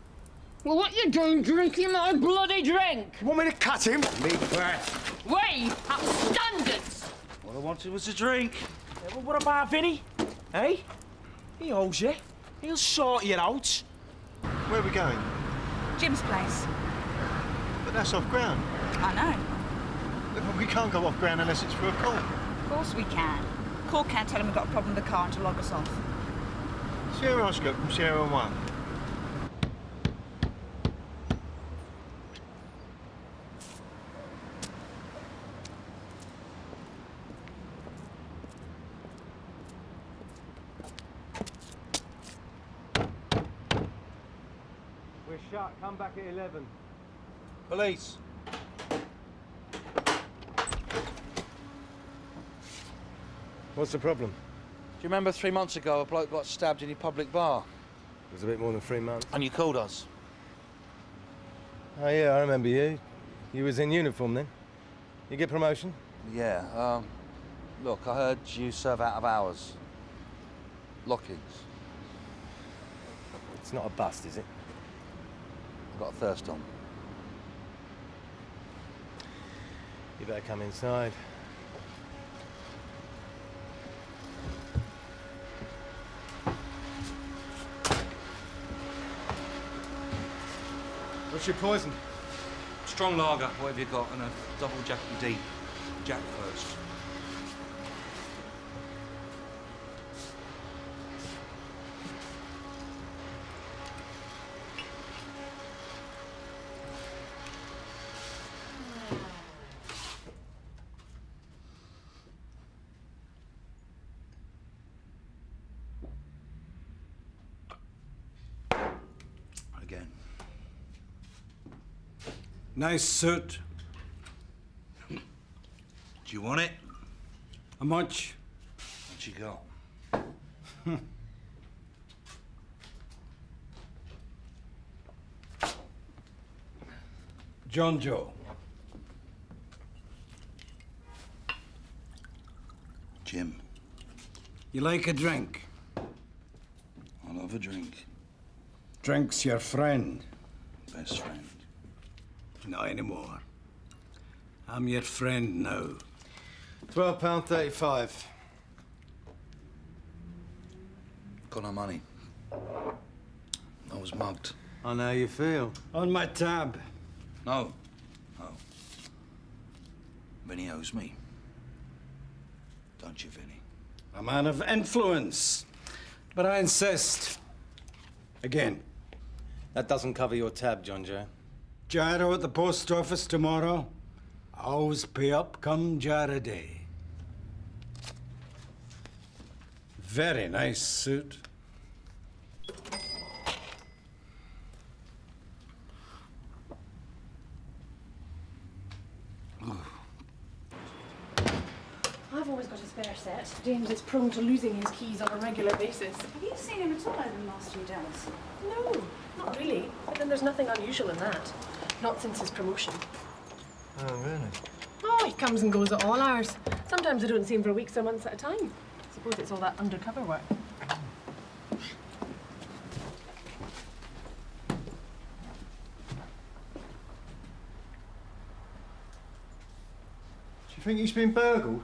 Well, what you doing drinking my bloody drink? You want me to cut him? Big fat. We have standards! All I wanted was a drink. Yeah, well, what about Vinny? Eh? He owes you. He'll sort you out. Where are we going? Jim's place. But that's off ground. I know. But we can't go off ground unless it's for a call. Of course we can. Call can't tell him we've got a problem with the car and to log us off. Sierra Oscar from Sierra 1. We're shut. Come back at 11. Police. What's the problem? Do you remember 3 months ago a bloke got stabbed in your public bar? It was a bit more than 3 months. And you called us? Oh, yeah, I remember you. You was in uniform then. You get promotion? Yeah, look, I heard you serve out of hours. Lock-ins. It's not a bust, is it? I've got a thirst on. You better come inside. What's your poison? Strong lager, whatever you got, and a double Jackie D. Jack first. Again. Nice suit. Do you want it? How much? What you got? John Joe. Jim. You like a drink? I love a drink. Drink's your friend. Best friend. Not anymore. I'm your friend now. £12.35. Got no money. I was mugged. I know how you feel. On my tab. No. No. Vinny owes me. Don't you, Vinny? a man of influence. But I insist. Again. That doesn't cover your tab, John Joe. Gyro at the post office tomorrow. Always pay up come Gyro Day. Very nice suit. I've always got a spare set. James is prone to losing his keys on a regular basis. Have you seen him at all over the last few days? No, not really. But then there's nothing unusual in that. Not since his promotion. Oh, really? Oh, he comes and goes at all hours. Sometimes I don't see him for weeks or months at a time. I suppose it's all that undercover work. Do you think he's been burgled?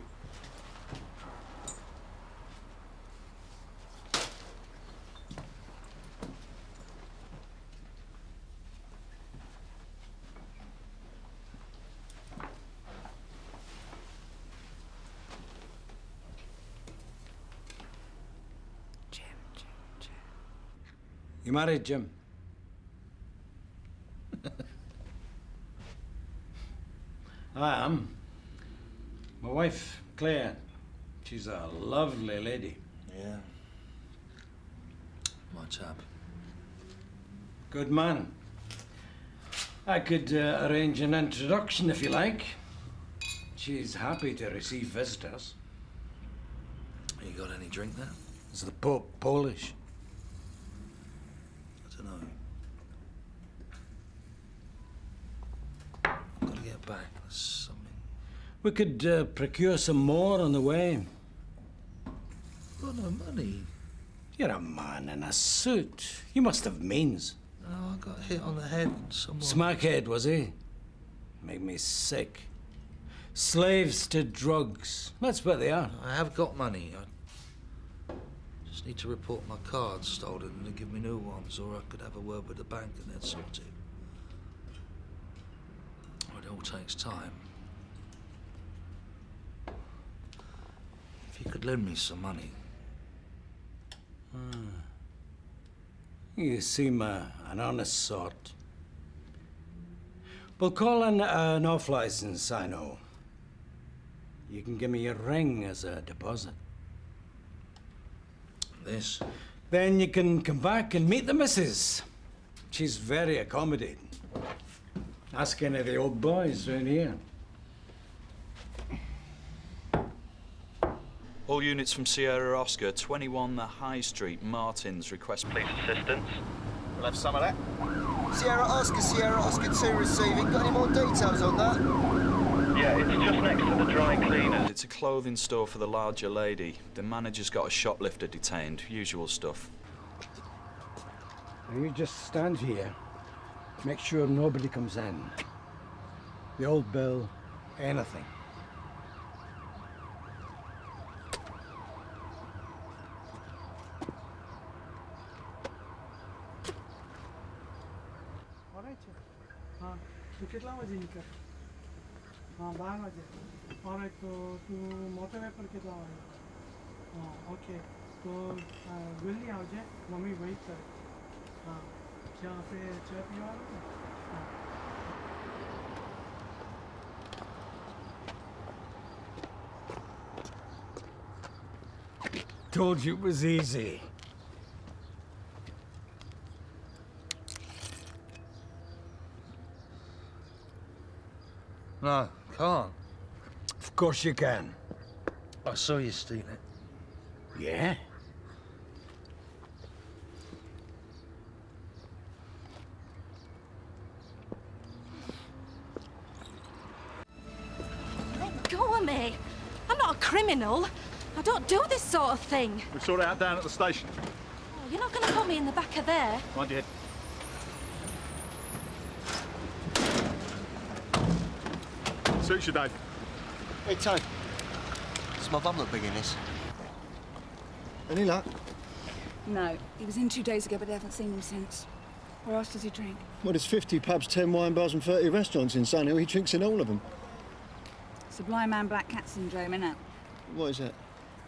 You married, Jim? I am. My wife, Claire, she's a lovely lady. Yeah. My chap. Good man. I could arrange an introduction if you like. She's happy to receive visitors. You got any drink there? Is the Pope Polish? I don't know. I've got to get back. There's something. We could procure some more on the way. I've got no money. You're a man in a suit. You must have means. No, I got hit on the head and someone... Smackhead, was he? Made me sick. Slaves to drugs. That's what they are. I have got money. I just need to report my cards stolen and they give me new ones, or I could have a word with the bank and they'd sort it. Well, it all takes time. If you could lend me some money. You seem an honest sort. We'll call in an off-license, I know. You can give me your ring as a deposit. This? Then you can come back and meet the missus. She's very accommodating. Ask any of the old boys round here. All units from Sierra Oscar, 21 High Street, Martins, request police assistance. We'll have some of that. Sierra Oscar 2 receiving. Got any more details on that? Yeah, it's just next to the dry cleaners. It's a clothing store for the larger lady. The manager's got a shoplifter detained, usual stuff. Now you just stand here. Make sure nobody comes in. The old bill, anything. કેટલા વાગે નીકળ હા 12 વાગે alright તો તું motor way પર કેટલા વાગે હા ઓકે તો જલ્દી આવજે મમ્મી વેઇટ કરે હા ચા આપણે ચા પીવાનું ને હા Told you it was easy. No, can't. Of course you can. I saw you steal it. Yeah? Let go of me. I'm not a criminal. I don't do this sort of thing. We'll sort it out down at the station. Oh, you're not going to put me in the back of there. Mind your head. Suits you, Dave. Hey, Tony. Does my bum look big in this? Any luck? No. He was in 2 days ago, but I haven't seen him since. Where else does he drink? Well, there's 50 pubs, 10 wine bars and 30 restaurants in Sunhill. He drinks in all of them. Sublime man black cat syndrome, innit? What is that?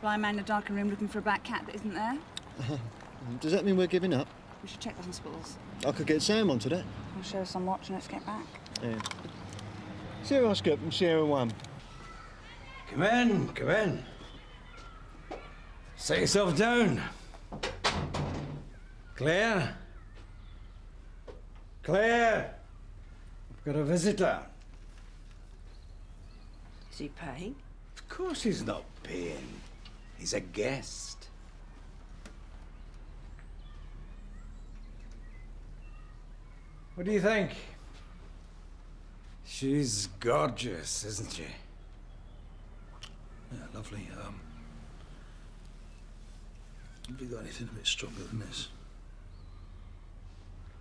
Flying man in the darkened room looking for a black cat that isn't there. Does that mean we're giving up? We should check the hospitals. I could get Sam onto that. I'll show us some watch and let's get back. Yeah. Sierra Oscar from Sierra 1. Come in, come in. Sit yourself down. Claire? Claire! I've got a visitor. Is he paying? Of course he's not paying. He's a guest. What do you think? She's gorgeous, isn't she? Yeah, lovely. Have you got anything a bit stronger than this?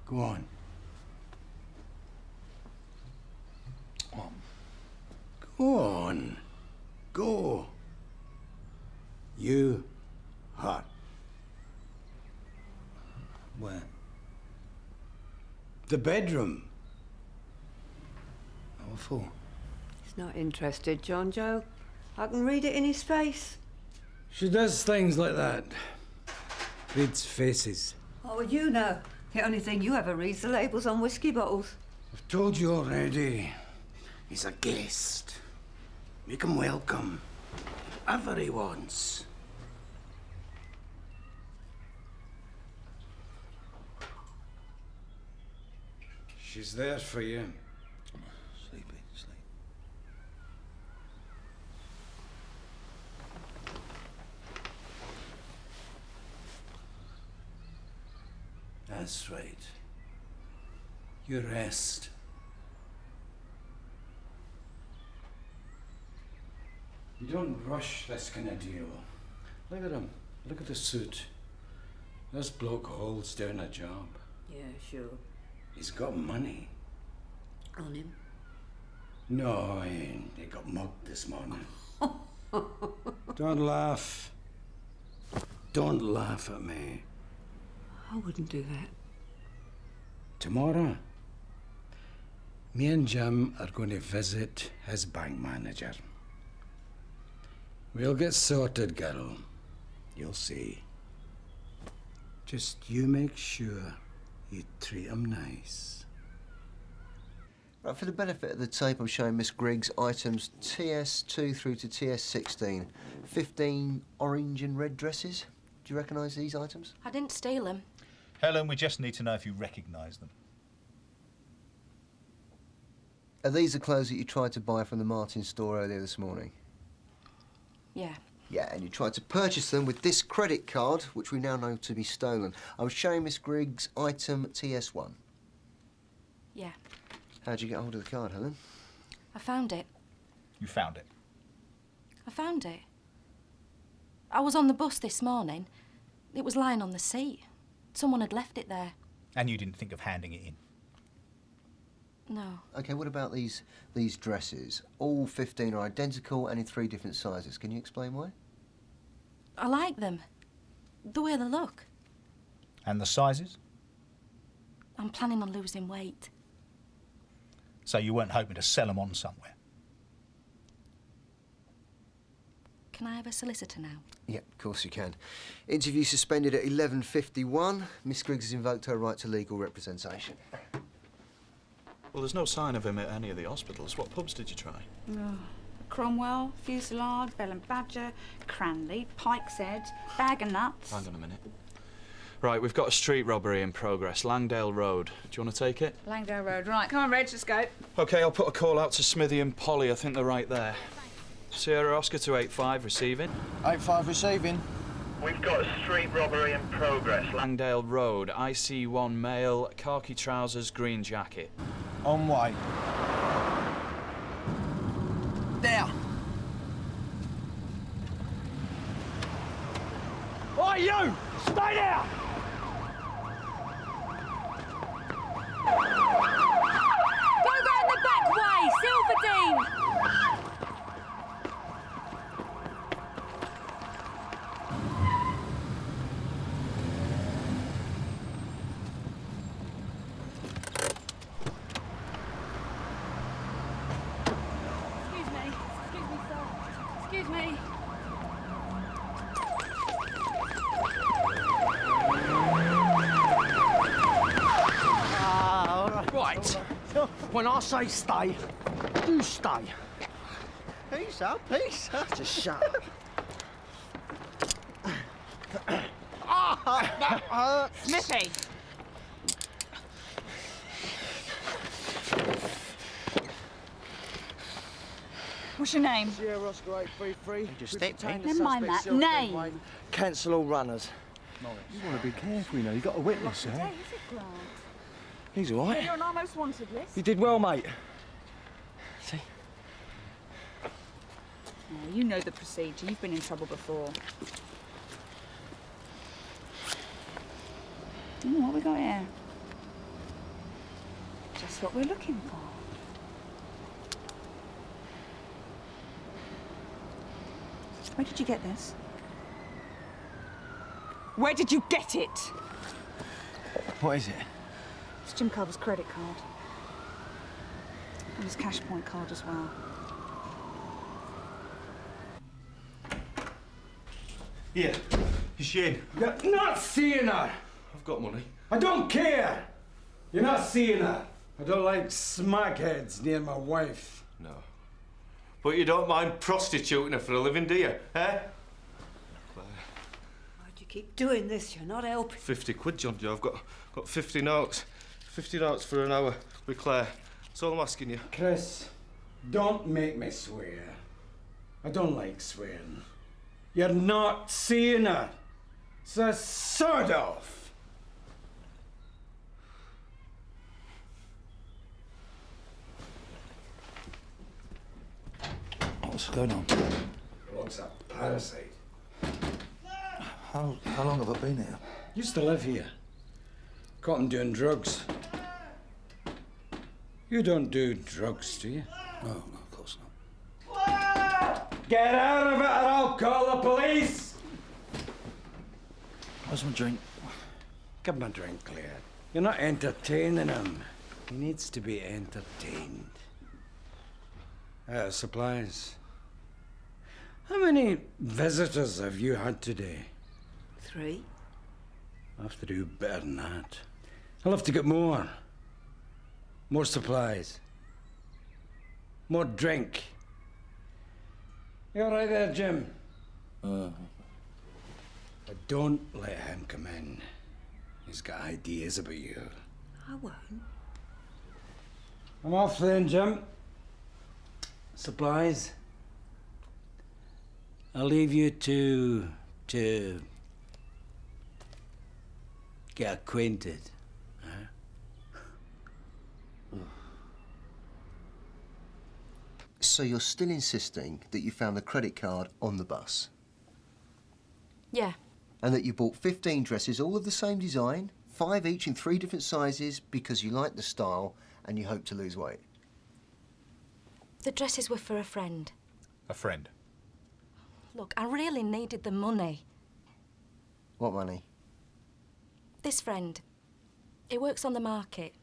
Go on. Go on. Go. You hot. Where? The bedroom. What for? He's not interested, John Joe. I can read it in his face. She does things like that. Reads faces. What would you know? The only thing you ever read's the labels on whiskey bottles. I've told you already. He's a guest. Make him welcome. Whatever he wants. She's there for you. Sleepy, sleep. That's right. You rest. You don't rush this kind of deal. Look at him. Look at the suit. This bloke holds down a job. Yeah, sure. He's got money. On him? No, he ain't. He got mugged this morning. Don't laugh. Don't laugh at me. I wouldn't do that. Tomorrow, me and Jim are going to visit his bank manager. We'll get sorted, girl. You'll see. Just you make sure you treat him nice. Right, for the benefit of the tape, I'm showing Miss Griggs items TS2 through to TS16. 15 orange and red dresses. Do you recognise these items? I didn't steal them. Helen, we just need to know if you recognise them. Are these the clothes that you tried to buy from the Martin store earlier this morning? Yeah. Yeah, and you tried to purchase them with this credit card, which we now know to be stolen. I was showing Miss Griggs item TS1. Yeah. How'd you get hold of the card, Helen? I found it. You found it? I found it. I was on the bus this morning. It was lying on the seat. Someone had left it there. And you didn't think of handing it in? No. OK, what about these dresses? All 15 are identical and in 3 different sizes. Can you explain why? I like them. The way they look. And the sizes? I'm planning on losing weight. So you weren't hoping to sell them on somewhere? Can I have a solicitor now? Yep, of course you can. Interview suspended at 11:51. Miss Griggs has invoked her right to legal representation. Well, there's no sign of him at any of the hospitals. What pubs did you try? Cromwell, Fusillade, Bell and Badger, Cranley, Pike's Head, Bag of Nuts. Hang on a minute. Right, we've got a street robbery in progress, Langdale Road. Do you want to take it? Langdale Road. Right, come on, Reg, let's go. OK, I'll put a call out to Smithy and Polly. I think they're right there. Sierra Oscar 285, receiving. 85 receiving. We've got a street robbery in progress. Langdale Road, IC1 male, khaki trousers, green jacket. On way. There. Oi, you! Stay there! Go round the back way, Silverdine! Excuse me, sir. Excuse me. When I say stay, you stay. Peace up, peace up. Just shut up. That hurts. Smithy! What's your name? Sierra Oscar 833. Just step in. Never mind that. Name? Cancel all runners. You want to be careful, you know. You've got a witness What there. day is it, Grant? He's all right. You're on our most wanted list. You did well, mate. See? Oh, you know the procedure. You've been in trouble before. What we got here? Just what we're looking for. Where did you get this? Where did you get it? What is it? It's Jim Carver's credit card. And his cash point card as well. Here, Shane. You're not seeing her. I've got money. I don't care. You're not seeing her. I don't like smackheads near my wife. No. But you don't mind prostituting her for a living, do you? Eh? Why'd you keep doing this? You're not helping. 50 quid, John Joe. I've got 50 notes. 50 notes for an hour with Claire. That's all I'm asking you. Chris, don't make me swear. I don't like swearing. You're not seeing her. So sort of. What's going on? What's a parasite? How long have I been here? Used to live here. Caught him doing drugs. You don't do drugs, do you? No, of course not. Get out of it or I'll call the police! Where's my drink? Give him a drink, Claire. You're not entertaining him. He needs to be entertained. Supplies. How many visitors have you had today? 3. I have to do better than that. I'll have to get more. More supplies. More drink. You all right there, Jim? But don't let him come in. He's got ideas about you. I won't. I'm off then, Jim. Supplies. I'll leave you to get acquainted. So you're still insisting that you found the credit card on the bus? Yeah. And that you bought 15 dresses, all of the same design, 5 each in 3 different sizes, because you like the style and you hope to lose weight? The dresses were for a friend. A friend? Look, I really needed the money. What money? This friend. He works on the market.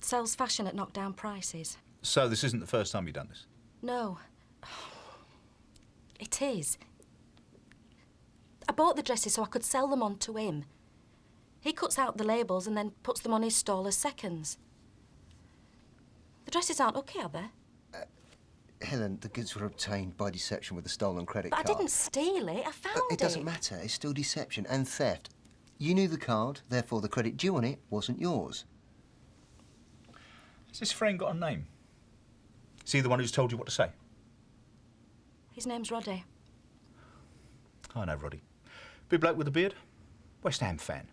Sells fashion at knockdown prices. So this isn't the first time you've done this? No. It is. I bought the dresses so I could sell them on to him. He cuts out the labels and then puts them on his stall as seconds. The dresses aren't lucky, are they? Helen, the goods were obtained by deception with a stolen credit But card. I didn't steal it. I found it. It doesn't matter. It's still deception and theft. You knew the card, therefore the credit due on it wasn't yours. Has this friend got a name? Is he the one who's told you what to say? His name's Roddy. I know Roddy. Big bloke with a beard. West Ham fan.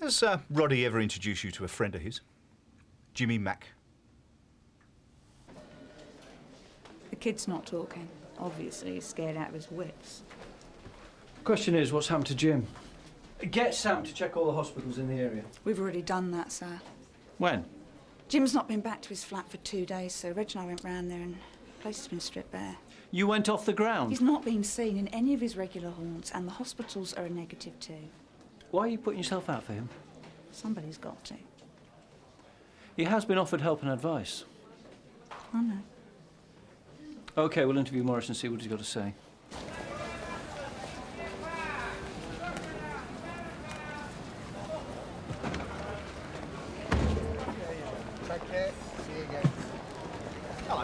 Has Roddy ever introduced you to a friend of his? Jimmy Mack? The kid's not talking. Obviously, he's scared out of his wits. Question is, what's happened to Jim? Get Sam to check all the hospitals in the area. We've already done that, sir. When? Jim's not been back to his flat for 2 days, so Reg and I went round there and the place has been stripped bare. You went off the ground? He's not been seen in any of his regular haunts, and the hospitals are a negative too. Why are you putting yourself out for him? Somebody's got to. He has been offered help and advice. I know. OK, we'll interview Morris and see what he's got to say.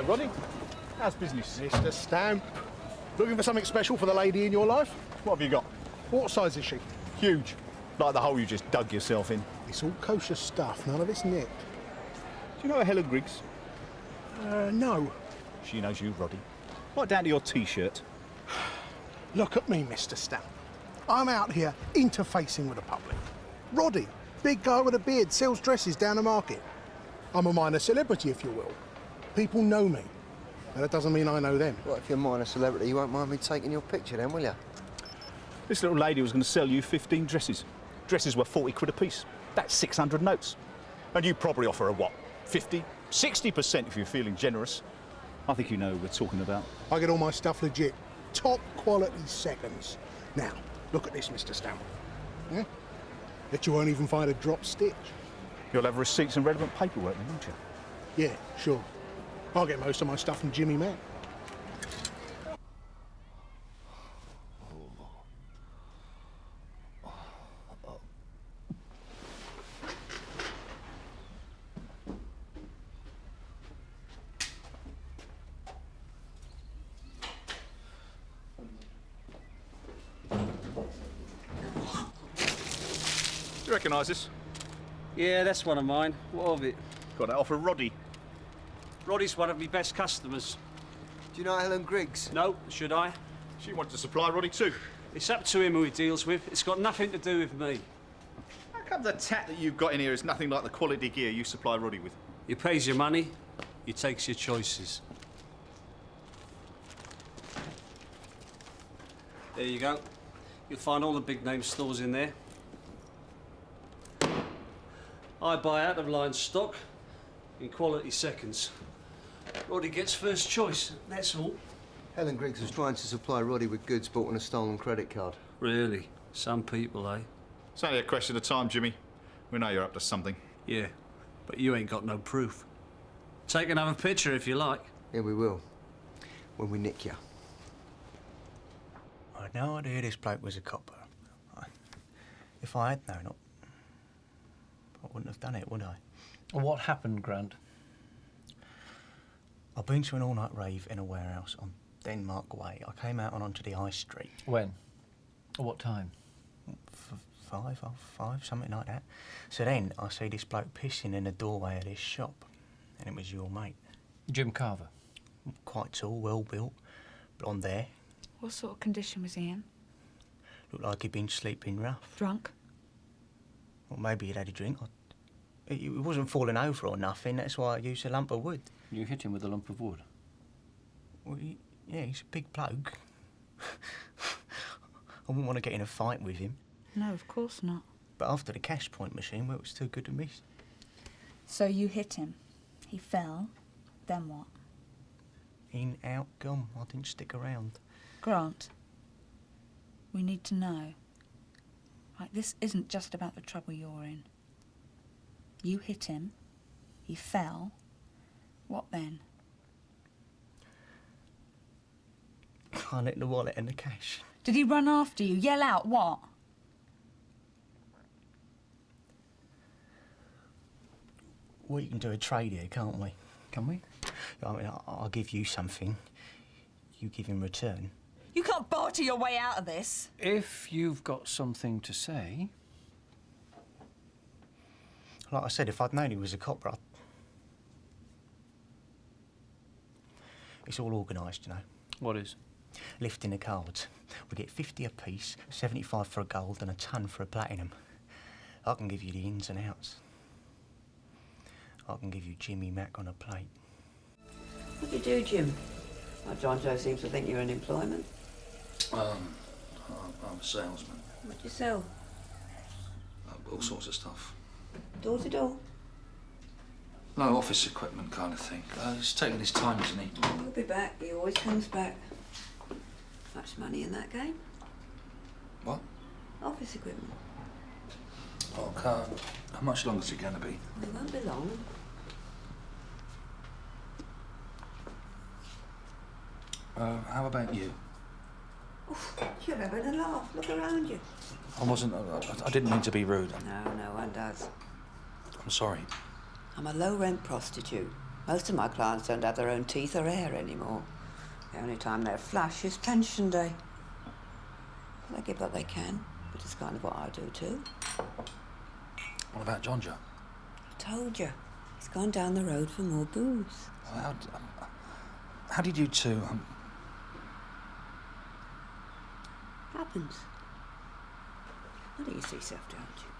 Hello, Roddy. How's business? Mr. Stamp. Looking for something special for the lady in your life? What have you got? What size is she? Huge. Like the hole you just dug yourself in. It's all kosher stuff, none of it's nicked. Do you know Helen Griggs? No. She knows you, Roddy. Right down to your T-shirt. Look at me, Mr. Stamp. I'm out here interfacing with the public. Roddy, big guy with a beard, sells dresses down the market. I'm a minor celebrity, if you will. People know me. And that doesn't mean I know them. Well, if you're a minor celebrity, you won't mind me taking your picture then, will you? This little lady was going to sell you 15 dresses. Dresses were 40 quid a piece. That's 600 notes. And you probably offer her what? 50? 60% if you're feeling generous. I think you know who we're talking about. I get all my stuff legit. Top quality seconds. Now, look at this, Mr. Stamp. Yeah? Bet you won't even find a drop stitch. You'll have receipts and relevant paperwork then, won't you? Yeah, sure. I'll get most of my stuff from Jimmy Mack. Do you recognise this? Yeah, that's one of mine. What of it? Got that off of Roddy. Roddy's one of my best customers. Do you know Helen Griggs? No, should I? She wanted to supply Roddy too. It's up to him who he deals with. It's got nothing to do with me. How come the tat that you've got in here is nothing like the quality gear you supply Roddy with? He pays your money, he takes your choices. There you go. You'll find all the big name stores in there. I buy out of line stock in quality seconds. Roddy gets first choice, that's all. Helen Griggs was trying to supply Roddy with goods bought on a stolen credit card. Really? Some people, eh? It's only a question of time, Jimmy. We know you're up to something. Yeah, but you ain't got no proof. Take another picture if you like. Yeah, we will. When we nick you. I had no idea this bloke was a copper. If I had known it, I wouldn't have done it, would I? What happened, Grant? I've been to an all-night rave in a warehouse on Denmark Way. I came out and onto the high street. When? At what time? 5, something like that. So then I see this bloke pissing in the doorway of this shop. And it was your mate. Jim Carver? Quite tall, well-built, blonde hair. What sort of condition was he in? Looked like he'd been sleeping rough. Drunk? Well, maybe he'd had a drink. He wasn't falling over or nothing, that's why I used a lump of wood. You hit him with a lump of wood? Well, yeah, he's a big bloke. I wouldn't want to get in a fight with him. No, of course not. But after the cash point machine, well, it was too good to miss. So you hit him. He fell. Then what? In, out, gone. I didn't stick around. Grant, we need to know. Like, this isn't just about the trouble you're in. You hit him. He fell. What then? I nicked the wallet and the cash. Did he run after you? Yell out, what? We can do a trade here, can't we? Can we? I mean, I'll give you something. You give in return. You can't barter your way out of this. If you've got something to say... Like I said, if I'd known he was a copper, It's all organised, you know. What is? Lifting the cards. We get 50 apiece, 75 for a gold and a ton for a platinum. I can give you the ins and outs. I can give you Jimmy Mack on a plate. What do you do, Jim? Well, John Joe seems to think you're in employment. I'm a salesman. What do you sell? All sorts of stuff. Door to door? No, office equipment kind of thing. He's taking his time, isn't he? He'll be back. He always comes back. Much money in that game? What? Office equipment. Oh, how much longer is it going to be? Well, it won't be long. How about you? Oof, you're having a laugh. Look around you. I wasn't... I didn't mean to be rude. No one does. I'm sorry. I'm a low-rent prostitute. Most of my clients don't have their own teeth or hair anymore. The only time they're flush is pension day. They give what they can, which is kind of what I do too. What about John Joe? I told you. He's gone down the road for more booze. Well, how did you two... Happens. What do you see yourself, don't you?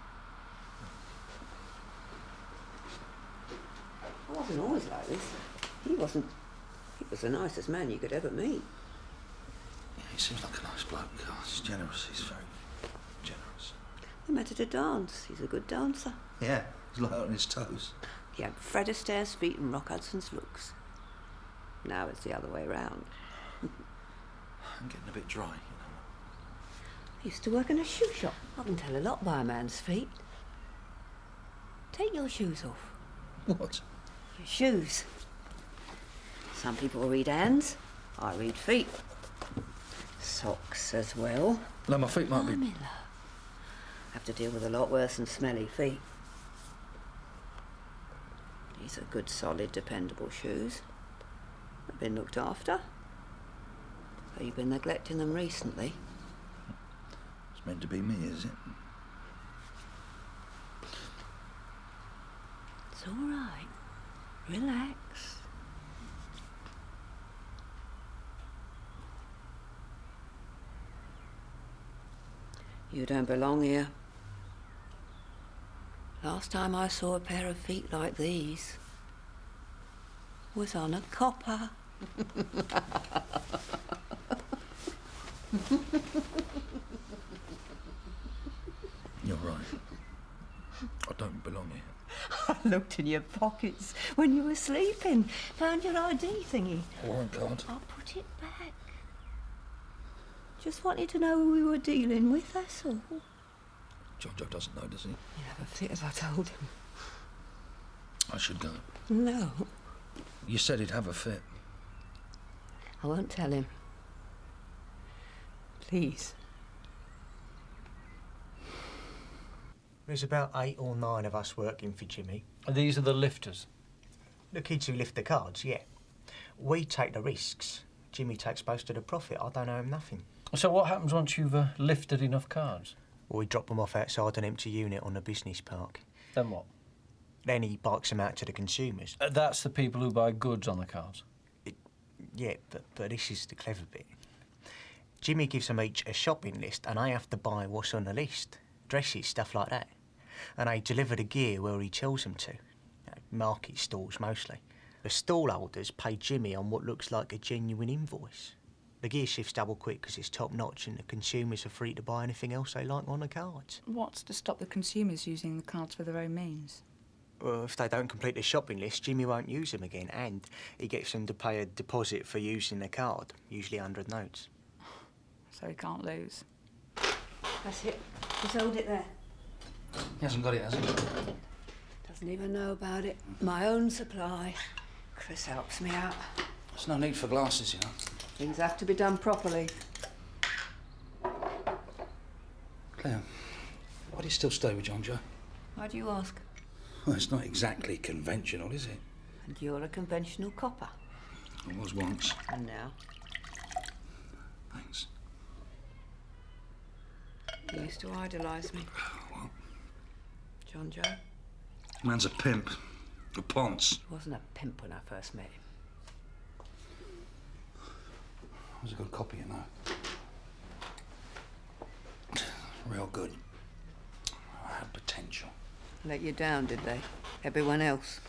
I wasn't always like this. He wasn't. He was the nicest man you could ever meet. Yeah, he seems like a nice bloke. Oh, he's generous. He's very generous. I met at a dance. He's a good dancer. Yeah, he's light on his toes. He had Fred Astaire's feet and Rock Hudson's looks. Now it's the other way round. I'm getting a bit dry, you know. I used to work in a shoe shop. I can tell a lot by a man's feet. Take your shoes off. What? Your shoes. Some people read hands. I read feet. Socks as well. No, my feet might be... Miller. Have to deal with a lot worse than smelly feet. These are good, solid, dependable shoes. They've been looked after. Though you've been neglecting them recently. It's meant to be me, is it? It's all right. Relax. You don't belong here. Last time I saw a pair of feet like these was on a copper. You're right. I don't belong here. I looked in your pockets when you were sleeping. Found your ID thingy. Warrant card. I'll put it back. Just wanted to know who we were dealing with, that's all. John Joe doesn't know, does he? You'd have a fit if I told him. I should go. No. You said he'd have a fit. I won't tell him. Please. There's about 8 or 9 of us working for Jimmy. These are the lifters? The kids who lift the cards, yeah. We take the risks. Jimmy takes most of the profit. I don't owe him nothing. So what happens once you've lifted enough cards? Well, we drop them off outside an empty unit on the business park. Then what? Then he bikes them out to the consumers. That's the people who buy goods on the cards? Yeah, but this is the clever bit. Jimmy gives them each a shopping list and they have to buy what's on the list. Dresses, stuff like that. And they deliver the gear where he tells them to. Market stalls, mostly. The stall holders pay Jimmy on what looks like a genuine invoice. The gear shifts double quick because it's top-notch and the consumers are free to buy anything else they like on the cards. What's to stop the consumers using the cards for their own means? Well, if they don't complete the shopping list, Jimmy won't use them again, and he gets them to pay a deposit for using the card, usually 100 notes. So he can't lose. That's it. Just hold it there. He hasn't got it, has he? Doesn't even know about it. My own supply. Chris helps me out. There's no need for glasses, you know. Things have to be done properly. Claire, why do you still stay with John Joe? Why do you ask? Well, it's not exactly conventional, is it? And you're a conventional copper. I was once. And now? Thanks. You used to idolise me. What? John Joe? Man's a pimp. A ponce. He wasn't a pimp when I first met him. He was a good copy, you know. Real good. I had potential. Let you down, did they? Everyone else?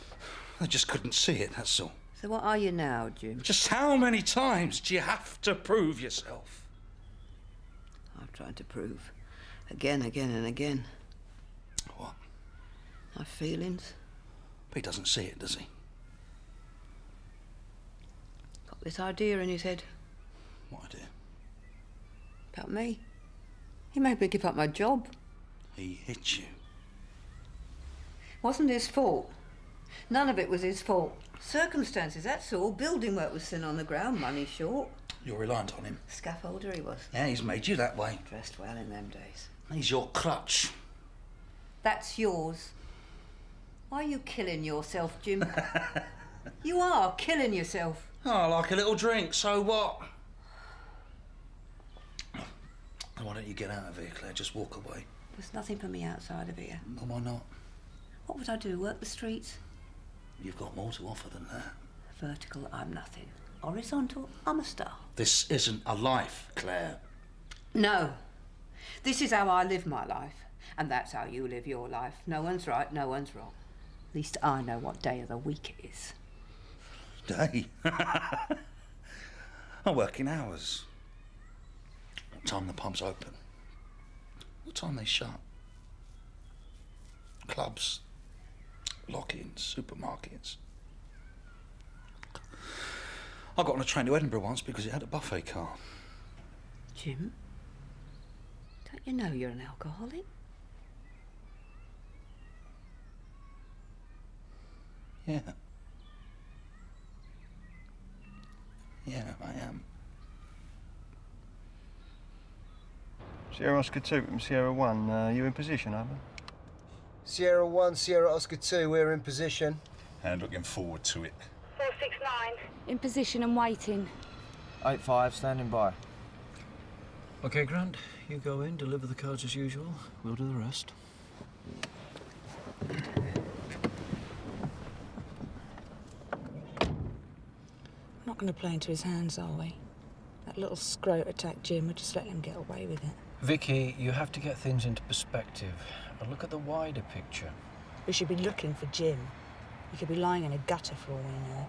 I just couldn't see it, that's all. So what are you now, Jim? Just how many times do you have to prove yourself? I've tried to prove. Again and again. What? My feelings. But he doesn't see it, does he? Got this idea in his head. What idea? About me. He made me give up my job. He hit you. Wasn't his fault. None of it was his fault. Circumstances, that's all. Building work was thin on the ground, money short. You're reliant on him. Scaffolder he was. Yeah, he's made you that way. Dressed well in them days. He's your crutch. That's yours. Why are you killing yourself, Jim? You are killing yourself. Oh, I like a little drink, so what? Why don't you get out of here, Claire? Just walk away. There's nothing for me outside of here. No, why not? What would I do, work the streets? You've got more to offer than that. Vertical, I'm nothing. Horizontal, I'm a star. This isn't a life, Claire. No. This is how I live my life. And that's how you live your life. No one's right, no one's wrong. At least I know what day of the week it is. Day? I'm working hours. What time the pubs open? What time they shut? Clubs, lock-ins, supermarkets. I got on a train to Edinburgh once because it had a buffet car. Jim, don't you know you're an alcoholic? Yeah. Yeah, I am. Sierra Oscar 2 from Sierra 1. You in position, over? Sierra 1, Sierra Oscar 2, we're in position. And looking forward to it. 469. In position and waiting. 8-5, standing by. OK, Grant, you go in, deliver the cards as usual. We'll do the rest. We're not going to play into his hands, are we? That little scrote attacked Jim, we're just letting him get away with it. Vicky, you have to get things into perspective and look at the wider picture. We should be looking for Jim. He could be lying in a gutter for all we know.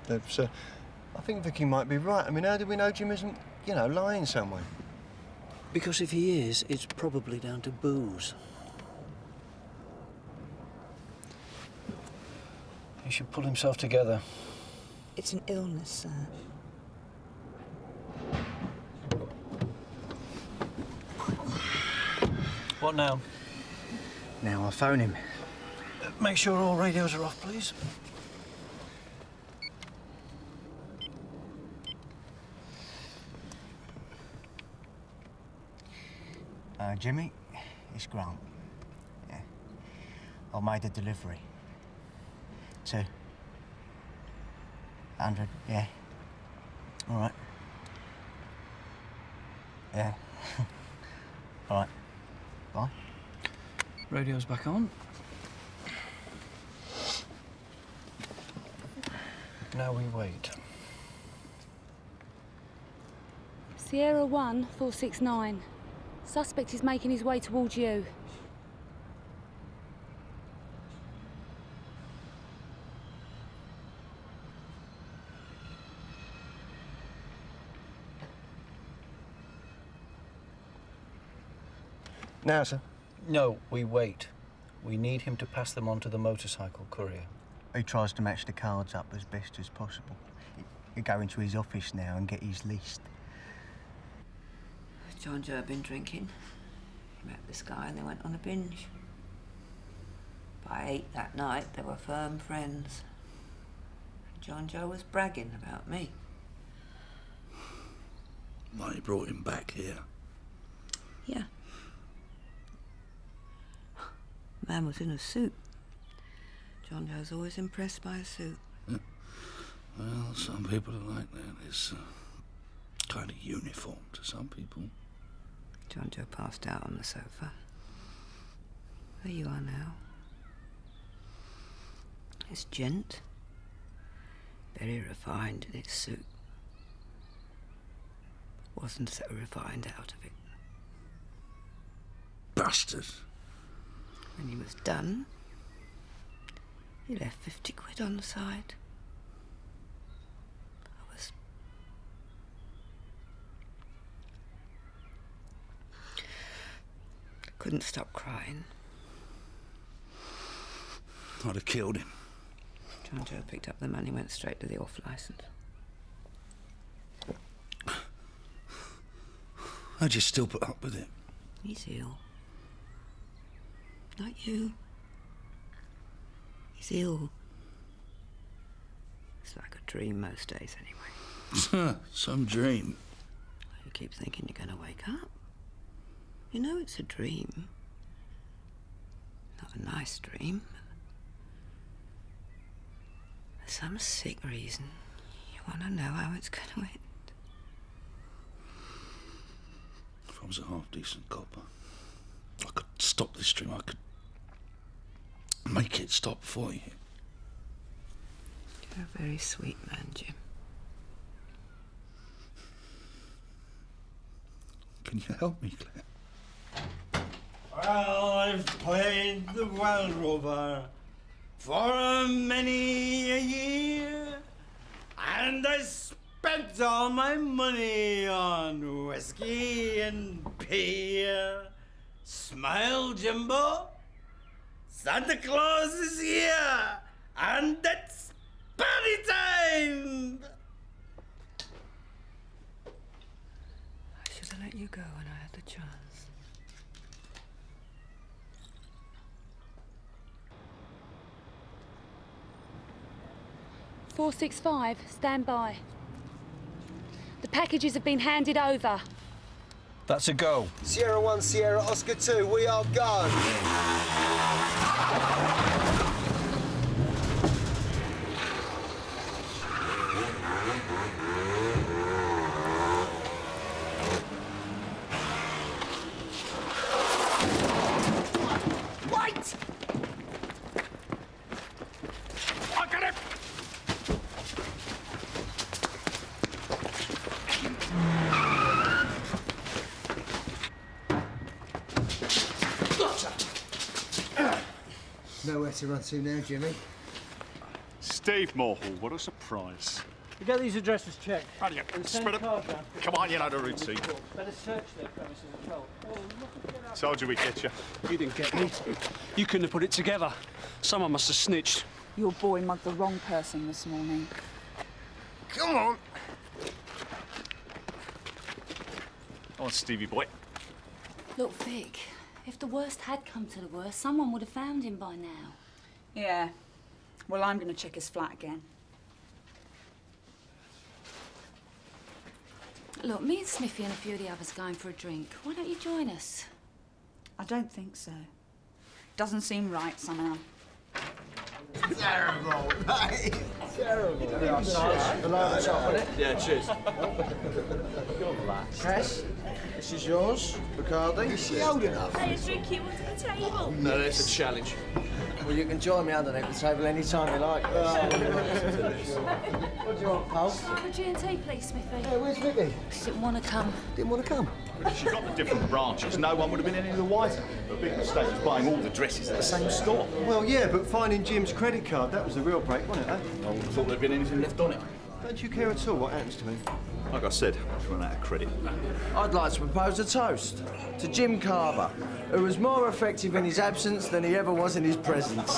I think Vicky might be right. I mean, how do we know Jim isn't, lying somewhere? Because if he is, it's probably down to booze. He should pull himself together. It's an illness, sir. What now? Now I'll phone him. Make sure all radios are off, please. Jimmy, it's Grant. Yeah. I've made a delivery. 200, yeah. All right. Yeah. All right. Bye. Radio's back on. Now we wait. Sierra 1, 469. Suspect is making his way towards you. Now, sir? No, we wait. We need him to pass them on to the motorcycle courier. He tries to match the cards up as best as possible. He'll go into his office now and get his list. John Joe had been drinking. He met this guy and they went on a binge. By 8 that night, they were firm friends. John Joe was bragging about me. Why you brought him back here? Yeah. The man was in a suit. John Joe's always impressed by a suit. Well, some people are like that. It's kind of uniform to some people. John Joe passed out on the sofa. There you are now. This gent, very refined in his suit, wasn't so refined out of it. Bastard. When he was done, he left 50 quid on the side. Couldn't stop crying. I'd have killed him. John Joe picked up the money, went straight to the off licence. How'd you still put up with it? He's ill. Not you. He's ill. It's like a dream most days, anyway. Some dream. You keep thinking you're going to wake up. You know it's a dream. Not a nice dream. For some sick reason, you want to know how it's going to end. If I was a half-decent copper, I could stop this stream. I could make it stop for you. You're a very sweet man, Jim. Can you help me, Claire? Well, I've played the wild rover for many a year, and I spent all my money on whiskey and beer. Smile, Jimbo. Santa Claus is here, and it's party time! I should have let you go when I had the chance. "465, stand by. The packages have been handed over." That's a go. Sierra 1, Sierra Oscar 2, we are go. Wait! I got it! Nowhere to run to now, Jimmy. Steve Morhall, what a surprise. You get these addresses checked. Right, yeah. And send Spread it. cards round. Come on, you know the routine. Better search their premises as well. Oh, look at that. Told you we'd get you. You didn't get me. You couldn't have put it together. Someone must have snitched. Your boy mugged the wrong person this morning. Come on. Oh, Stevie boy. Look, Vic, if the worst had come to the worst, someone would have found him by now. Yeah. Well, I'm going to check his flat again. Look, me and Smithy and a few of the others are going for a drink. Why don't you join us? I don't think so. Doesn't seem right somehow. Terrible, mate. Terrible. Yeah, cheers. Cass, this is yours. Bacardi. Is she old enough? Play a drink you under the table. No, that's a challenge. Well, you can join me underneath the table any time you like. What do you want, pal? Have a G&T, please, Smithy. Hey, where's Vicky? She didn't want to come. Didn't want to come. If she got the different branches, no one would have been any the wiser. The big mistake was buying all the dresses at the same store. Well, yeah, but finding Jim's credit card, that was the real break, wasn't it, eh? I wouldn't have thought there'd been anything left on it. Don't you care at all what happens to me? Like I said, I've run out of credit. I'd like to propose a toast to Jim Carver, who was more effective in his absence than he ever was in his presence.